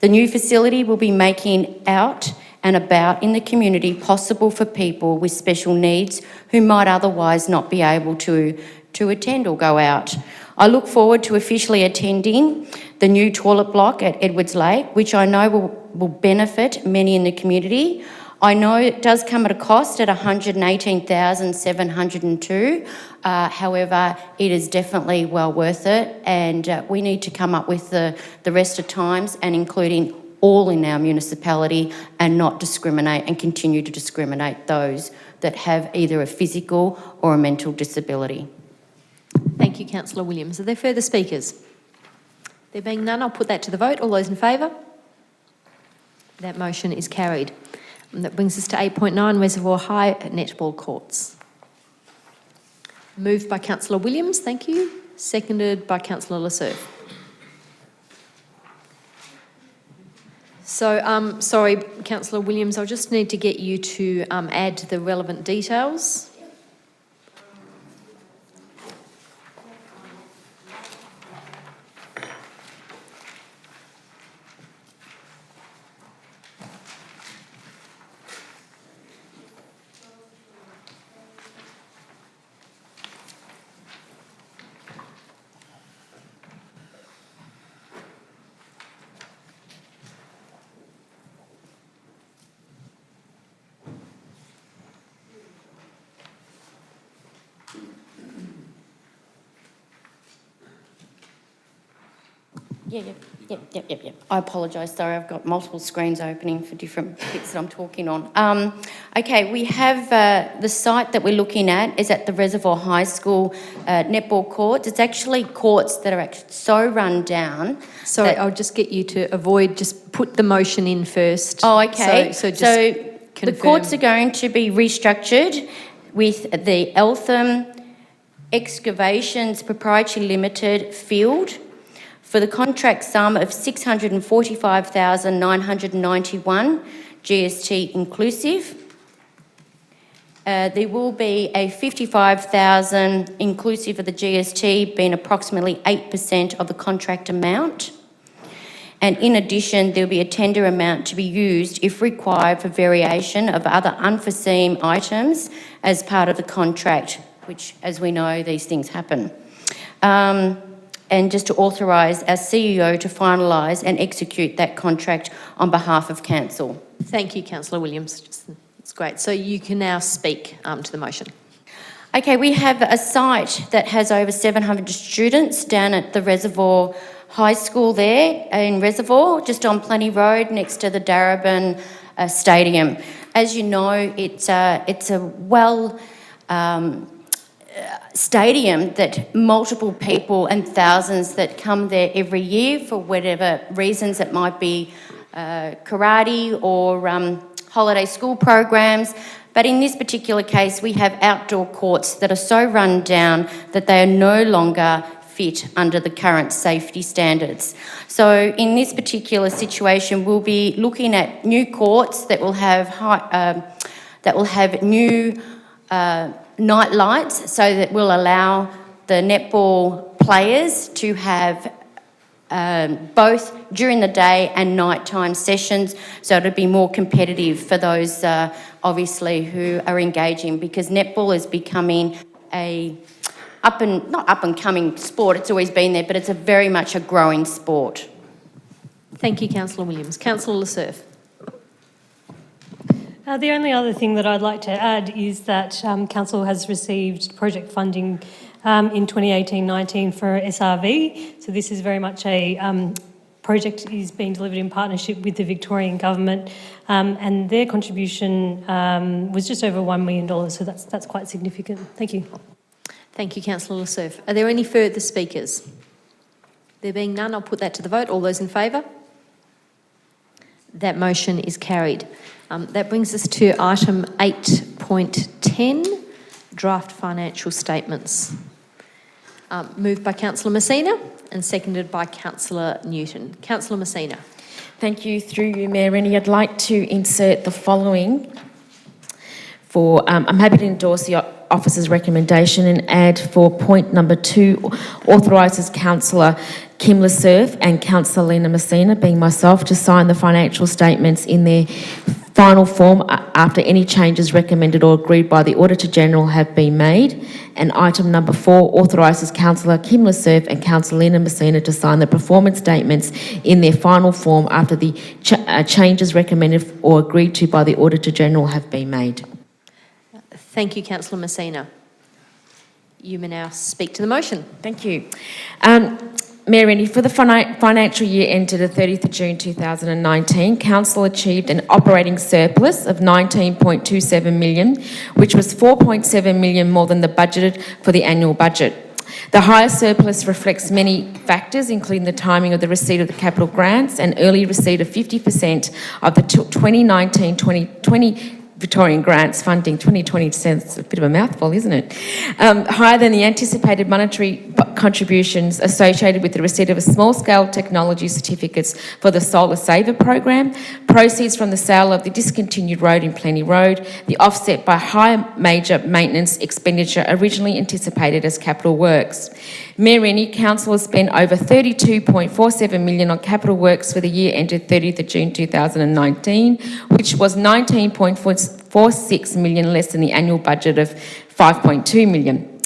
The new facility will be making out and about in the community possible for people with special needs who might otherwise not be able to to attend or go out. I look forward to officially attending the new toilet block at Edwards Lake, which I know will benefit many in the community. I know it does come at a cost at $118,702. However, it is definitely well worth it, and we need to come up with the rest of times and including all in our municipality and not discriminate and continue to discriminate those that have either a physical or a mental disability. Thank you, Councillor Williams. Are there further speakers? There being none, I'll put that to the vote. All those in favour? That motion is carried. And that brings us to 8.9, Reservoir High Netball Courts. Moved by Councillor Williams, thank you. Seconded by Councillor Lasserf. So, sorry, Councillor Williams, I'll just need to get you to add the relevant details. Yep. I apologise, sorry, I've got multiple screens opening for different bits that I'm talking on. Okay, we have the site that we're looking at is at the Reservoir High School netball courts. It's actually courts that are actually so run down. Sorry, I'll just get you to avoid, just put the motion in first. Oh, okay. So just the confirm. courts are going to be restructured with the Eltham Excavations Proprietary Limited field for the contract sum of $645,991 GST inclusive. There will be a $55,000 inclusive of the GST, being approximately 8% of the contract amount. And in addition, there'll be a tender amount to be used if required for variation of other unforeseen items as part of the contract, which, as we know, these things happen. And just to authorise our CEO to finalise and execute that contract on behalf of council. Thank you, Councillor Williams. That's great. So you can now speak to the motion. Okay, we have a site that has over 700 students down at the Reservoir High School there in Reservoir, just on Plenty Road next to the Darebin Stadium. As you know, it's a stadium that multiple people and thousands that come there every year for whatever reasons. It might be karate or holiday school programs. But in this particular case, we have outdoor courts that are so run down that they are no longer fit under the current safety standards. So in this particular situation, we'll be looking at new courts that will have new night lights, so that will allow the netball players to have both during the day and nighttime sessions, so it'll be more competitive for those obviously who are engaging, because netball is becoming not up and coming sport, it's always been there, but it's very much a growing sport. Thank you, Councillor Williams. Councillor Lasserf. The only other thing that I'd like to add is that Council has received project funding in 2018-19 for SRV. So this is very much a project is being delivered in partnership with the Victorian Government, and their contribution was just over $1 million. So that's quite significant. Thank you. Thank you, Councillor Lasserf. Are there any further speakers? There being none, I'll put that to the vote. All those in favour? That motion is carried. That brings us to item 8.10, draft financial statements. Moved by Councillor Messina and seconded by Councillor Newton. Councillor Messina. Thank you. Through you, Mayor Rennie, I'd like to insert the following. I'm happy to endorse the officer's recommendation and add for point number 2, authorises Councillor Kim Lasserf and Councillor Lena Messina, being myself, to sign the financial statements in their final form after any changes recommended or agreed by the Auditor-General have been made. And item number 4 authorises Councillor Kim Lasserve and Councillor Lena Messina to sign the performance statements in their final form after the changes recommended or agreed to by the Auditor-General have been made. Thank you, Councillor Messina. You may now speak to the motion. Thank you. Mayor Rennie, for the financial year ended the 30th of June 2019, Council achieved an operating surplus of $19.27 million, which was $4.7 million more than the budgeted for the annual budget. The higher surplus reflects many factors, including the timing of the receipt of the capital grants and early receipt of 50% of the 2019-2020 Victorian grants funding. 2020 sounds a bit of a mouthful, isn't it? Higher than the anticipated monetary contributions associated with the receipt of a small-scale technology certificates for the Solar Saver program, proceeds from the sale of the discontinued road in Plenty Road, the offset by higher major maintenance expenditure originally anticipated as capital works. Mayor Rennie, Council has spent over $32.47 million on capital works for the year ended 30th of June 2019, which was $19.46 million less than the annual budget of $5.2 million.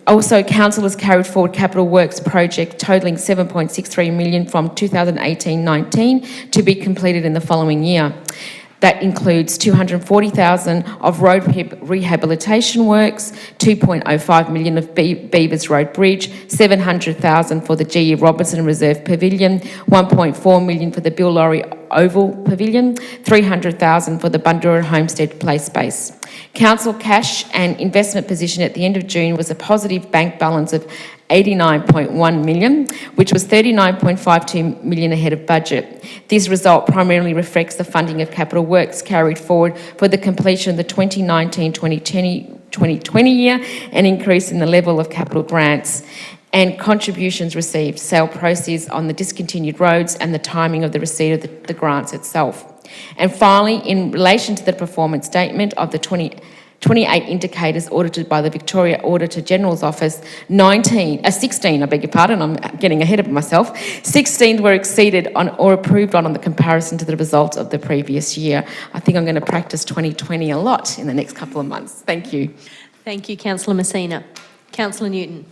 Also, Council has carried forward capital works project totalling $7.63 million from 2018-19 to be completed in the following year. That includes $240,000 of road rehabilitation works, $2.05 million of Beavers Road Bridge, $700,000 for the G.E. Robinson Reserve Pavilion, $1.4 million for the Bill Laurie Oval Pavilion, $300,000 for the Bundoora Homestead Play Space. Council cash and investment position at the end of June was a positive bank balance of $89.1 million, which was $39.52 million ahead of budget. This result primarily reflects the funding of capital works carried forward for the completion of the 2019-2020 year, an increase in the level of capital grants and contributions received, sale proceeds on the discontinued roads and the timing of the receipt of the grants itself. And finally, in relation to the performance statement of the 28 indicators audited by the Victoria Auditor-General's Office, 16, I beg your pardon, I'm getting ahead of myself, 16 were exceeded on or approved on the comparison to the results of the previous year. I think I'm going to practice 2020 a lot in the next couple of months. Thank you. Thank you, Councillor Messina. Councillor Newton.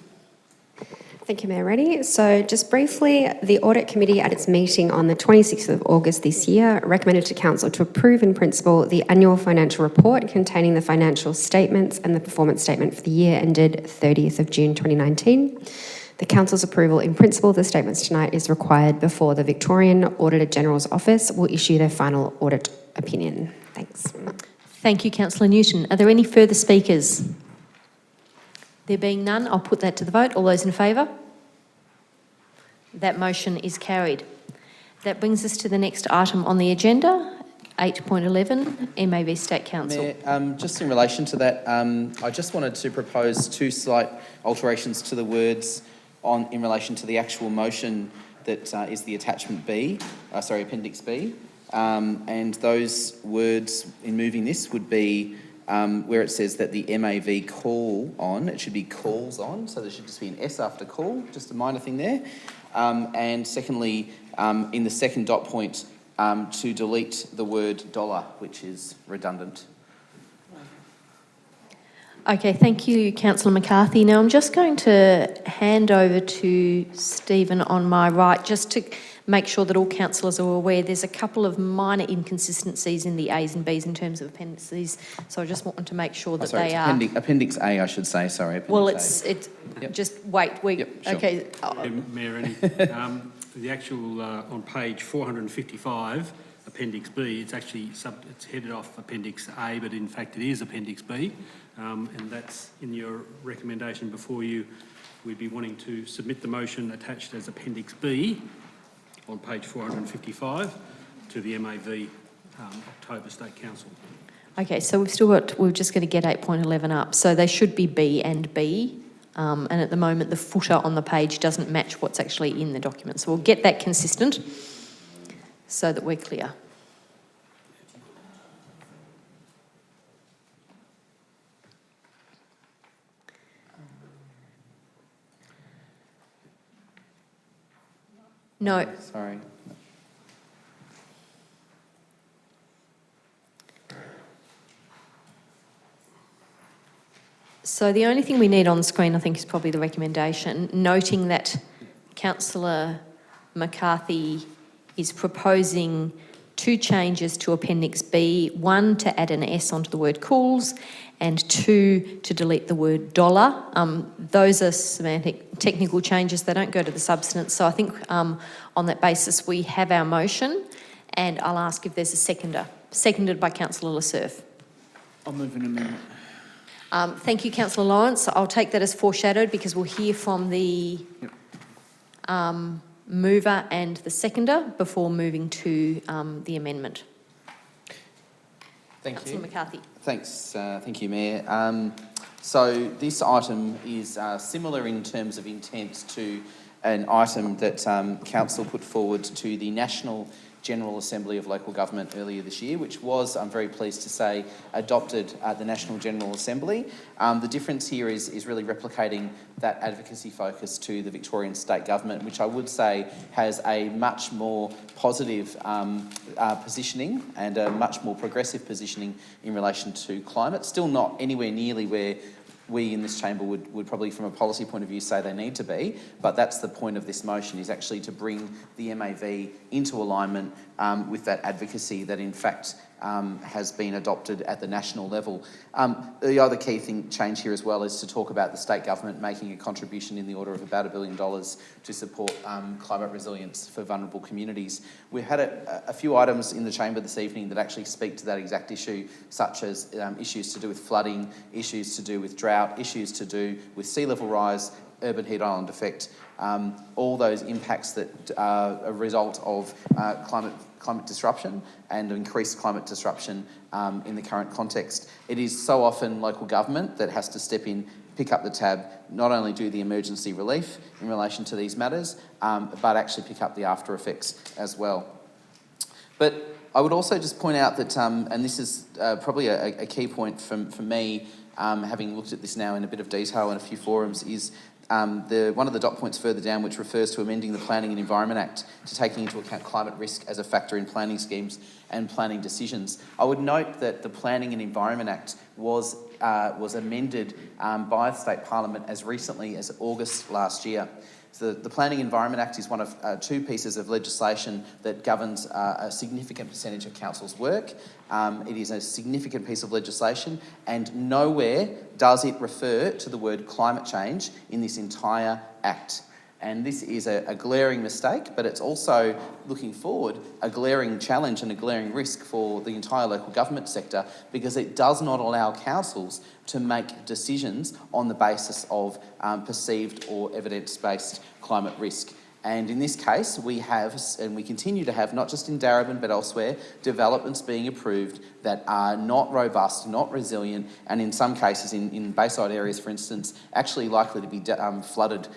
Thank you, Mayor Rennie. So just briefly, the Audit Committee at its meeting on the 26th of August this year recommended to Council to approve in principle the annual financial report containing the financial statements and the performance statement for the year ended 30th of June 2019. The Council's approval in principle of the statements tonight is required before the Victorian Auditor-General's Office will issue their final audit opinion. Thanks. Thank you, Councillor Newton. Are there any further speakers? There being none, I'll put that to the vote. All those in favour? That motion is carried. That brings us to the next item on the agenda, 8.11, MAV State Council. Mayor, just in relation to that, I just wanted to propose 2 slight alterations to the words in relation to the actual motion that is the attachment B, Appendix B. And those words in moving this would be where it says that the MAV call on, it should be calls on, so there should just be an S after call, just a minor thing there. And secondly, in the second dot point, to delete the word dollar, which is redundant. Okay, thank you, Councillor McCarthy. Now I'm just going to hand over to Stephen on my right, just to make sure that all councillors are aware there's a couple of minor inconsistencies in the A's and B's in terms of appendices, so I just want to make sure that they are... Appendix A, I should say, sorry. Well, it's Yep. just wait, Yep, sure. okay. Mayor Rennie, the actual, on page 455, Appendix B, it's actually it's headed off Appendix A, but in fact it is Appendix B, and that's in your recommendation before you. We'd be wanting to submit the motion attached as Appendix B on page 455 to the MAV October State Council. Okay, so we're just going to get 8.11 up. So they should be B and B. And at the moment, the footer on the page doesn't match what's actually in the document. So we'll get that consistent so that we're clear. No. Sorry. So the only thing we need on screen, I think, is probably the recommendation, noting that Councillor McCarthy is proposing 2 changes to Appendix B. 1, to add an S onto the word cools, and 2, to delete the word dollar. Those are semantic, technical changes. They don't go to the substance. So I think on that basis we have our motion, and I'll ask if there's a seconder. Seconded by Councillor Lasserf. I'll move an amendment. Thank you, Councillor Lawrence. I'll take that as foreshadowed because we'll hear from the mover and the seconder before moving to the amendment. Thank Councillor you. McCarthy. Thanks, thank you, Mayor. So this item is similar in terms of intent to an item that Council put forward to the National General Assembly of Local Government earlier this year, which was, I'm very pleased to say, adopted at the National General Assembly. The difference here is really replicating that advocacy focus to the Victorian State Government, which I would say has a much more positive positioning and a much more progressive positioning in relation to climate. Still not anywhere nearly where we in this chamber would probably, from a policy point of view, say they need to be, but that's the point of this motion, is actually to bring the MAV into alignment with that advocacy that in fact has been adopted at the national level. The other key change here as well is to talk about the state government making a contribution in the order of about $1 billion to support climate resilience for vulnerable communities. We've had a few items in the chamber this evening that actually speak to that exact issue, such as issues to do with flooding, issues to do with drought, issues to do with sea level rise, urban heat island effect, all those impacts that are a result of climate disruption and increased climate disruption in the current context. It is so often local government that has to step in, pick up the tab, not only do the emergency relief in relation to these matters, but actually pick up the after effects as well. But I would also just point out that, and this is probably a key point for me, having looked at this now in a bit of detail in a few forums, is one of the dot points further down, which refers to amending the Planning and Environment Act to taking into account climate risk as a factor in planning schemes and planning decisions. I would note that the Planning and Environment Act was amended by the State Parliament as recently as August last year. So the Planning and Environment Act is one of 2 pieces of legislation that governs a significant percentage of council's work. It is a significant piece of legislation, and nowhere does it refer to the word climate change in this entire act. And this is a glaring mistake, but it's also, looking forward, a glaring challenge and a glaring risk for the entire local government sector, because it does not allow councils to make decisions on the basis of perceived or evidence-based climate risk. And in this case, we have, and we continue to have, not just in Darebin but elsewhere, developments being approved that are not robust, not resilient, and in some cases, in Bayside areas, for instance, actually likely to be flooded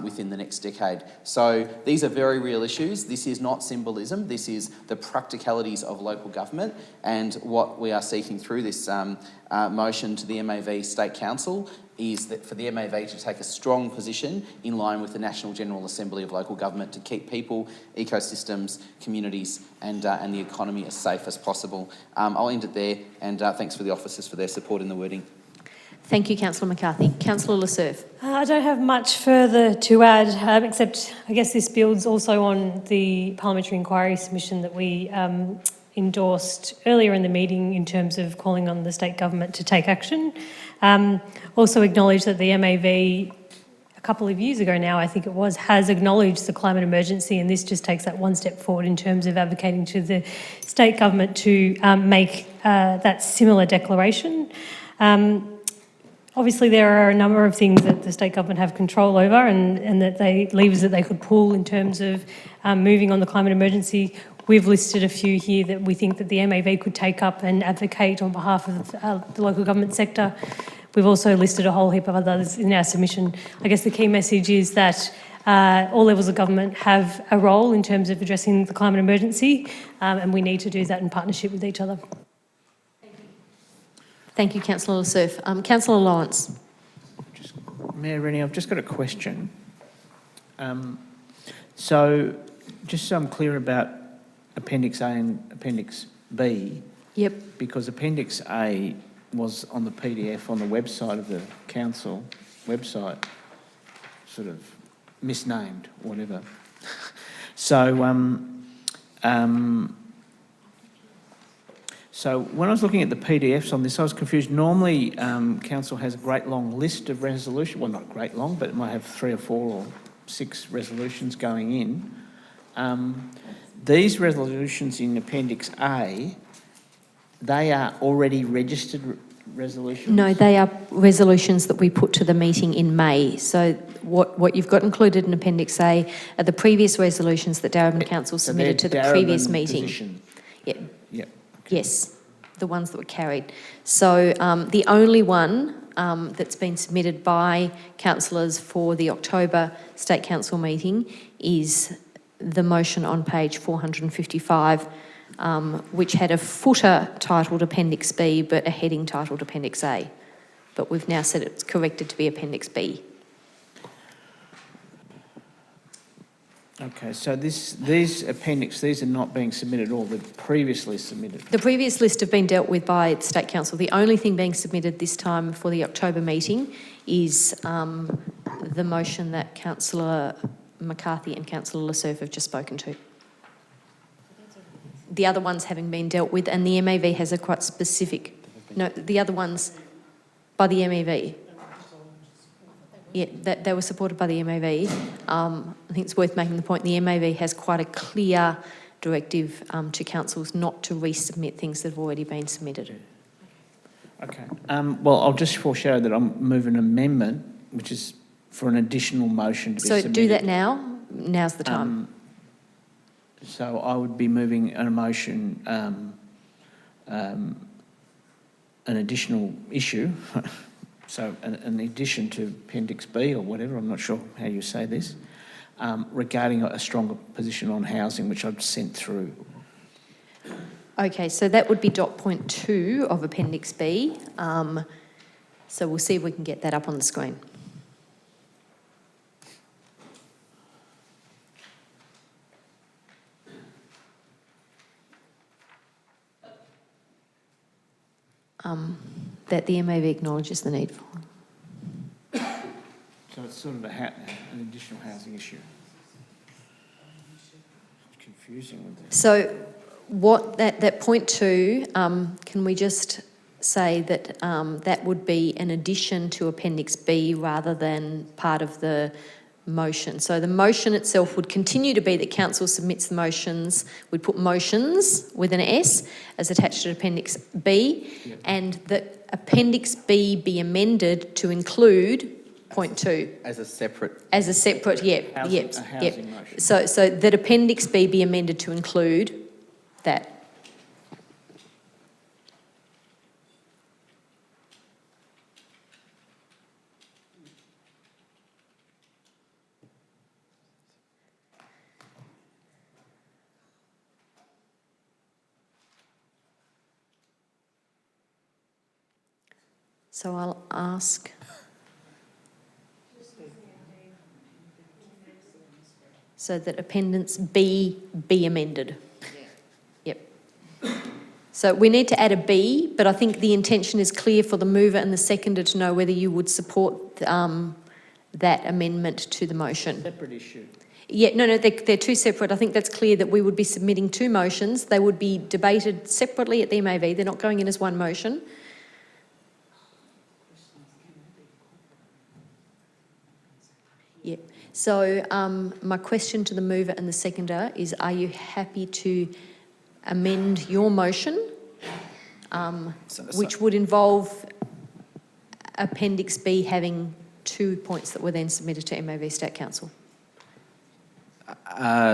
within the next decade. So these are very real issues. This is not symbolism. This is the practicalities of local government, and what we are seeking through this motion to the MAV State Council is that for the MAV to take a strong position in line with the National General Assembly of Local Government to keep people, ecosystems, communities and the economy as safe as possible. I'll end it there, and thanks for the officers for their support in the wording. Thank you, Councillor McCarthy. Councillor Lasserf. I don't have much further to add, except I guess this builds also on the parliamentary inquiry submission that we endorsed earlier in the meeting in terms of calling on the state government to take action. Also acknowledge that the MAV, a couple of years ago now, I think it was, has acknowledged the climate emergency, and this just takes that one step forward in terms of advocating to the state government to make that similar declaration. Obviously, there are a number of things that the state government have control over and that levers that they could pull in terms of moving on the climate emergency. We've listed a few here that we think that the MAV could take up and advocate on behalf of the local government sector. We've also listed a whole heap of others in our submission. I guess the key message is that all levels of government have a role in terms of addressing the climate emergency, and we need to do that in partnership with each other. Thank you, Councillor Lasserf. Councillor Lawrence. Mayor Rennie, I've just got a question. So, just so I'm clear about Appendix A and Appendix B. Yep. Because Appendix A was on the PDF on the website of the council website, sort of misnamed, whatever. So, so when I was looking at the PDFs on this, I was confused. Normally, council has a great long list of resolutions. Well, not great long, but it might have 3 or 4 or 6 resolutions going in. These resolutions in Appendix A, they are already registered resolutions? No, they are resolutions that we put to the meeting in May. So what you've got included in Appendix A are the previous resolutions that Darebin Council submitted to the previous Darebin meeting. position. Yep. Yep. Yes, the ones that were carried. So the only one that's been submitted by councillors for the October State Council meeting is the motion on page 455, which had a footer titled Appendix B but a heading titled Appendix A. But we've now said it's corrected to be Appendix B. Okay, so these are not being submitted at all, they're previously submitted. The previous list have been dealt with by the State Council. The only thing being submitted this time for the October meeting is the motion that Councillor McCarthy and Councillor Lasserve have just spoken to. The other ones having been dealt with, and the MAV has a quite specific... No, the other ones by the MAV. Yeah, that they were supported by the MAV. I think it's worth making the point the MAV has quite a clear directive to councils not to resubmit things that have already been submitted. Okay. Well, I'll just foreshadow that I'm moving an amendment, which is for an additional motion to be submitted. So do that now. Now's the time. So I would be moving a motion, an additional issue, so an addition to Appendix B or whatever, I'm not sure how you say this, regarding a stronger position on housing, which I've sent through. Okay, so that would be dot point 2 of Appendix B. So we'll see if we can get that up on the screen. That the MAV acknowledges the need for. So it's sort of an additional housing issue. It's confusing with that. So what that point 2, can we just say that that would be an addition to Appendix B rather than part of the motion? So the motion itself would continue to be that council submits the motions. We'd put motions with an S as attached to Appendix B, and that Appendix B be amended to include point 2. As a separate... As a separate, A housing motion. So that Appendix B be amended to include that. So I'll ask. So that Appendix B be amended. Yep. So we need to add a B, but I think the intention is clear for the mover and the seconder to know whether you would support that amendment to the motion. Separate issue. Yeah, no, they're two separate. I think that's clear that we would be submitting 2 motions. They would be debated separately at the MAV. They're not going in as one motion. Yeah. So my question to the mover and the seconder is, are you happy to amend your motion, which would involve Appendix B having 2 points that were then submitted to MAV State Council?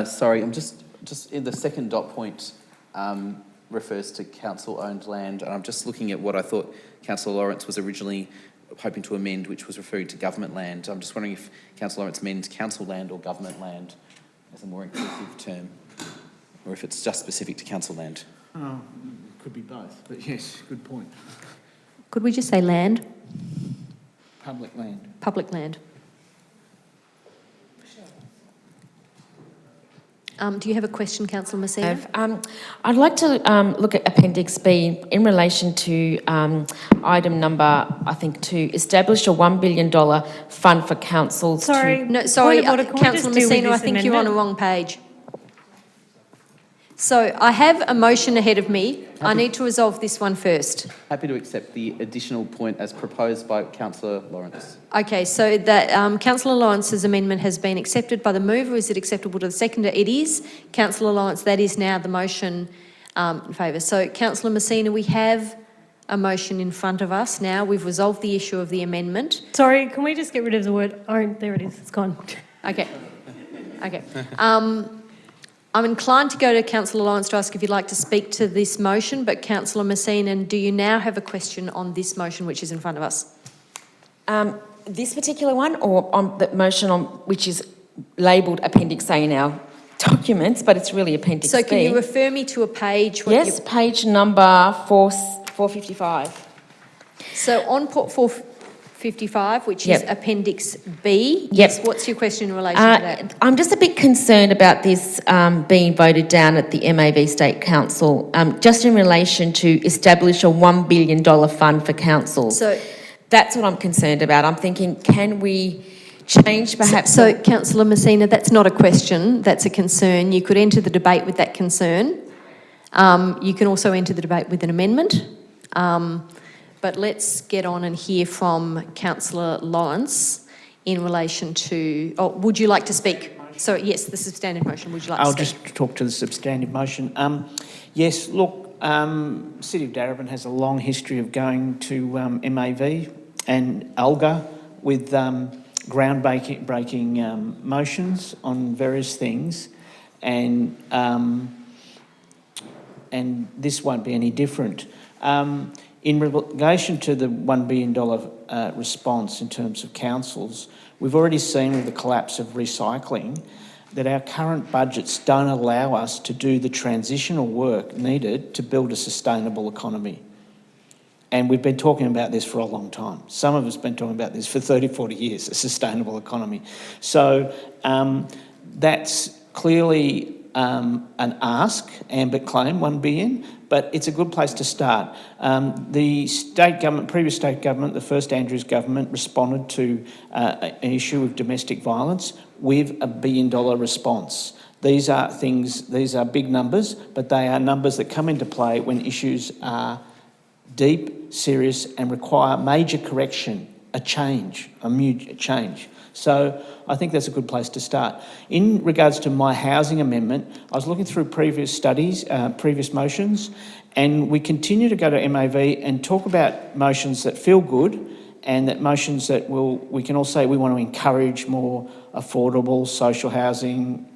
Sorry, I'm just in the second dot point refers to council-owned land, and I'm just looking at what I thought Councillor Lawrence was originally hoping to amend, which was referring to government land. I'm just wondering if Councillor Lawrence means council land or government land as a more inclusive term, or if it's just specific to council land. Oh, could be both, but yes, good point. Could we just say land? Public land. Public land. Do you have a question, Councillor Messina? I'd like to look at Appendix B in relation to item number, I think, 2, establish a $1 billion fund for councils Sorry, to... No, sorry, point of order, can we just Councillor deal with Messina, I this think you're on the amendment? wrong page. So I have a motion ahead of me. I need to resolve this one first. Happy to accept the additional point as proposed by Councillor Lawrence. Okay, so that Councillor Lawrence's amendment has been accepted by the mover. Is it acceptable to the seconder? It is. Councillor Lawrence, that is now the motion in favour. So, Councillor Messina, we have a motion in front of us now. We've resolved the issue of the amendment. Sorry, can we just get rid of the word own? There it is, it's gone. Okay. Okay. I'm inclined to go to Councillor Lawrence to ask if you'd like to speak to this motion, but Councillor Messina, do you now have a question on this motion which is in front of us? This particular one, or on the motion on which is labelled Appendix A in our documents, but it's really Appendix B. So can you refer me to a page? Yes, page number 455. So on port 455, which is Appendix B, yes, what's your question in relation to that? I'm just a bit concerned about this being voted down at the MAV State Council, just in relation to establish a $1 billion fund for councils. So that's what I'm concerned about. I'm thinking, can we change perhaps... So Councillor Messina, that's not a question, that's a concern. You could enter the debate with that concern. You can also enter the debate with an amendment. But let's get on and hear from Councillor Lawrence in relation to... Oh, would you like to speak? So, yes, the substantive motion. Would you like to speak? I'll just talk to the substantive motion. Yes, look, City of Darebin has a long history of going to MAV and ALGA with groundbreaking motions on various things, and this won't be any different. In relation to the $1 billion response in terms of councils, we've already seen with the collapse of recycling that our current budgets don't allow us to do the transitional work needed to build a sustainable economy. And we've been talking about this for a long time. Some of us have been talking about this for 30, 40 years, a sustainable economy. So that's clearly an ask, ambit claim, $1 billion, but it's a good place to start. The state government, previous state government, the first Andrews government, responded to an issue of domestic violence with a $1 billion response. These are big numbers, but they are numbers that come into play when issues are deep, serious, and require major correction, a change. So I think that's a good place to start. In regards to my housing amendment, I was looking through previous studies, previous motions, and we continue to go to MAV and talk about motions that feel good and that motions that we can all say we want to encourage more affordable social housing,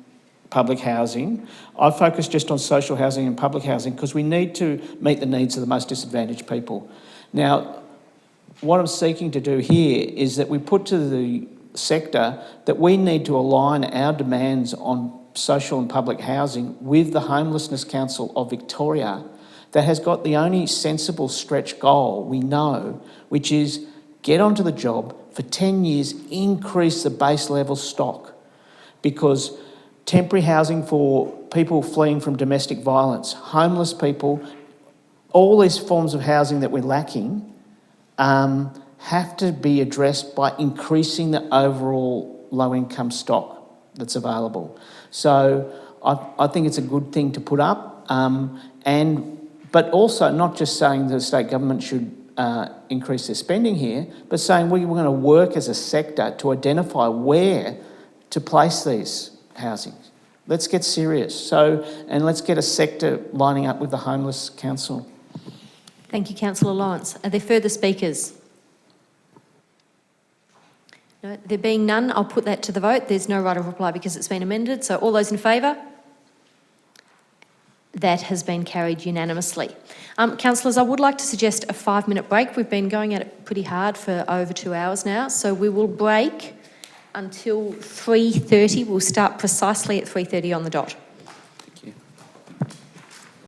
public housing. I focus just on social housing and public housing because we need to meet the needs of the most disadvantaged people. Now, what I'm seeking to do here is that we put to the sector that we need to align our demands on social and public housing with the Homelessness Council of Victoria that has got the only sensible stretch goal we know, which is get onto the job for 10 years, increase the base level stock, because temporary housing for people fleeing from domestic violence, homeless people, all these forms of housing that we're lacking have to be addressed by increasing the overall low-income stock that's available. So I think it's a good thing to put up, but also not just saying the state government should increase their spending here, but saying we're going to work as a sector to identify where to place these housings. Let's get serious. And let's get a sector lining up with the Homeless Council. Thank you, Councillor Lawrence. Are there further speakers? No, there being none, I'll put that to the vote. There's no right of reply because it's been amended. So all those in favour? That has been carried unanimously. Councillors, I would like to suggest a 5-minute break. We've been going at it pretty hard for over 2 hours now. So we will break until 3:30. We'll start precisely at 3:30 on the dot.